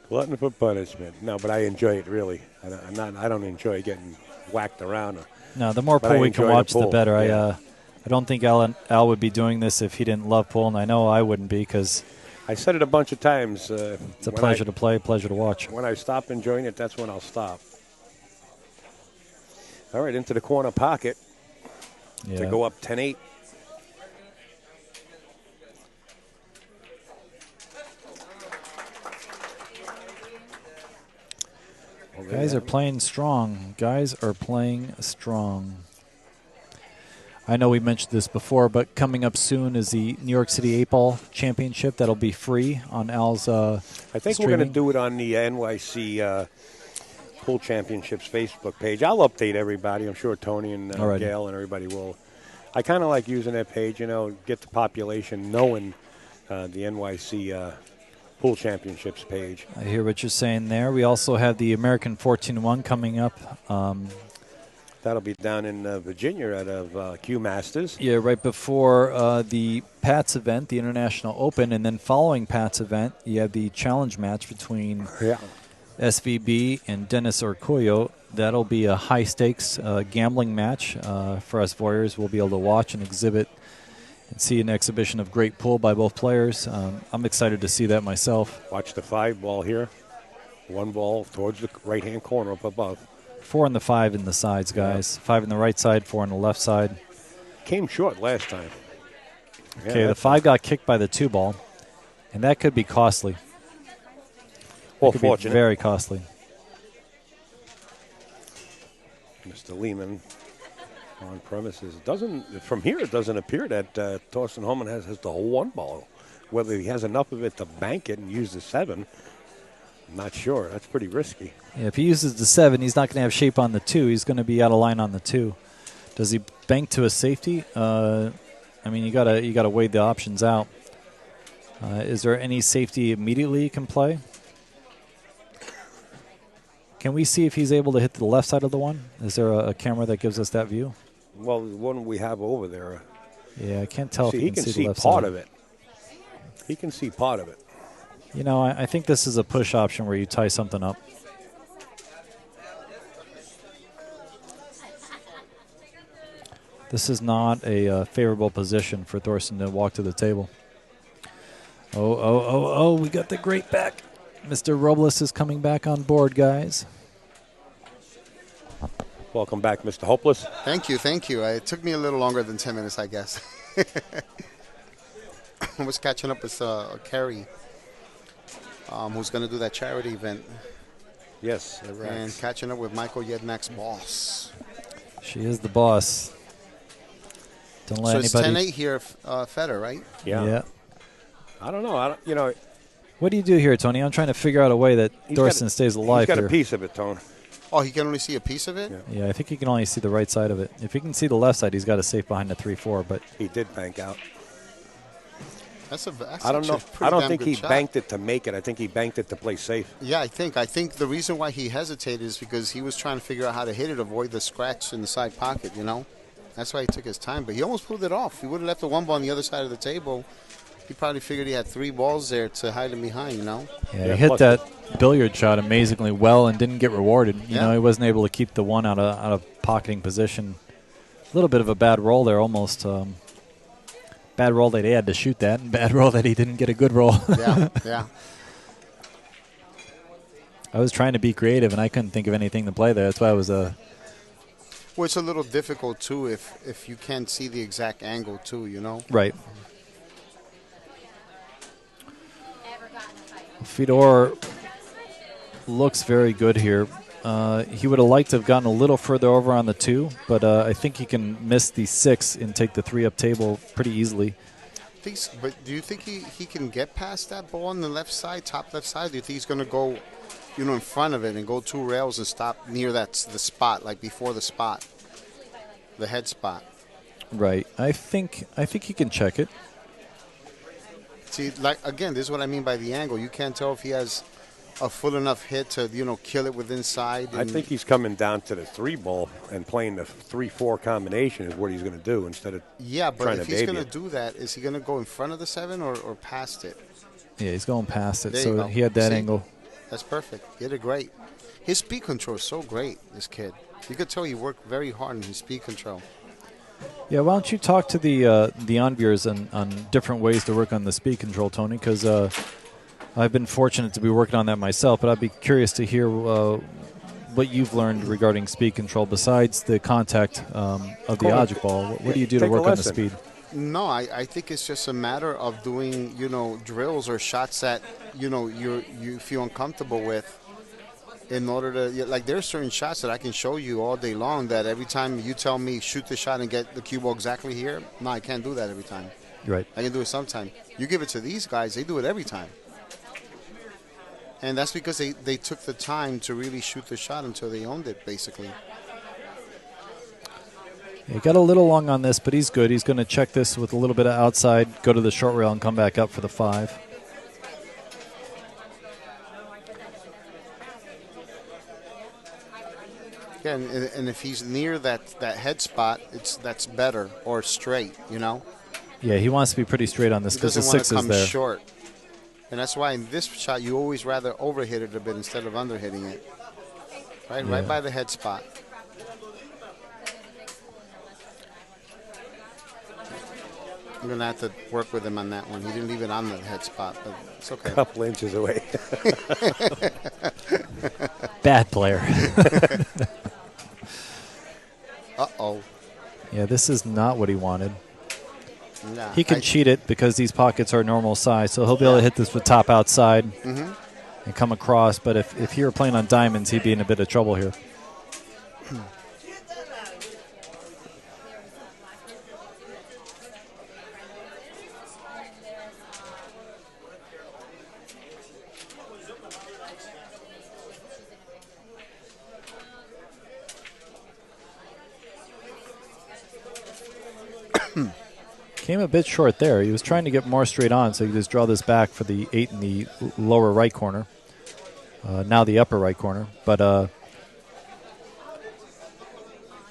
Glutton for punishment. No, but I enjoy it, really. I don't enjoy getting whacked around. No, the more pool we can watch, the better. Yeah. I don't think Al would be doing this if he didn't love pool, and I know I wouldn't be because I said it a bunch of times. It's a pleasure to play, pleasure to watch. When I stop enjoying it, that's when I'll stop. All right, into the corner pocket to go up 10-8. Guys are playing strong. I know we mentioned this before, but coming up soon is the New York City 8-Ball Championship. That'll be free on Al's I think streaming. we're going to do it on the NYC Pool Championships Facebook page. I'll update everybody. I'm sure Tony and Gail and everybody will. I kind of like using that page, get the population knowing the NYC Pool Championships page. I hear what you're saying there. We also have the American 14-1 coming up. That'll be down in Virginia out of Q Masters. Yeah, right before the Pat's event, the International Open, and then following Pat's event, you have the challenge match between SVB and Dennis Urquio. That'll be a high-stakes gambling match for us voyeurs. We'll be able to watch and exhibit and see an exhibition of great pool by both players. I'm excited to see that myself. Watch the 5 ball here. 1 ball towards the right-hand corner up above. 4 and the 5 in the sides, guys. 5 in the right side, 4 on the left side. Came short last time. Okay, the 5 got kicked by the 2 ball, and that could be costly. Well, could be fortunate. very costly. Mr. Lehman on premises. From here, it doesn't appear that Thorsten Hohmann has the whole 1 ball. Whether he has enough of it to bank it and use the 7, I'm not sure. That's pretty risky. Yeah, if he uses the 7, he's not going to have shape on the 2. He's going to be out of line on the 2. Does he bank to a safety? I mean, you gotta weigh the options out. Is there any safety immediately you can play? Can we see if he's able to hit the left side of the 1? Is there a camera that gives us that view? Well, the one we have over there. Yeah, I can't tell if he can see see the left part side. of it. He can see part of it. You know, I think this is a push option where you tie something up. This is not a favorable position for Thorsten to walk to the table. Oh, we got the great back. Mr. Robles is coming back on board, guys. Welcome back, Mr. Hopeless. Thank you. It took me a little longer than 10 minutes, I guess. I was catching up with Carrie, who's going to do that charity event. Yes, and catching up with Michael Yednak's boss. She is the boss. Don't let so anybody. It's 10-8 here, Fedor, right? Yeah. I don't know. What do you do here, Tony? I'm trying to figure out a way that Thorsten stays alive He's got here. a piece of it, Tone. Oh, he can only see a piece of it? Yeah, I think he can only see the right side of it. If he can see the left side, he's got a safe behind the 3-4, but he did bank out. That's I don't know. I don't think he banked it to make it. I think he banked it to play safe. Yeah, I think the reason why he hesitated is because he was trying to figure out how to hit it, avoid the scratch in the side pocket, you know? That's why he took his time. But he almost pulled it off. He would have left the 1 ball on the other side of the table. He probably figured he had 3 balls there to hide him behind, you know? Yeah, he hit that billiard shot amazingly well and didn't get rewarded. You know, he wasn't able to keep the 1 out of pocketing position. A little bit of a bad roll there, almost. Bad roll that he had to shoot that, and bad roll that he didn't get a good roll. Yeah. I was trying to be creative, and I couldn't think of anything to play there. That's why I was Well, it's a little difficult, too, if you can't see the exact angle, too, you know? Right. Fedor looks very good here. He would have liked to have gotten a little further over on the 2, but I think he can miss the 6 and take the 3 up table pretty easily. But do you think he can get past that ball on the left side, top left side? Do you think he's going to go, in front of it and go 2 rails and stop near the spot, like before the spot, the head spot? Right. I think he can check it. See, again, this is what I mean by the angle. You can't tell if he has a full enough hit to, kill it with inside. I think he's coming down to the 3 ball and playing the 3-4 combination is what he's going to do instead of but if he's going to do that, is he going to go in front of the 7 or past it? Yeah, he's going past it. There So he had that angle. That's perfect. He did it great. His speed control is so great, this kid. You could tell he worked very hard on his speed control. Yeah, why don't you talk to the enviers on different ways to work on the speed control, Tony, because I've been fortunate to be working on that myself, but I'd be curious to hear what you've learned regarding speed control besides the contact of the object ball. What do you do to work on the speed? No, I think it's just a matter of doing, drills or shots that, you feel uncomfortable with in order to, like, there's certain shots that I can show you all day long that every time you tell me shoot the shot and get the cue ball exactly here, no, I can't do that every time. You're right. I can do it sometime. You give it to these guys, they do it every time. And that's because they took the time to really shoot the shot until they owned it, basically. He got a little long on this, but he's good. He's going to check this with a little bit of outside, go to the short rail, and come back up for the 5. Yeah, and if he's near that head spot, that's better, or straight, you know. Yeah, he wants to be pretty straight on this He because the doesn't want 6 to is come there. short. And that's why in this shot, you always rather overhit it a bit instead of underhitting it. Right, Yeah. right by the head spot. I'm going to have to work with him on that one. He didn't leave it on the head spot, but it's okay. A couple inches away. Bad player. Uh-oh. Yeah, this is not what he wanted. Nah, He can cheat it because these pockets are normal size, so he'll be able to hit this with top outside and come across. But if he were playing on diamonds, he'd be in a bit of trouble here. Came a bit short there. He was trying to get more straight on, so he could just draw this back for the 8 in the lower right corner. Now the upper right corner. But I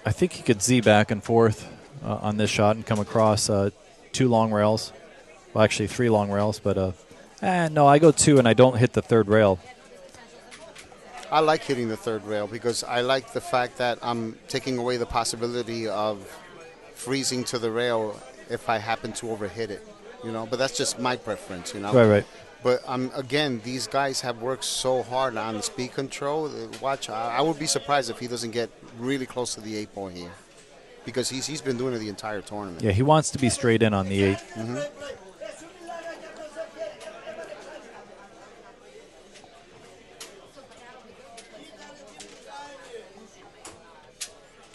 think he could Z back and forth on this shot and come across 2 long rails. Well, actually 3 long rails, but no, I go 2 and I don't hit the 3rd rail. I like hitting the 3rd rail because I like the fact that I'm taking away the possibility of freezing to the rail if I happen to overhit it, you know. But that's just my preference, you know. Right. But again, these guys have worked so hard on the speed control. Watch, I would be surprised if he doesn't get really close to the 8 ball here, because he's been doing it the entire tournament. Yeah, he wants to be straight in on the 8.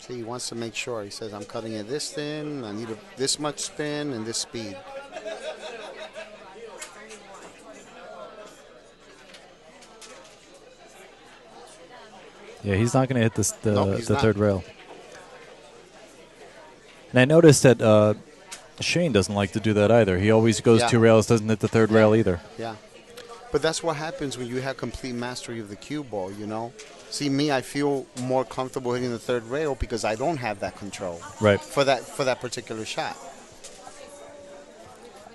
See, he wants to make sure. He says, I'm cutting it this thin, I need this much spin and this speed. Yeah, he's not going to hit the Nope, he's not. 3rd rail. And I noticed that Shane doesn't like to do that either. He always goes Yeah. 2 rails, doesn't hit the 3rd rail either. Yeah. But that's what happens when you have complete mastery of the cue ball, you know? See, me, I feel more comfortable hitting the 3rd rail because I don't have that control. Right. For that particular shot.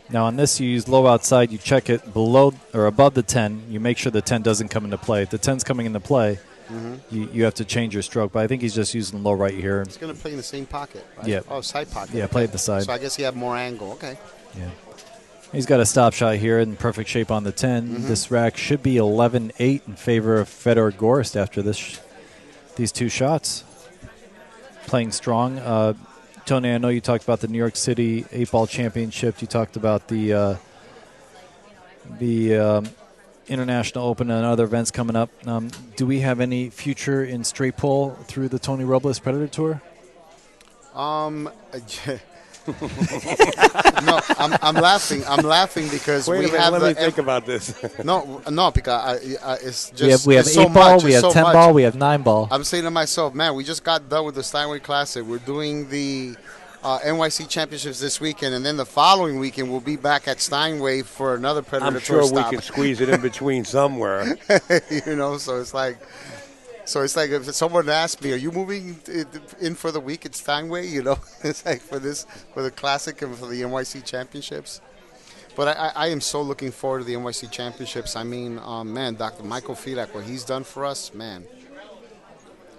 Now on this, you use low outside. You check it below or above the 10. You make sure the 10 doesn't come into play. If the 10's coming into play, you have to change your stroke. But I think he's just using low right here. He's going to play in the same pocket, right? Yeah. Oh, side pocket. Yeah, play at the side. So I guess he had more angle. Okay. Yeah. He's got a stop shot here in perfect shape on the 10. This rack should be 11-8 in favor of Fedor Gorst after these 2 shots. Playing strong. Tony, I know you talked about the New York City 8-ball championship. You talked about the International Open and other events coming up. Do we have any future in straight pull through the Tony Robles Predator Tour? No, I'm laughing. I'm laughing because Wait we a minute, have let me think about this. No, because it's just we have it's so 8-ball, much, we it's have so 10-ball, much. we have 9-ball. I'm saying to myself, man, we just got done with the Steinway Classic. We're doing the NYC Championships this weekend, and then the following weekend we'll be back at Steinway for another Predator I'm sure Tour we stop. can squeeze it in between somewhere. You know, so it's like if someone asked me, "Are you moving in for the week at Steinway?" You know, it's like for the Classic and for the NYC Championships. But I am so looking forward to the NYC Championships. I mean, man, Dr. Michael Fidak, what he's done for us, man.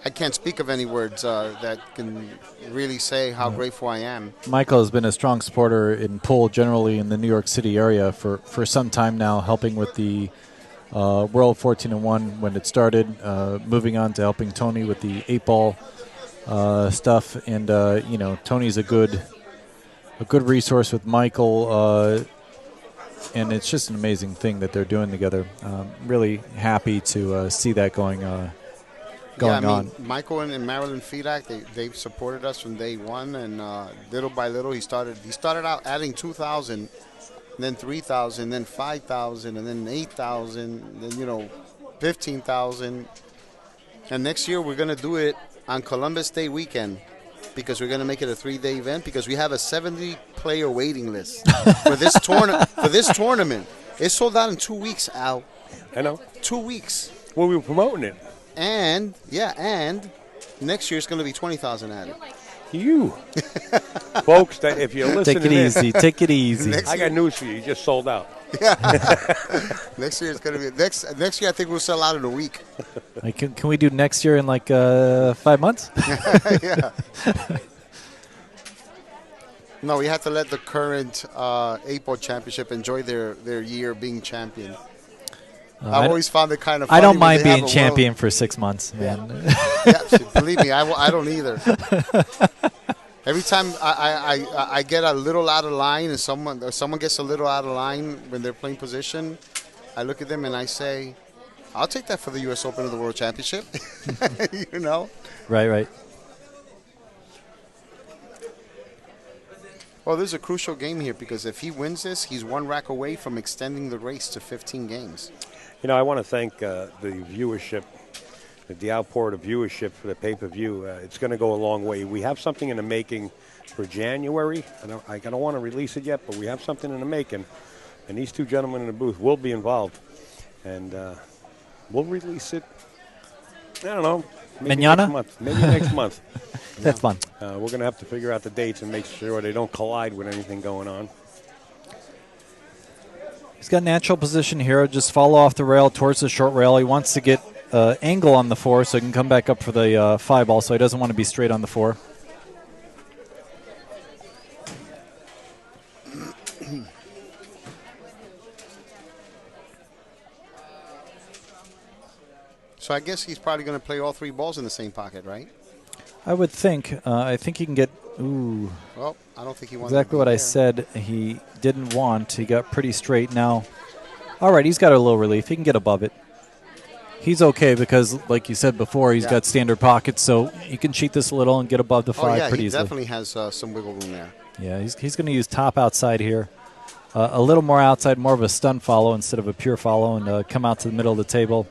I can't speak of any words that can really say how grateful I am. Michael has been a strong supporter in pool generally in the New York City area for some time now, helping with the World 14-1 when it started, moving on to helping Tony with the 8-ball stuff. And, Tony's a good resource with Michael, and it's just an amazing thing that they're doing together. Really happy to see that going on. Michael and Marilyn Fidak, they've supported us from day one, and little by little he started out adding 2,000, then 3,000, then 5,000, and then 8,000, then 15,000. And next year we're gonna do it on Columbus Day weekend because we're gonna make it a 3-day event because we have a 70-player waiting list for this tournament. It's sold out in 2 weeks, Al. I know. 2 weeks. Well, we were promoting it. And Next year it's going to be 20,000 added. You. Folks, that if you're listening Take it easy. Take it easy. Next I got news for you. You just sold out. Next year it's going to be next year. I think we'll sell out in a week. Like, can we do next year in like 5 months? Yeah. No, we have to let the current APO championship enjoy their year being champion. I've always found it kind of funny. I don't when mind they have being a champion for 6 months, man. Yeah, believe me, I don't either. Every time I get a little out of line and someone gets a little out of line when they're playing position, I look at them and I say, I'll take that for the U.S. Open or the World Championship. You know? Right. Well, there's a crucial game here because if he wins this, he's one rack away from extending the race to 15 games. You know, I want to thank the viewership, the outpour of viewership for the pay-per-view. It's going to go a long way. We have something in the making for January. I don't want to release it yet, but we have something in the making. And these two gentlemen in the booth will be involved. And we'll release it, I don't know, maybe Mañana? next month. Maybe next month. That's fun. We're going to have to figure out the dates and make sure they don't collide with anything going on. He's got natural position here. Just follow off the rail towards the short rail. He wants to get angle on the 4 so he can come back up for the 5 ball, so he doesn't want to be straight on the 4. So I guess he's probably going to play all 3 balls in the same pocket, right? I would think. I think he can get. Ooh. Well, I don't think he wants Exactly what I said he didn't want. He got pretty straight now. All right, he's got a little relief. He can get above it. He's okay because, like you said before, he's got standard pockets, so he can cheat this a little and get above the 5 pretty easily. He definitely has some wiggle room there. Yeah, he's going to use top outside here. A little more outside, more of a stun follow instead of a pure follow, and come out to the middle of the table.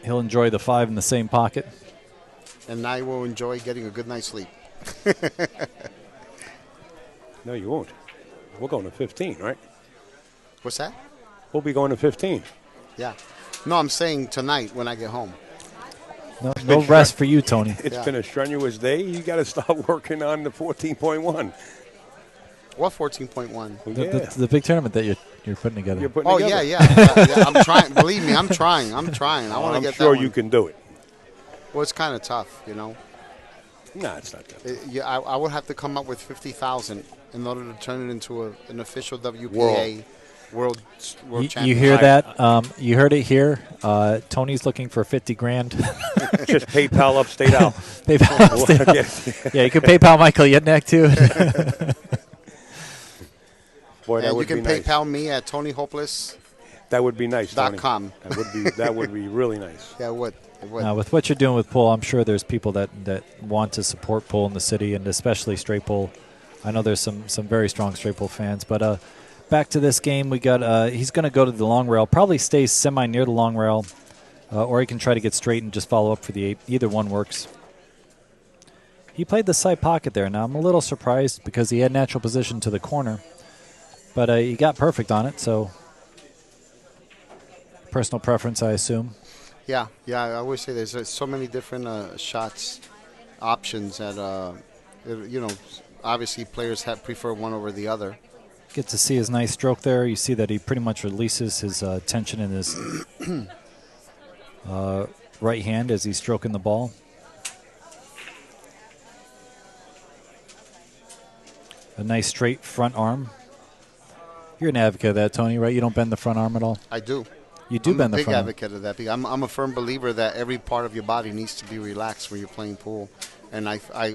He'll enjoy the 5 in the same pocket. And I will enjoy getting a good night's sleep. No, you won't. We're going to 15, right? What's that? We'll be going to 15. Yeah. No, I'm saying tonight when I get home. No rest for you, Tony. It's been a strenuous day. You got to start working on the 14.1. What 14.1? The big tournament that you're putting together. You're putting together. Yeah. I'm trying. Believe me, I'm trying. I want to get that. I'm sure one. you can do it. Well, it's kind of tough, you know. No, it's not that. I would have to come up with 50,000 in order to turn it into an official WPA World Champion. You hear that? You heard it here. Tony's looking for 50 grand. Just PayPal Upstate Al. PayPal Upstate Al. Yeah, you can PayPal Michael Yetnak too. Boy, that and would you can be nice. PayPal me at TonyHopeless. That would be nice. .com. That would be really nice. Yeah, it would. Now, with what you're doing with pool, I'm sure there's people that want to support pool in the city, and especially straight pool. I know there's some very strong straight pool fans. But back to this game, we got he's going to go to the long rail, probably stay semi near the long rail, or he can try to get straight and just follow up for the 8. Either one works. He played the side pocket there. Now, I'm a little surprised because he had natural position to the corner, but he got perfect on it, so personal preference, I assume. Yeah. I always say there's so many different shots options that obviously players prefer one over the other. Get to see his nice stroke there. You see that he pretty much releases his tension in his right hand as he's stroking the ball. A nice straight front arm. You're an advocate of that, Tony, right? You don't bend the front arm at all? I do. You do bend the front I'm a big advocate of that. I'm a firm believer that every part of your body needs to be relaxed when you're playing pool. And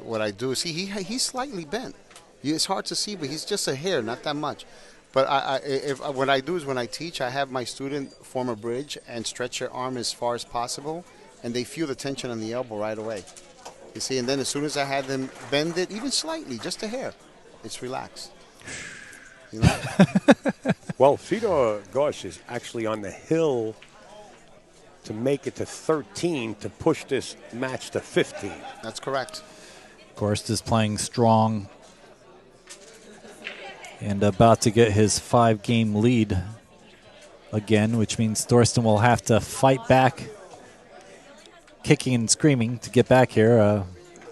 what I do is he's slightly bent. It's hard to see, but he's just a hair, not that much. But what I do is when I teach, I have my student form a bridge and stretch your arm as far as possible, and they feel the tension on the elbow right away. You see, and then as soon as I have them bend it, even slightly, just a hair, it's relaxed. You know? Well, Fedor Gorst is actually on the hill to make it to 13 to push this match to 15. That's correct. Gorst is playing strong and about to get his 5-game lead again, which means Thorsten will have to fight back, kicking and screaming to get back here.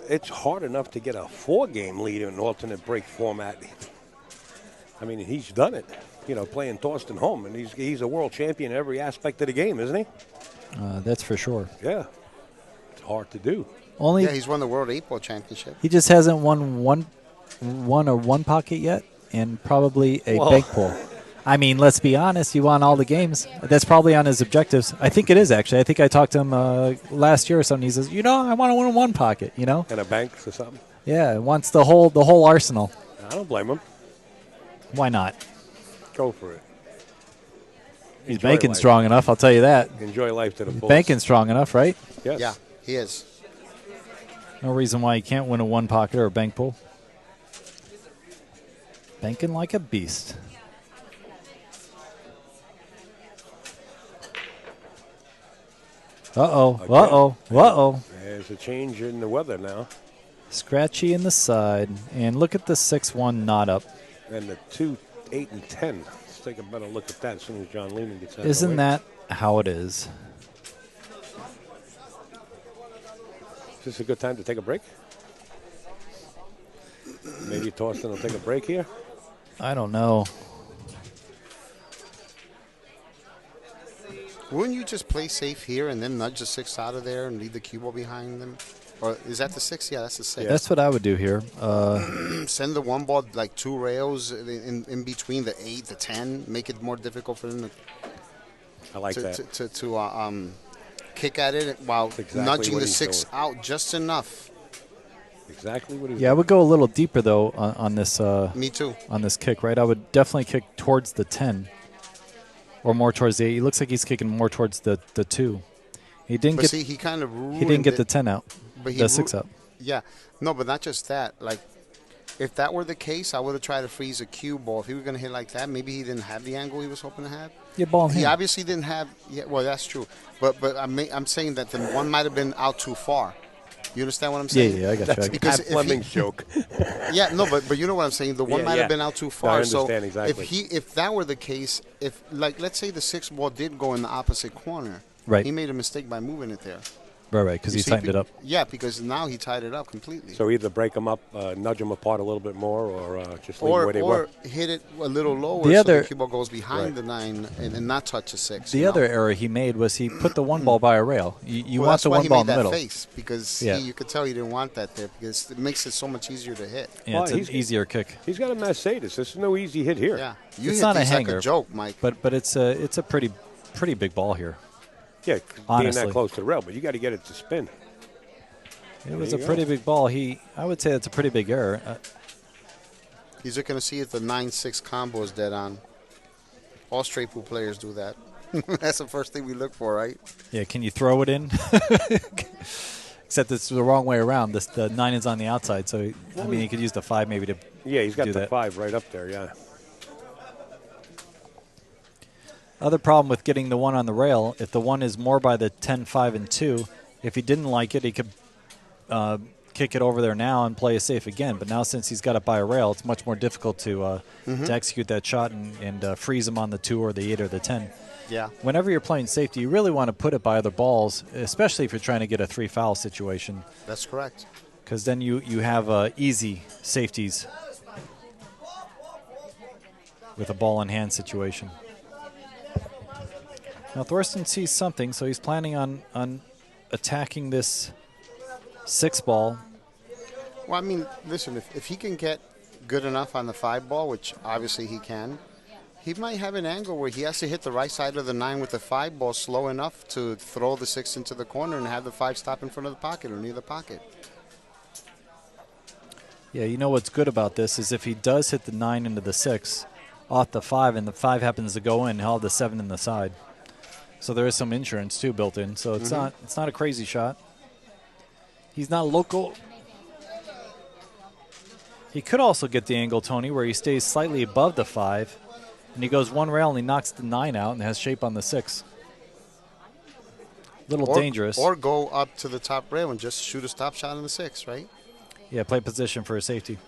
It's hard enough to get a 4-game lead in an alternate break format. I mean, he's done it, playing Thorsten Hohmann. He's a world champion in every aspect of the game, isn't he? That's for sure. Yeah. It's hard to do. Yeah, he's won the World 8-Ball Championship. He just hasn't won one pocket yet, and probably a bank pull. I mean, let's be honest. He won all the games. That's probably on his objectives. I think it is, actually. I think I talked to him last year or something. He says, I want to win one pocket, And a bank or something? Yeah, wants the whole arsenal. I don't blame him. Why not? Go for it. He's banking strong enough, I'll tell you that. Enjoy life to the fullest. Banking strong enough, right? Yes. Yeah, he is. No reason why he can't win a one pocket or a bank pull. Banking like a beast. Uh-oh. There's a change in the weather now. Scratchy in the side. And look at the 6-1 knot up. And the 2, 8, and 10. Let's take a better look at that as soon as John Lehman gets out. Isn't that how it is? Is this a good time to take a break? Maybe Thorsten will take a break here? I don't know. Wouldn't you just play safe here and then nudge the 6 out of there and leave the cue ball behind them? Or is that the 6? Yeah, that's the 6. That's what I would do here. Send the one ball like 2 rails in between the 8, the 10. Make it more difficult for them I like that. to kick at it while nudging the 6 out just enough. Exactly what he's I would go a little deeper, though, on this. Me too. On this kick, right? I would definitely kick towards the 10. Or more towards the 8. He looks like he's kicking more towards the 2. He didn't get. He kind of ruined he didn't get the 10 out. But the 6 out. Yeah. No, but not just that. Like, if that were the case, I would have tried to freeze a cue ball. If he was going to hit like that, maybe he didn't have the angle he was hoping to have. Yeah, ball in hand. He obviously didn't have. Yeah, well, that's true. But I'm saying that the one might have been out too far. You understand what I'm saying? Yeah, I got you. Because Pat Fleming's joke. Yeah, no, but you know what I'm saying. The one might have been out too far. I understand exactly. If that were the case, if like let's say the 6 ball did go in the opposite corner, right? He made a mistake by moving it there. Right, because he tightened it up. Yeah, because now he tied it up completely. So either break them up, nudge them apart a little bit more, or just leave them where they were. Or hit it a little lower so the cue ball goes behind the 9 and not touch the 6. The other error he made was he put the one ball by a rail. You want the one ball in the middle. Face because you could tell he didn't want that there because it makes it so much easier to hit. Yeah, it's an easier kick. He's got a Mercedes. There's no easy hit here. Yeah, it's not a hanger. Like a joke, Mike. But it's a pretty big ball here. Yeah, honestly. Being that close to the rail, but you got to get it to spin. It was a pretty big ball. I would say that's a pretty big error. He's looking to see if the 9-6 combo is dead on. All straight pool players do that. That's the first thing we look for, right? Yeah, can you throw it in? Except it's the wrong way around. The 9 is on the outside, so he could use the 5 maybe to. Yeah, he's got do the that. 5 right up there. Yeah. Other problem with getting the 1 on the rail, if the 1 is more by the 10, 5, and 2, if he didn't like it, he could kick it over there now and play it safe again. But now since he's got it by a rail, it's much more difficult to execute that shot and freeze him on the 2 or the 8 or the 10. Yeah. Whenever you're playing safety, you really want to put it by other balls, especially if you're trying to get a 3-foul situation. That's correct. Because then you have easy safeties with a ball in hand situation. Now Thorsten sees something, so he's planning on attacking this 6 ball. Well, I mean, listen, if he can get good enough on the 5 ball, which obviously he can, he might have an angle where he has to hit the right side of the 9 with the 5 ball slow enough to throw the 6 into the corner and have the 5 stop in front of the pocket or near the pocket. Yeah, you know what's good about this is if he does hit the 9 into the 6 off the 5 and the 5 happens to go in, he'll have the 7 in the side. So there is some insurance too built in. So it's not a crazy shot. He's not local. He could also get the angle, Tony, where he stays slightly above the 5, and he goes 1 rail and he knocks the 9 out and has shape on the 6. Little dangerous. Or go up to the top rail and just shoot a stop shot on the 6, right? Yeah, play position for a safety.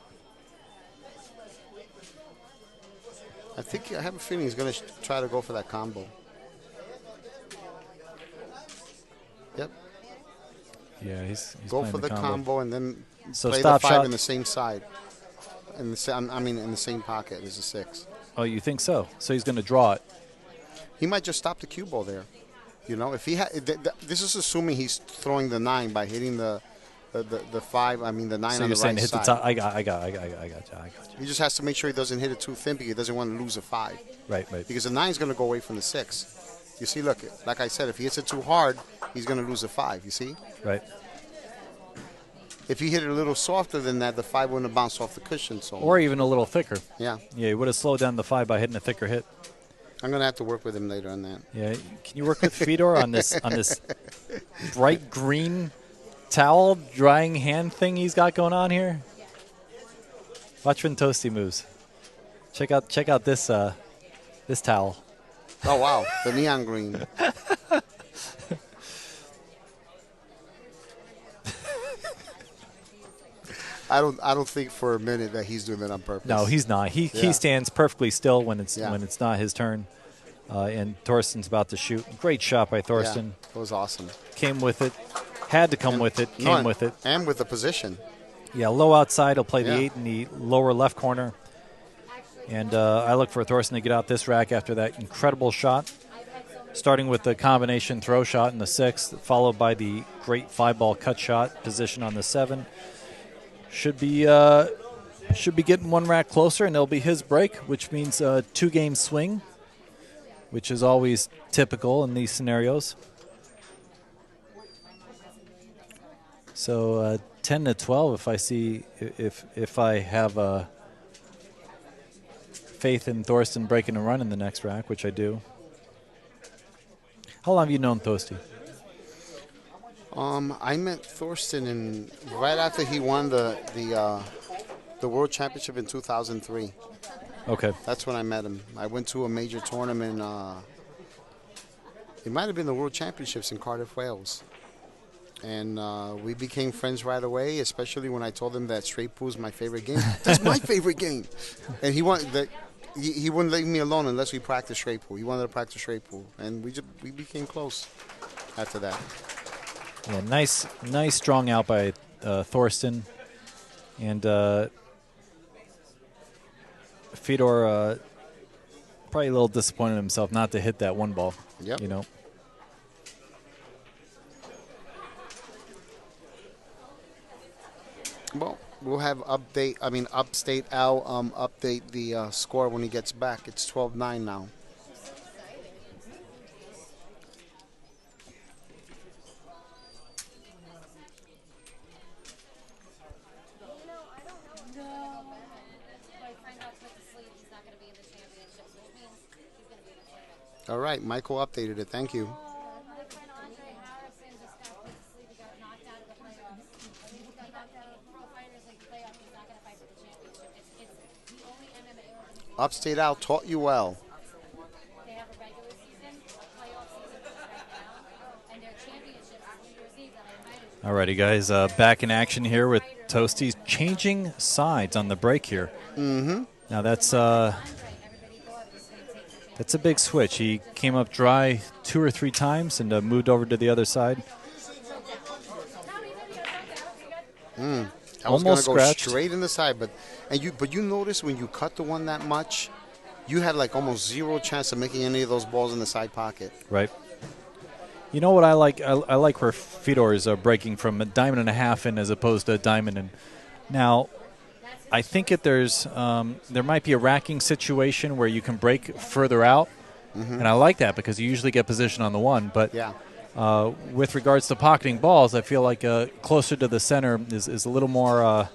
I have a feeling he's going to try to go for that combo. Yep. Yeah, he's Go playing for the combo and then So play stop the 5 shot. in the same side. In the same pocket as a 6. Oh, you think so? So he's going to draw it. He might just stop the cue ball there. You know, if he this is assuming he's throwing the 9 by hitting the 5. I mean the 9 So on you're the saying right hit side. the top. I got you. He just has to make sure he doesn't hit it too thin because he doesn't want to lose a 5. Right. Because the 9 is going to go away from the 6. You see, look, like I said, if he hits it too hard, he's going to lose a 5. You see? Right. If he hit it a little softer than that, the 5 wouldn't have bounced off the cushion. So Or even a little thicker. yeah, Yeah, he would have slowed down the 5 by hitting a thicker hit. I'm going to have to work with him later on that. Yeah, can you work with Fedor on this bright green towel drying hand thing he's got going on here? Watch when Toasty moves. Check out this this towel. Oh wow, the neon green. I don't think for a minute that he's doing that on purpose. No, he's not. He stands perfectly still when it's not his turn. And Thorsten's about to shoot. Great shot by Thorsten. Yeah, it was awesome. Came with it. Had to come with it. Came with it. And with the position. Yeah, low outside. He'll play the 8 in the lower left corner. And I look for Thorsten to get out this rack after that incredible shot. Starting with the combination throw shot in the 6th, followed by the great 5-ball cut shot position on the 7. Should be getting one rack closer, and it'll be his break, which means a 2-game swing, which is always typical in these scenarios. So 10 to 12, if I have faith in Thorsten breaking a run in the next rack, which I do. How long have you known Toasty? I met Thorsten right after he won the World Championship in 2003. Okay. That's when I met him. I went to a major tournament. It might have been the World Championships in Cardiff, Wales. And we became friends right away, especially when I told him that straight pool is my favorite game. That's my favorite game. And he wouldn't leave me alone unless we practiced straight pool. He wanted to practice straight pool. And we became close after that. Yeah, nice strong out by Thorsten. And Fedor probably a little disappointed in himself not to hit that one ball. Yep. You know. Well, we'll have Upstate Al update the score when he gets back. It's 12-9 now. All right, Michael updated it. Thank you. Upstate Al taught you well. Alrighty, guys, back in action here with Toasty changing sides on the break here. Mm-hmm. Now that's a big switch. He came up dry 2 or 3 times and moved over to the other side. I was Almost gonna go scratched. straight in the side, but you notice when you cut the one that much, you had like almost zero chance of making any of those balls in the side pocket. Right. You know what I like? I like where Fedor is breaking from a diamond and a half in as opposed to a diamond in. Now, I think there might be a racking situation where you can break further out, and I like that because you usually get position on the one. But Yeah. with regards to pocketing balls, I feel like closer to the center is a little more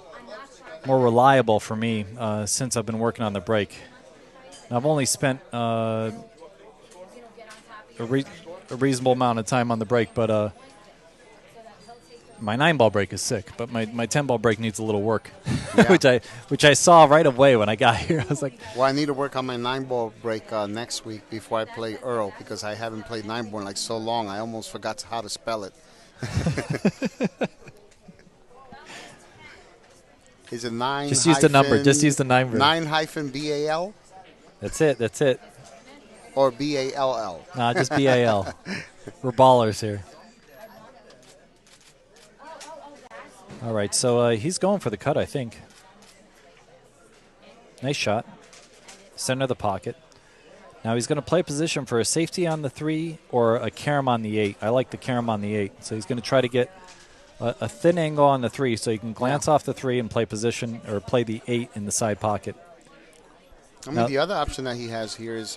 reliable for me since I've been working on the break. Now, I've only spent a reasonable amount of time on the break, but my 9-ball break is sick, but my 10-ball break needs a little work, Yeah. which I saw right away when I got here. I was like, Well, I need to work on my 9-ball break next week before I play Earl because I haven't played 9-ball in like so long. I almost forgot how to spell it. Is it 9? Just use the number. Just use the 9 version. 9-BAL That's it. or BALL? Nah, just BAL. We're ballers here. All right, so he's going for the cut, I think. Nice shot. Center of the pocket. Now he's going to play position for a safety on the 3 or a carom on the 8. I like the carom on the 8. So he's going to try to get a thin angle on the 3 so he can glance off the 3 and play position or play the 8 in the side pocket. I mean, the other option that he has here is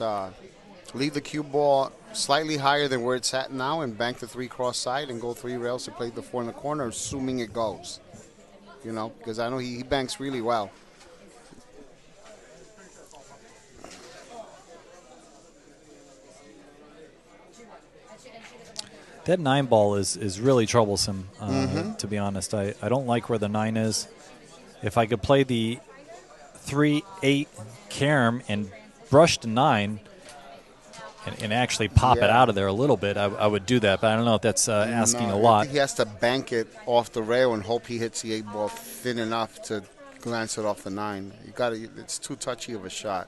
leave the cue ball slightly higher than where it's at now and bank the 3 cross side and go 3 rails to play the 4 in the corner, assuming it goes. You know, because I know he banks really well. That 9 ball is really troublesome, to be honest. I don't like where the 9 is. If I could play the 3-8 carom and brush the 9 and actually pop it out of there a little bit, I would do that. But I don't know if that's asking a lot. I think he has to bank it off the rail and hope he hits the 8 ball thin enough to glance it off the 9. It's too touchy of a shot.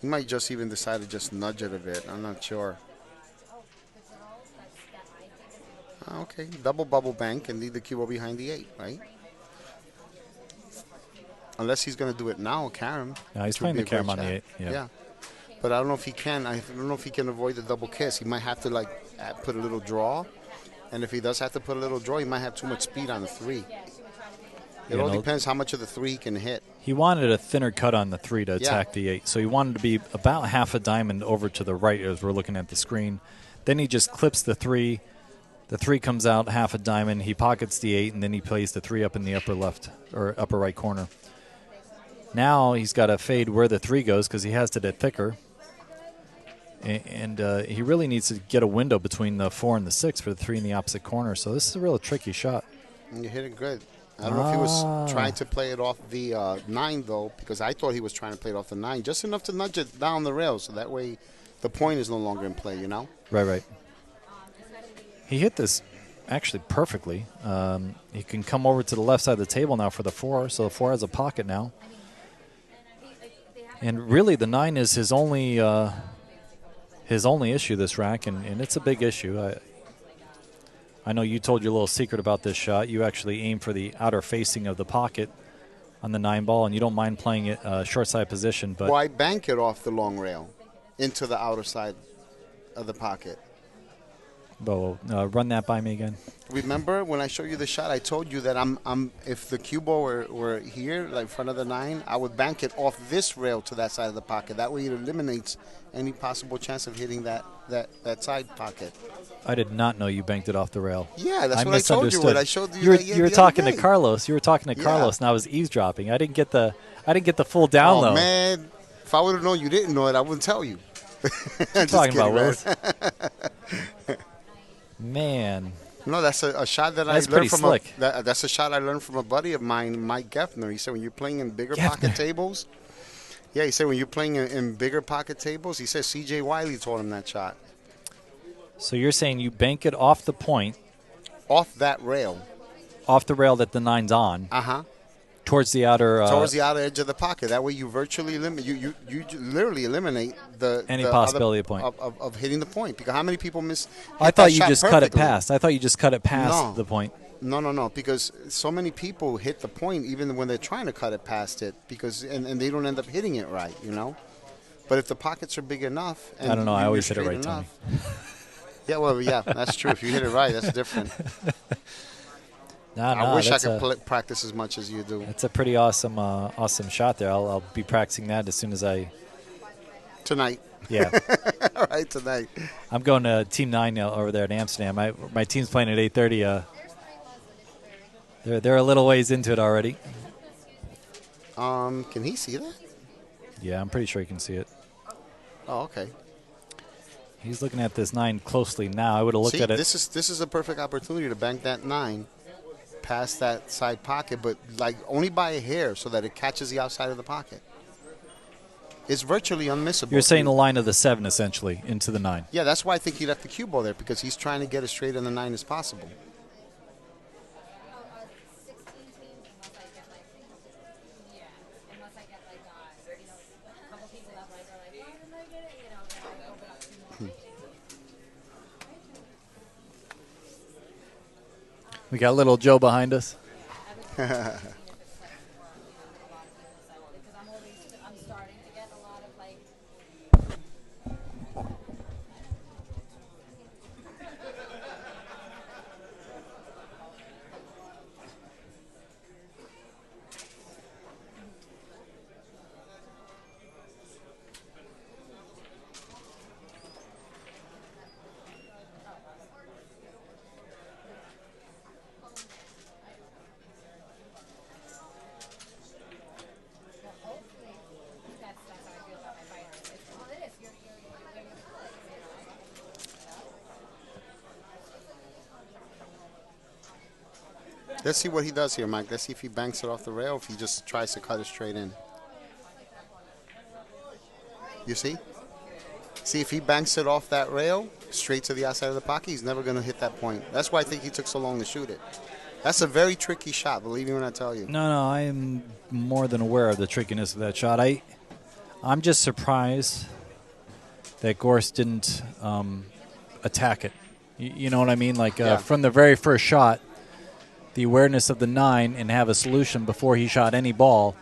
He might just even decide to just nudge it a bit. I'm not sure. Okay, double bubble bank and leave the cue ball behind the 8, right? Unless he's going to do it now, carom. No, he's playing the carom on the 8. Yeah. But I don't know if he can. I don't know if he can avoid the double kiss. He might have to, like, put a little draw. And if he does have to put a little draw, he might have too much speed on the 3. It all depends how much of the 3 he can hit. He wanted a thinner cut on the 3 to attack the 8. So he wanted to be about half a diamond over to the right as we're looking at the screen. Then he just clips the 3. The 3 comes out half a diamond. He pockets the 8, and then he plays the 3 up in the upper left or upper right corner. Now he's got to fade where the 3 goes because he has it at thicker. And he really needs to get a window between the 4 and the 6 for the 3 in the opposite corner. So this is a real tricky shot. And you hit it good. I don't know if he was trying to play it off the 9, though, because I thought he was trying to play it off the 9, just enough to nudge it down the rail, so that way the point is no longer in play, you know? Right. He hit this actually perfectly. He can come over to the left side of the table now for the 4, so the 4 has a pocket now. And really the 9 is his only issue this rack, and it's a big issue. I know you told your little secret about this shot. You actually aim for the outer facing of the pocket on the 9 ball, and you don't mind playing it short side position. But well, I bank it off the long rail into the outer side of the pocket. Bo, run that by me again. Remember when I showed you the shot, I told you that I'm if the cue ball were here, like in front of the 9, I would bank it off this rail to that side of the pocket. That way it eliminates any possible chance of hitting that side pocket. I did not know you banked it off the rail. Yeah, that's what I told you. I showed you. You were talking to Carlos. You were talking to Carlos, and I was eavesdropping. I didn't get the full download. Oh man, if I would have known you didn't know it, I wouldn't tell you. What are you talking about, Willis? Man. No, that's a shot that I learned from slick. That's a shot I learned from a buddy of mine, Mike Geffner. He said when you're playing in bigger pocket tables, he said when you're playing in bigger pocket tables, he said C.J. Wiley taught him that shot. So you're saying you bank it off the point, off that rail, off the rail that the 9's on. Towards the outer edge of the pocket. That way you virtually eliminate. You literally eliminate any possibility of hitting the point. Because how many people miss? I thought you just cut it past. I thought you just cut it past the point. No. Because so many people hit the point even when they're trying to cut it past it. Because and they don't end up hitting it right. You know. But if the pockets are big enough, and I don't know. I always hit it right, Tony. Yeah, that's true. If you hit it right, that's different. I wish I could practice as much as you do. It's a pretty awesome shot there. I'll be practicing that as soon as I... Tonight. Yeah. All right, tonight. I'm going to Team 9 now over there in Amsterdam. My team's playing at 8:30. They're a little ways into it already. Can he see that? Yeah, I'm pretty sure he can see it. Oh, okay. He's looking at this 9 closely now. I would have looked at it. This is a perfect opportunity to bank that 9 past that side pocket, but like only by a hair so that it catches the outside of the pocket. It's virtually unmissable. You're saying the line of the 7 essentially into the 9. Yeah, that's why I think he left the cue ball there, because he's trying to get as straight on the 9 as possible. We got little Joe behind us. Let's see what he does here, Mike. Let's see if he banks it off the rail, if he just tries to cut it straight in. You see? See, if he banks it off that rail, straight to the outside of the pocket, he's never going to hit that point. That's why I think he took so long to shoot it. That's a very tricky shot, believe me when I tell you. No, I am more than aware of the trickiness of that shot. I'm just surprised that Gorst didn't attack it. You know what I mean? Like from the very first shot, the awareness of the 9 and have a solution before he shot any ball.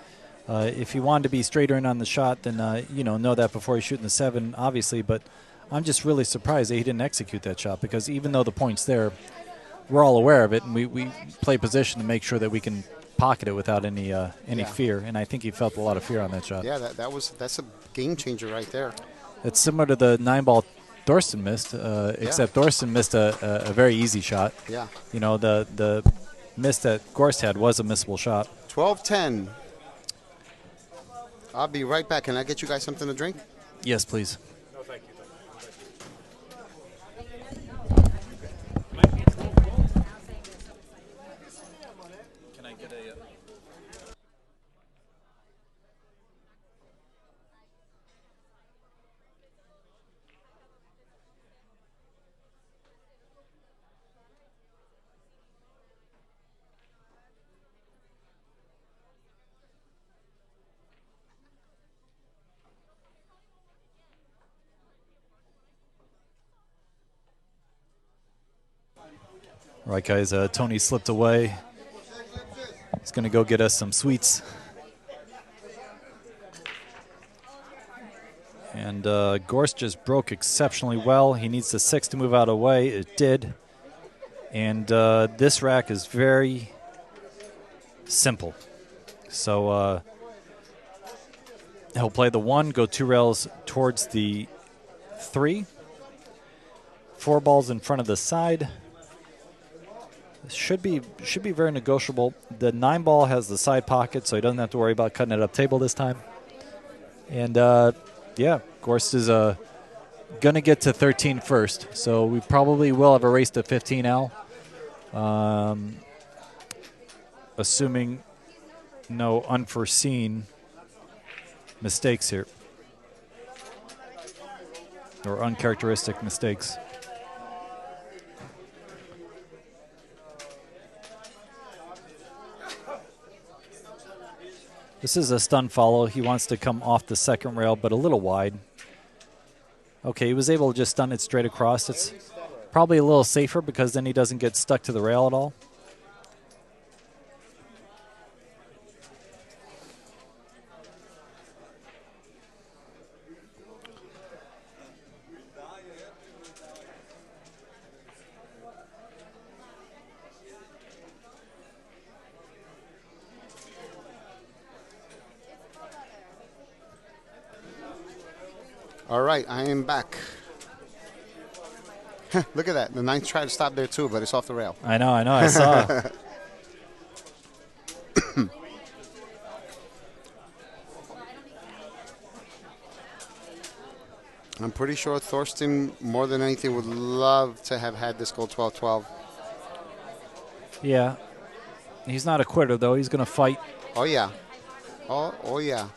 If he wanted to be straighter in on the shot, then know that before he's shooting the 7, obviously. But I'm just really surprised that he didn't execute that shot, because even though the point's there, we're all aware of it, and we play position to make sure that we can pocket it without any fear. And I think he felt a lot of fear on that shot. Yeah, that's a game changer right there. It's similar to the 9-ball Thorsten missed, except Thorsten missed a very easy shot. Yeah. You know, the miss that Gorst had was a missable shot. 12-10. I'll be right back. Can I get you guys something to drink? Yes, please. No, thank you. Can I get a... All right, guys, Tony slipped away. He's going to go get us some sweets. And Gorst just broke exceptionally well. He needs the 6 to move out of the way. It did. And this rack is very simple. So he'll play the 1, go 2 rails towards the 3. 4 balls in front of the side. Should be very negotiable. The 9-ball has the side pocket, so he doesn't have to worry about cutting it up table this time. And, Gorst is going to get to 13 first, so we probably will have a race to 15, Al. Assuming no unforeseen mistakes here, or uncharacteristic mistakes. This is a stun follow. He wants to come off the second rail, but a little wide. Okay, he was able to just stun it straight across. It's probably a little safer because then he doesn't get stuck to the rail at all. All right, I am back. Look at that. The 9th tried to stop there too, but it's off the rail. I know, I saw. I'm pretty sure Thorsten, more than anything, would love to have had this go 12-12. Yeah. He's not a quitter, though. He's going to fight. Oh, yeah. Oh, yeah.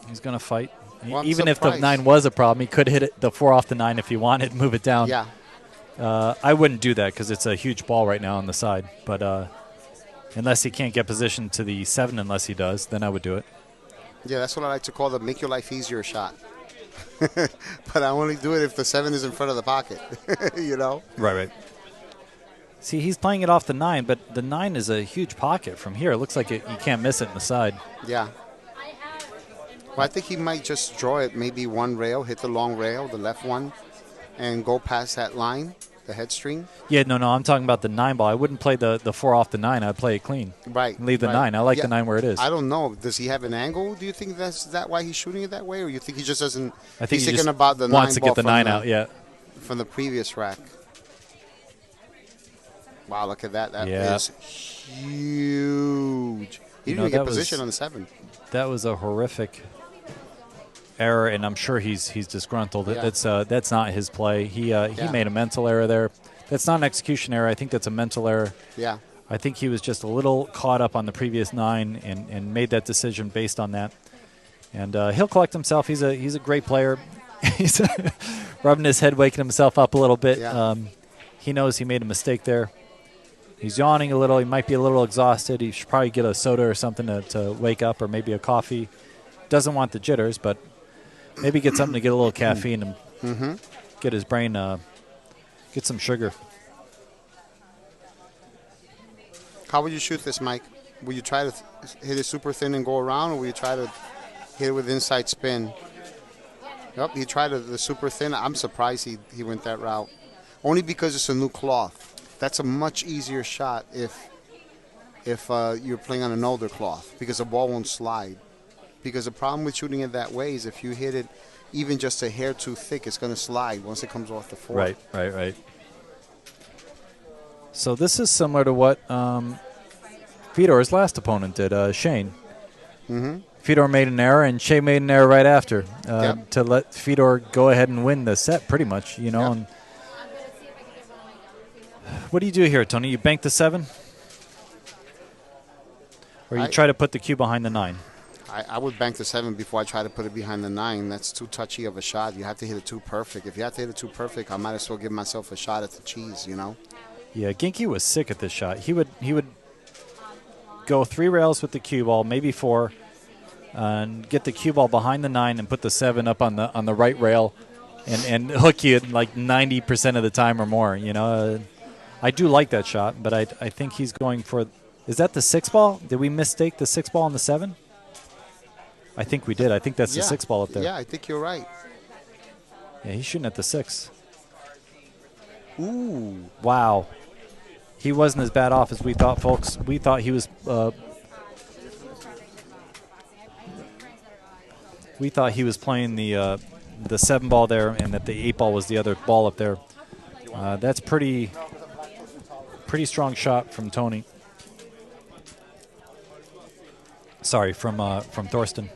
He's going to fight. Well, even if the 9 was a problem, he could hit the 4 off the 9 if he wanted, move it down. Yeah. I wouldn't do that because it's a huge ball right now on the side. But unless he can't get position to the 7, unless he does, then I would do it. Yeah, that's what I like to call the make your life easier shot. But I only do it if the 7 is in front of the pocket, you know? Right. See, he's playing it off the 9, but the 9 is a huge pocket from here. It looks like you can't miss it in the side. Yeah. Well, I think he might just draw it maybe one rail, hit the long rail, the left one, and go past that line, the head string. Yeah, no, I'm talking about the 9 ball. I wouldn't play the 4 off the 9. I'd play it clean. Right. Leave the 9. I like the 9 where it is. I don't know. Does he have an angle? Do you think that's why he's shooting it that way? Or you think he just doesn't? I think he's he thinking just about the 9 wants to ball get the 9 out, yeah. From the previous rack. Wow, look at that. That is huge. He didn't even get position on the 7. That was a horrific error, and I'm sure he's disgruntled. Yeah. That's not his play. He made a mental error there. That's not an execution error. I think that's a mental error. Yeah. I think he was just a little caught up on the previous 9 and made that decision based on that. And he'll collect himself. He's a great player. He's rubbing his head, waking himself up a little bit. Yeah. He knows he made a mistake there. He's yawning a little. He might be a little exhausted. He should probably get a soda or something to wake up, or maybe a coffee. Doesn't want the jitters, but maybe get something to get a little caffeine and get his brain, get some sugar. How would you shoot this, Mike? Will you try to hit it super thin and go around, or will you try to hit it with inside spin? Yep, he tried the super thin. I'm surprised he went that route. Only because it's a new cloth. That's a much easier shot if you're playing on an older cloth, because the ball won't slide. Because the problem with shooting it that way is if you hit it even just a hair too thick, it's going to slide once it comes off the 4. Right. So this is similar to what Fedor's last opponent did, Shane. Fedor made an error, and Shea made an error right after to let Fedor go ahead and win the set, pretty much. And what do you do here, Tony? You bank the 7? Or you try to put the cue behind the 9? I would bank the 7 before I try to put it behind the 9. That's too touchy of a shot. You have to hit it too perfect. If you have to hit it too perfect, I might as well give myself a shot at the cheese, Yeah, Ginky was sick at this shot. He would go 3 rails with the cue ball, maybe 4, and get the cue ball behind the 9 and put the 7 up on the right rail and hook you like 90% of the time or more. I do like that shot, but I think he's going for. Is that the 6 ball? Did we mistake the 6 ball on the 7? I think we did. I think that's the 6 ball up there. Yeah, I think you're right. Yeah, he's shooting at the 6. Ooh, wow. He wasn't as bad off as we thought, folks. We thought he was. We thought he was playing the 7 ball there, and that the 8 ball was the other ball up there. That's pretty strong shot from Tony. Sorry, from Thorsten.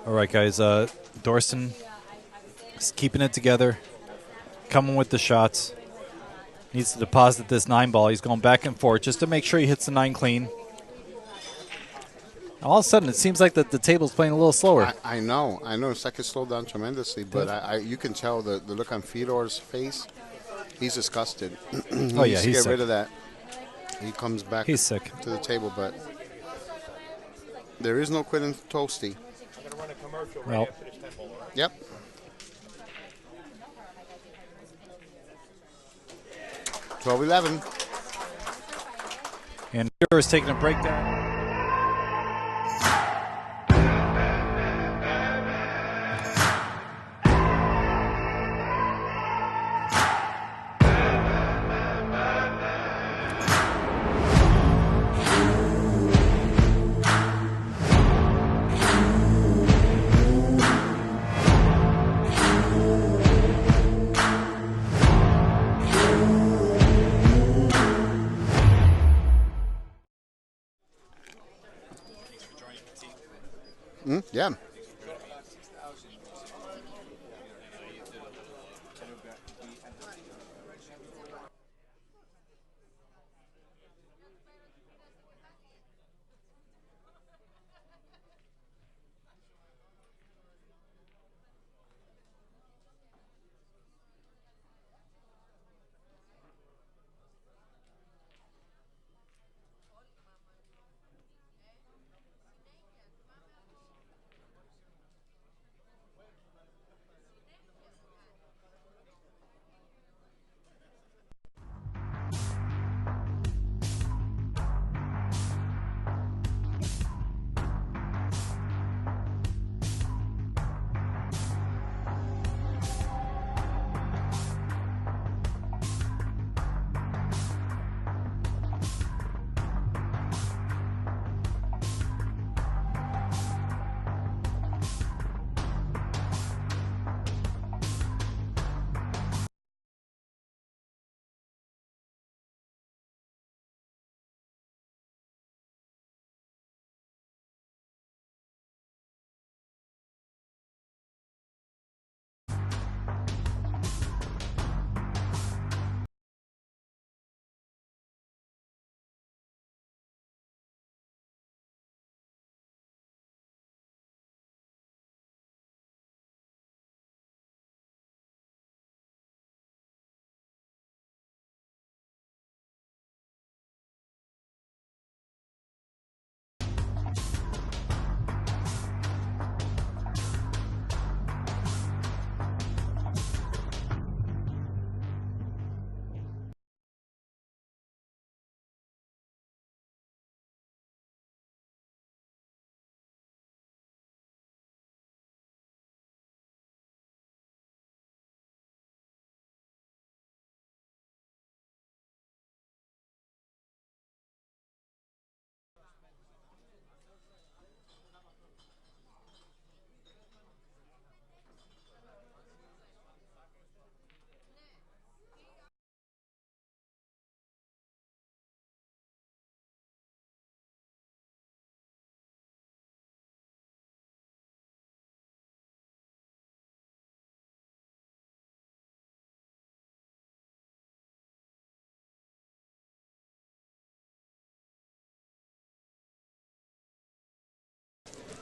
All right, guys. Thorsten is keeping it together, coming with the shots. Needs to deposit this 9 ball. He's going back and forth just to make sure he hits the 9 clean. All of a sudden, it seems like the table's playing a little slower. I know. It's like it slowed down tremendously, but you can tell the look on Fedor's face. He's disgusted. Oh, yeah, he's get sick. rid of that. He comes back He's sick. to the table, but there is no quitting Toasty. Well, Yep. $12-11. and Fedor is taking a break down. Yeah.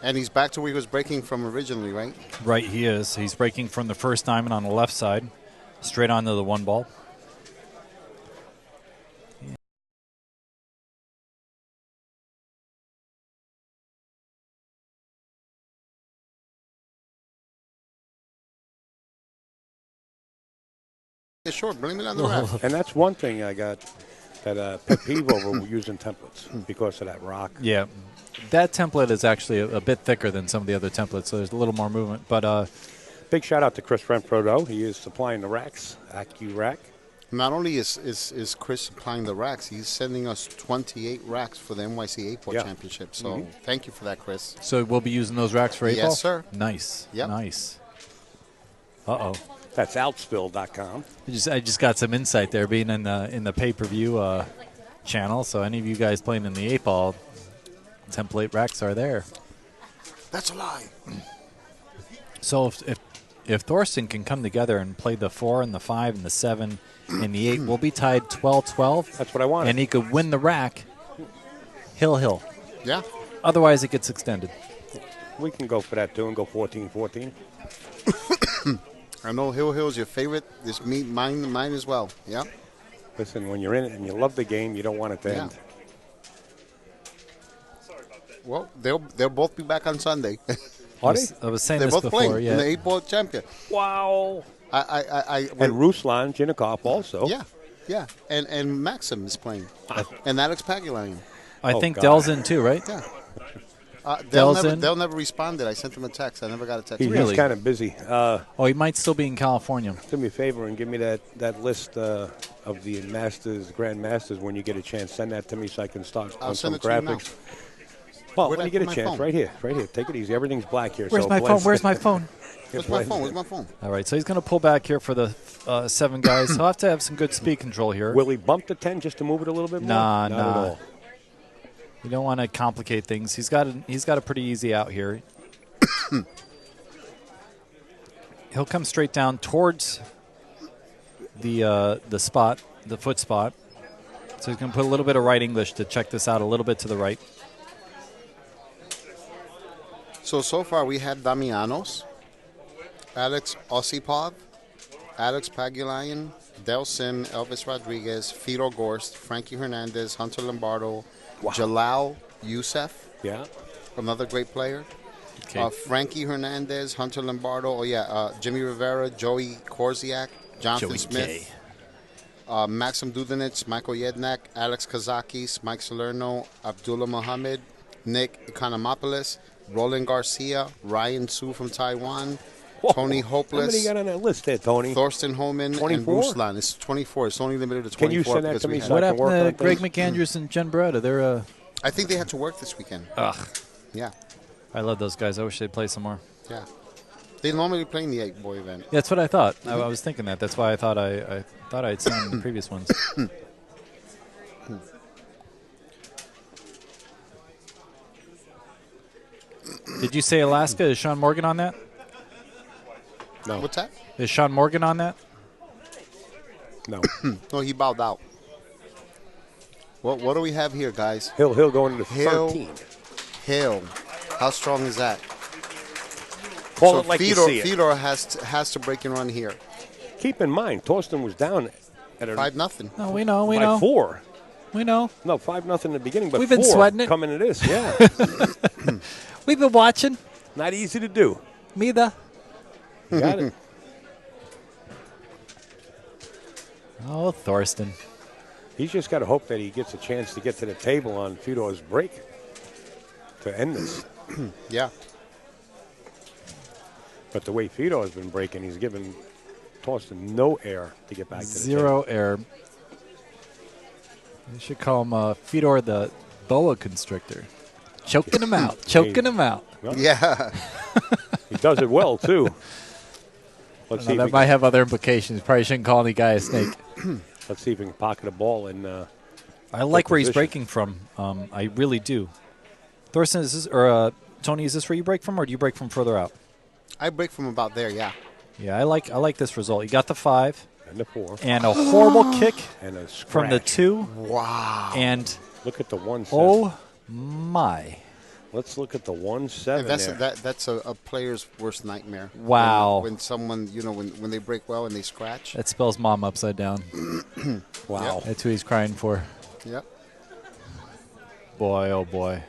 And he's back to where he was breaking from originally, right? Right, he is. He's breaking from the first diamond on the left side, straight onto the one ball. Yeah, sure. Blame it on the ref. And that's one thing I got that pet peeve over using templates because of that rock. Yeah, that template is actually a bit thicker than some of the other templates, so there's a little more movement. But big shout out to Chris Renfro, though. He is supplying the racks, AccuRack. Not only is Chris supplying the racks, he's sending us 28 racks for the NYC 8-ball championship. So thank you for that, Chris. So we'll be using those racks for 8-ball? Yes, sir. Nice. Yep. Nice. Uh-oh. That's outspill.com. I just got some insight there, being in the pay-per-view channel. So any of you guys playing in the 8-ball, template racks are there. That's a lie. So if Thorsten can come together and play the 4 and the 5 and the 7 and the 8, we'll be tied 12-12. That's what I wanted. And he could win the rack. Hill. Yeah. Otherwise, it gets extended. We can go for that, too, and go 14-14. I know Hill's your favorite. This mine as well. Yeah. Listen, when you're in it and you love the game, you don't want it to end. Well, they'll both be back on Sunday. I was saying They're this both before. playing Yeah. in the 8-ball champion. Wow. And Ruslan Jinikov also. Yeah. And Maxim is playing. And Alex Pagulayan. I think Dell's in too, right? Yeah. Dell's in. They'll never responded. I sent him a text. I never got a text. He's kind of busy. He might still be in California. Do me a favor and give me that list of the Grand Masters when you get a chance. Send that to me so I can start on some graphics. Well, when you get a chance, right here. Take it easy. Everything's black here. Where's my phone? Where's my phone? Where's my phone? All right, so he's going to pull back here for the 7 guys. He'll have to have some good speed control here. Will he bump the 10 just to move it a little bit more? Not at all. You don't want to complicate things. He's got a pretty easy out here. He'll come straight down towards the spot, the foot spot. So he's going to put a little bit of right English to check this out a little bit to the right. So far we had Damianos, Alex Osipov, Alex Pagulayan, Del Sim, Elvis Rodriguez, Fedor Gorst, Frankie Hernandez, Hunter Lombardo, Jalal Youssef, another great player. Okay. Frankie Hernandez, Hunter Lombardo, Jimmy Rivera, Joey Korziak, Jonathan Smith, Maxim Dudanitz, Michael Yednak, Alex Kazakis, Mike Salerno, Abdullah Mohammed, Nick Economopoulos, Roland Garcia, Ryan Su from Taiwan, Tony Hopeless. How many got on that list there, Tony? Thorsten Hohmann, 24? and Ruslan. It's 24. It's only limited to 24. Can you send that to me? So What I can happened work to on Greg things? McAndrews and Jen Beretta? They're I think they had to work this weekend. ugh. Yeah. I love those guys. I wish they'd play some more. Yeah. They normally play in the 8-boy event. That's what I thought. I was thinking that. That's why I thought I'd seen the previous ones. Did you say Alaska? Is Sean Morgan on that? No. What's that? Is Sean Morgan on that? No. No, he bowed out. What do we have here, guys? He'll go into the Hill. 13. Hill. How strong is that? Call So it like Fedor, you see it. Fedor has to break and run here. Keep in mind, Thorsten was down at a 5-0. No, we know. We by know. 4. We know. No, 5-0 in the beginning, but We've been 4 sweating it. coming to this. Yeah. We've been watching. Not easy to do. Me the. You got it. Oh, Thorsten. He's just got to hope that he gets a chance to get to the table on Fedor's break to end this. Yeah. But the way Fedor's been breaking, he's given Thorsten no air to get back to the Zero air. They should call him Fedor the boa constrictor. Choking him out. Choking him out. Well, Yeah. he does it well, too. Let's see, if That we might have other implications. Probably shouldn't call any guy a snake. let's see if we can pocket a ball. And I like where he's position. breaking from. I really do. Thorsten, is this, or Tony, is this where you break from, or do you break from further out? I break from about there, yeah. Yeah, I like this result. You got the 5 and the 4 and a horrible kick and a scratch. from the 2. Wow. And Look at the 1-7. oh my! Let's look at the 1-7 And that's there. that's a player's worst nightmare. Wow. When someone, when they break well and they scratch. That spells mom upside down. Wow. That's who he's crying for. Yep. Boy, oh boy!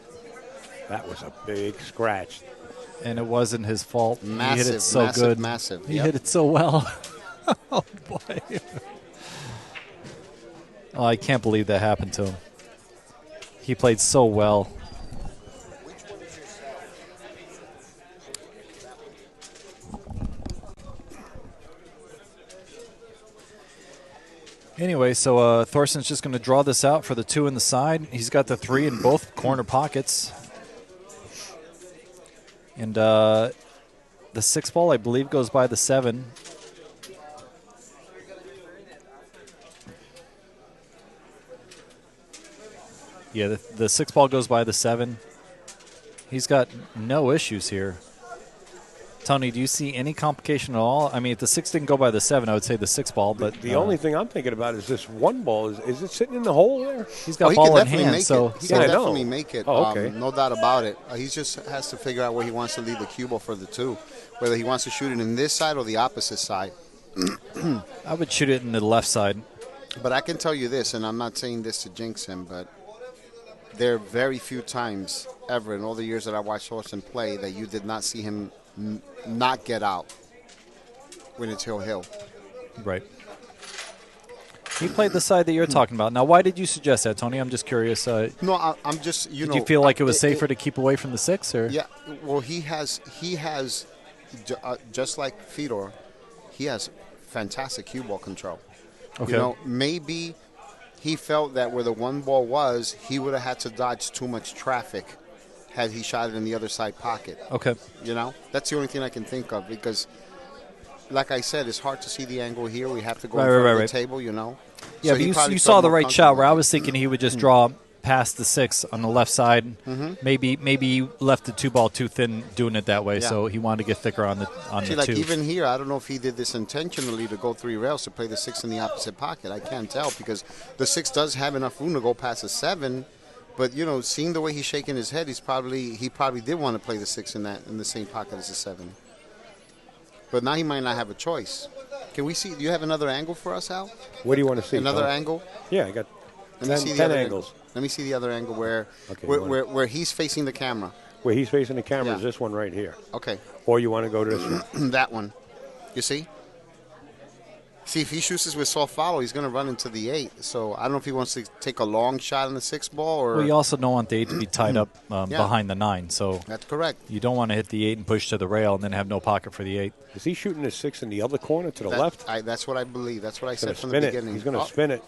That was a big scratch. And it wasn't his fault. Massive, he hit it so massive, good. massive. He Yep. hit it so well. Oh boy! Oh, I can't believe that happened to him. He played so well. Anyway, so Thorsten's just going to draw this out for the 2 in the side. He's got the 3 in both corner pockets. And the 6 ball, I believe, goes by the 7. Yeah, the 6 ball goes by the 7. He's got no issues here. Tony, do you see any complication at all? I mean, if the 6 didn't go by the 7, I would say the 6 ball. But The only thing I'm thinking about is this 1 ball. Is it sitting in the hole there? he's got he ball can in definitely hand, make so it. He Yeah, can I know. definitely make it. Oh, okay. No doubt about it. He just has to figure out where he wants to leave the cue ball for the 2, whether he wants to shoot it in this side or the opposite side. I would shoot it in the left side. But I can tell you this, and I'm not saying this to jinx him, but there are very few times ever in all the years that I watched Thorsten play that you did not see him not get out when it's hill. Right. He played the side that you're talking about. Now, why did you suggest that, Tony? I'm just curious. No, I'm just, Did you feel like it was safer to keep away from the 6? Or? Yeah, well, he has just like Fedor, he has fantastic cue ball control. Okay. Maybe he felt that where the 1 ball was, he would have had to dodge too much traffic had he shot it in the other side pocket. Okay. That's the only thing I can think of because, like I said, it's hard to see the angle here. We have to go Right, in front right, of the right. table, Yeah, So but he you probably saw felt the more right shot where I comfortable. was thinking he would just draw past the 6 on the left side. Maybe he left the 2-ball too thin doing it that way, so he wanted to get thicker on the See, the like 2. even here, I don't know if he did this intentionally to go 3 rails to play the 6 in the opposite pocket. I can't tell because the 6 does have enough room to go past the 7. But you know, seeing the way he's shaking his head, he probably did want to play the 6 in the same pocket as the 7. But now he might not have a choice. Can we see? Do you have another angle for us, Al? What do you want to see? Another Tom? angle? Yeah, I got Let me see the 10 other angles. Angle. Let me see the other angle where Okay, where he's facing the camera. Where he's facing the camera Yeah. is this one right here. Okay. Or you want to go to this one? That one. You see? See, if he shoots this with soft follow, he's going to run into the 8. So I don't know if he wants to take a long shot on the 6 ball or. Well, you also don't want the 8 to be tied up behind the 9. So that's correct. You don't want to hit the 8 and push to the rail and then have no pocket for the 8. Is he shooting the 6 in the other corner to the left? That's what I believe. That's what I said from the Spin beginning. it. He's going to spin it.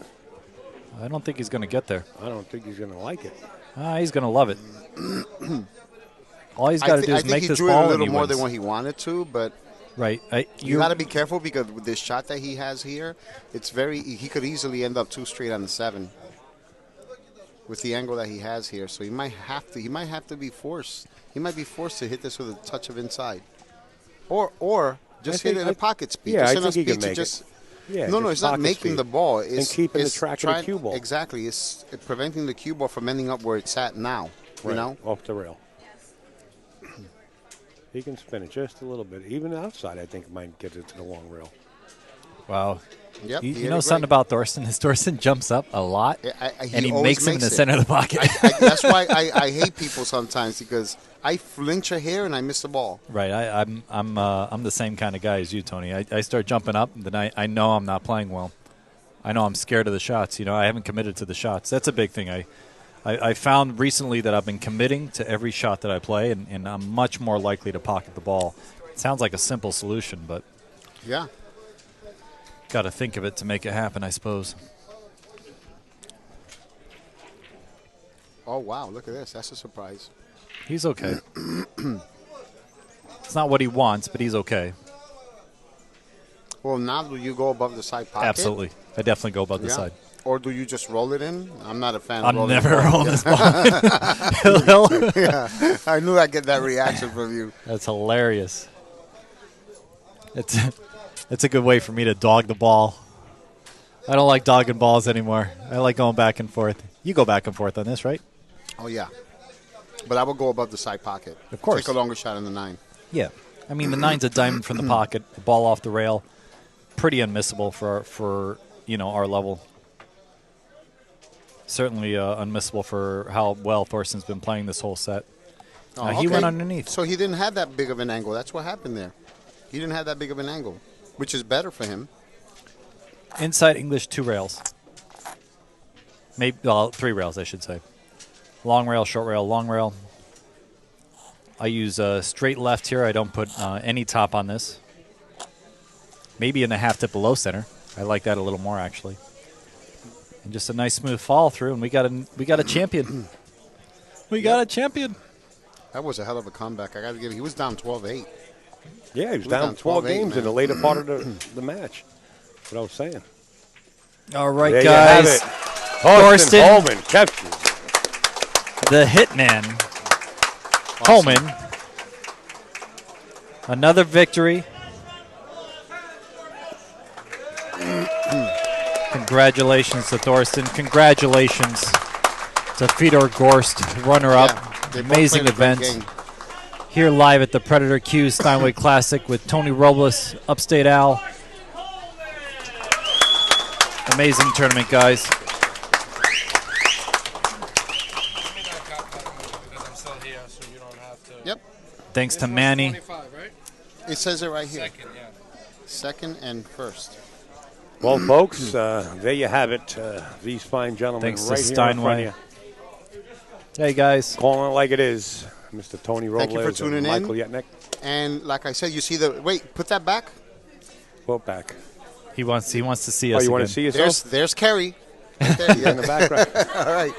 I don't think he's going to get there. I don't think he's going to like it. He's going to love it. All he's got to do is make this ball. I think he drew it a and little he more wins. than what he wanted to, but. Right. You got to be careful because with this shot that he has here, he could easily end up 2 straight on the 7 with the angle that he has here. So he might have to be forced. He might be forced to hit this with a touch of inside, or just hit it at pocket speed. Yeah, just I think he can make it. Yeah, no, it's not making speed. the ball. It's keeping the track of the cue ball. Exactly. It's preventing the cue ball from ending up where it's at now. Right, you know, off the rail. He can spin it just a little bit. Even outside, I think, might get it to the long rail. Wow. Yep, you know something about Thorsten? His Thorsten jumps up a lot, and he makes him in the center of the pocket. That's why I hate people sometimes because I flinch a hair and I miss the ball. Right. I'm the same kind of guy as you, Tony. I start jumping up, and then I know I'm not playing well. I know I'm scared of the shots. You know, I haven't committed to the shots. That's a big thing. I found recently that I've been committing to every shot that I play, and I'm much more likely to pocket the ball. It sounds like a simple solution, but yeah, got to think of it to make it happen, I suppose. Oh, wow, look at this. That's a surprise. He's okay. It's not what he wants, but he's okay. Well, now do you go above the side pocket? Absolutely. I definitely go above the side. Or do you just roll it in? I'm not a fan of I'm rolling never rolling this ball. Yeah, I knew I'd get that reaction from you. That's hilarious. It's a good way for me to dog the ball. I don't like dogging balls anymore. I like going back and forth. You go back and forth on this, right? Oh, yeah. But I will go above the side pocket. Of course. Take a longer shot on the 9. Yeah. I mean, the 9's a diamond from the pocket, the ball off the rail. Pretty unmissable for our level. Certainly unmissable for how well Thorsten's been playing this whole set. He went underneath. So he didn't have that big of an angle. That's what happened there. He didn't have that big of an angle, which is better for him. Inside English, 2 rails. Maybe 3 rails, I should say. Long rail, short rail, long rail. I use straight left here. I don't put any top on this. Maybe in the half tip below center. I like that a little more, actually. And just a nice smooth follow through, and we got a champion. We got a champion. That was a hell of a comeback. I got to give. He was down 12-8. Yeah, he was down 12 games in the later part of the match. That's what I was saying. All right, there guys. You have it. Thorsten Hohmann captures the hitman. Awesome. Hohmann. Another victory. Congratulations to Thorsten. Congratulations to Fedor Gorst, runner-up. Yeah, amazing event. Here live at the Predator Q Steinway Classic with Tony Robles, Upstate Al. Amazing tournament, guys. Yep. Thanks to Manny. It says it right here. Second and first. Well, folks, there you have it. These fine gentlemen Thanks right to here Steinway. in front of you. Hey, guys. Calling it like it is. Mr. Tony Robles Thank you for tuning and Michael in. Yetnek. And like I said, you see the – wait, put that back. Put back. He wants to see us. Oh, you want again. to see yourself? There's Kerry. Right there, in the background. All right.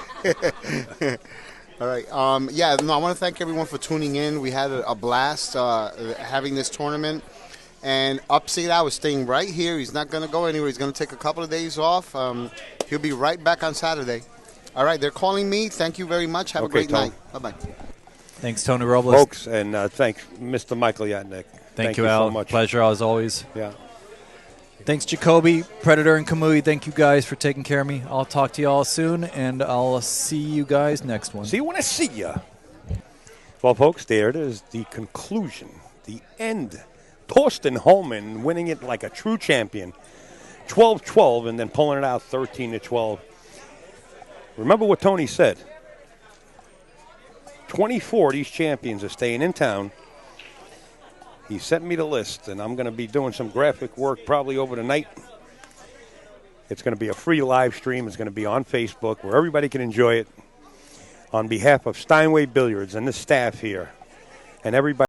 All right. I want to thank everyone for tuning in. We had a blast having this tournament. And Upstate Al is staying right here. He's not going to go anywhere. He's going to take a couple of days off. He'll be right back on Saturday. All right, they're calling me. Thank you very much. Have a Okay, great Tony. night. Bye-bye. Thanks, Tony Robles. Folks, and thanks, Mr. Michael Yatnik. Thank you, Al. so much. Pleasure as always. Yeah. Thanks, Jacoby, Predator, and Kamui. Thank you guys for taking care of me. I'll talk to you all soon, and I'll see you guys next one. See you when I see you. Well, folks, there it is, the conclusion, the end. Thorsten Hohmann winning it like a true champion, 12-12, and then pulling it out 13-12. Remember what Tony said. 24 of these champions are staying in town. He sent me the list, and I'm going to be doing some graphic work probably over the night. It's going to be a free live stream. It's going to be on Facebook where everybody can enjoy it. On behalf of Steinway Billiards and the staff here and everybody.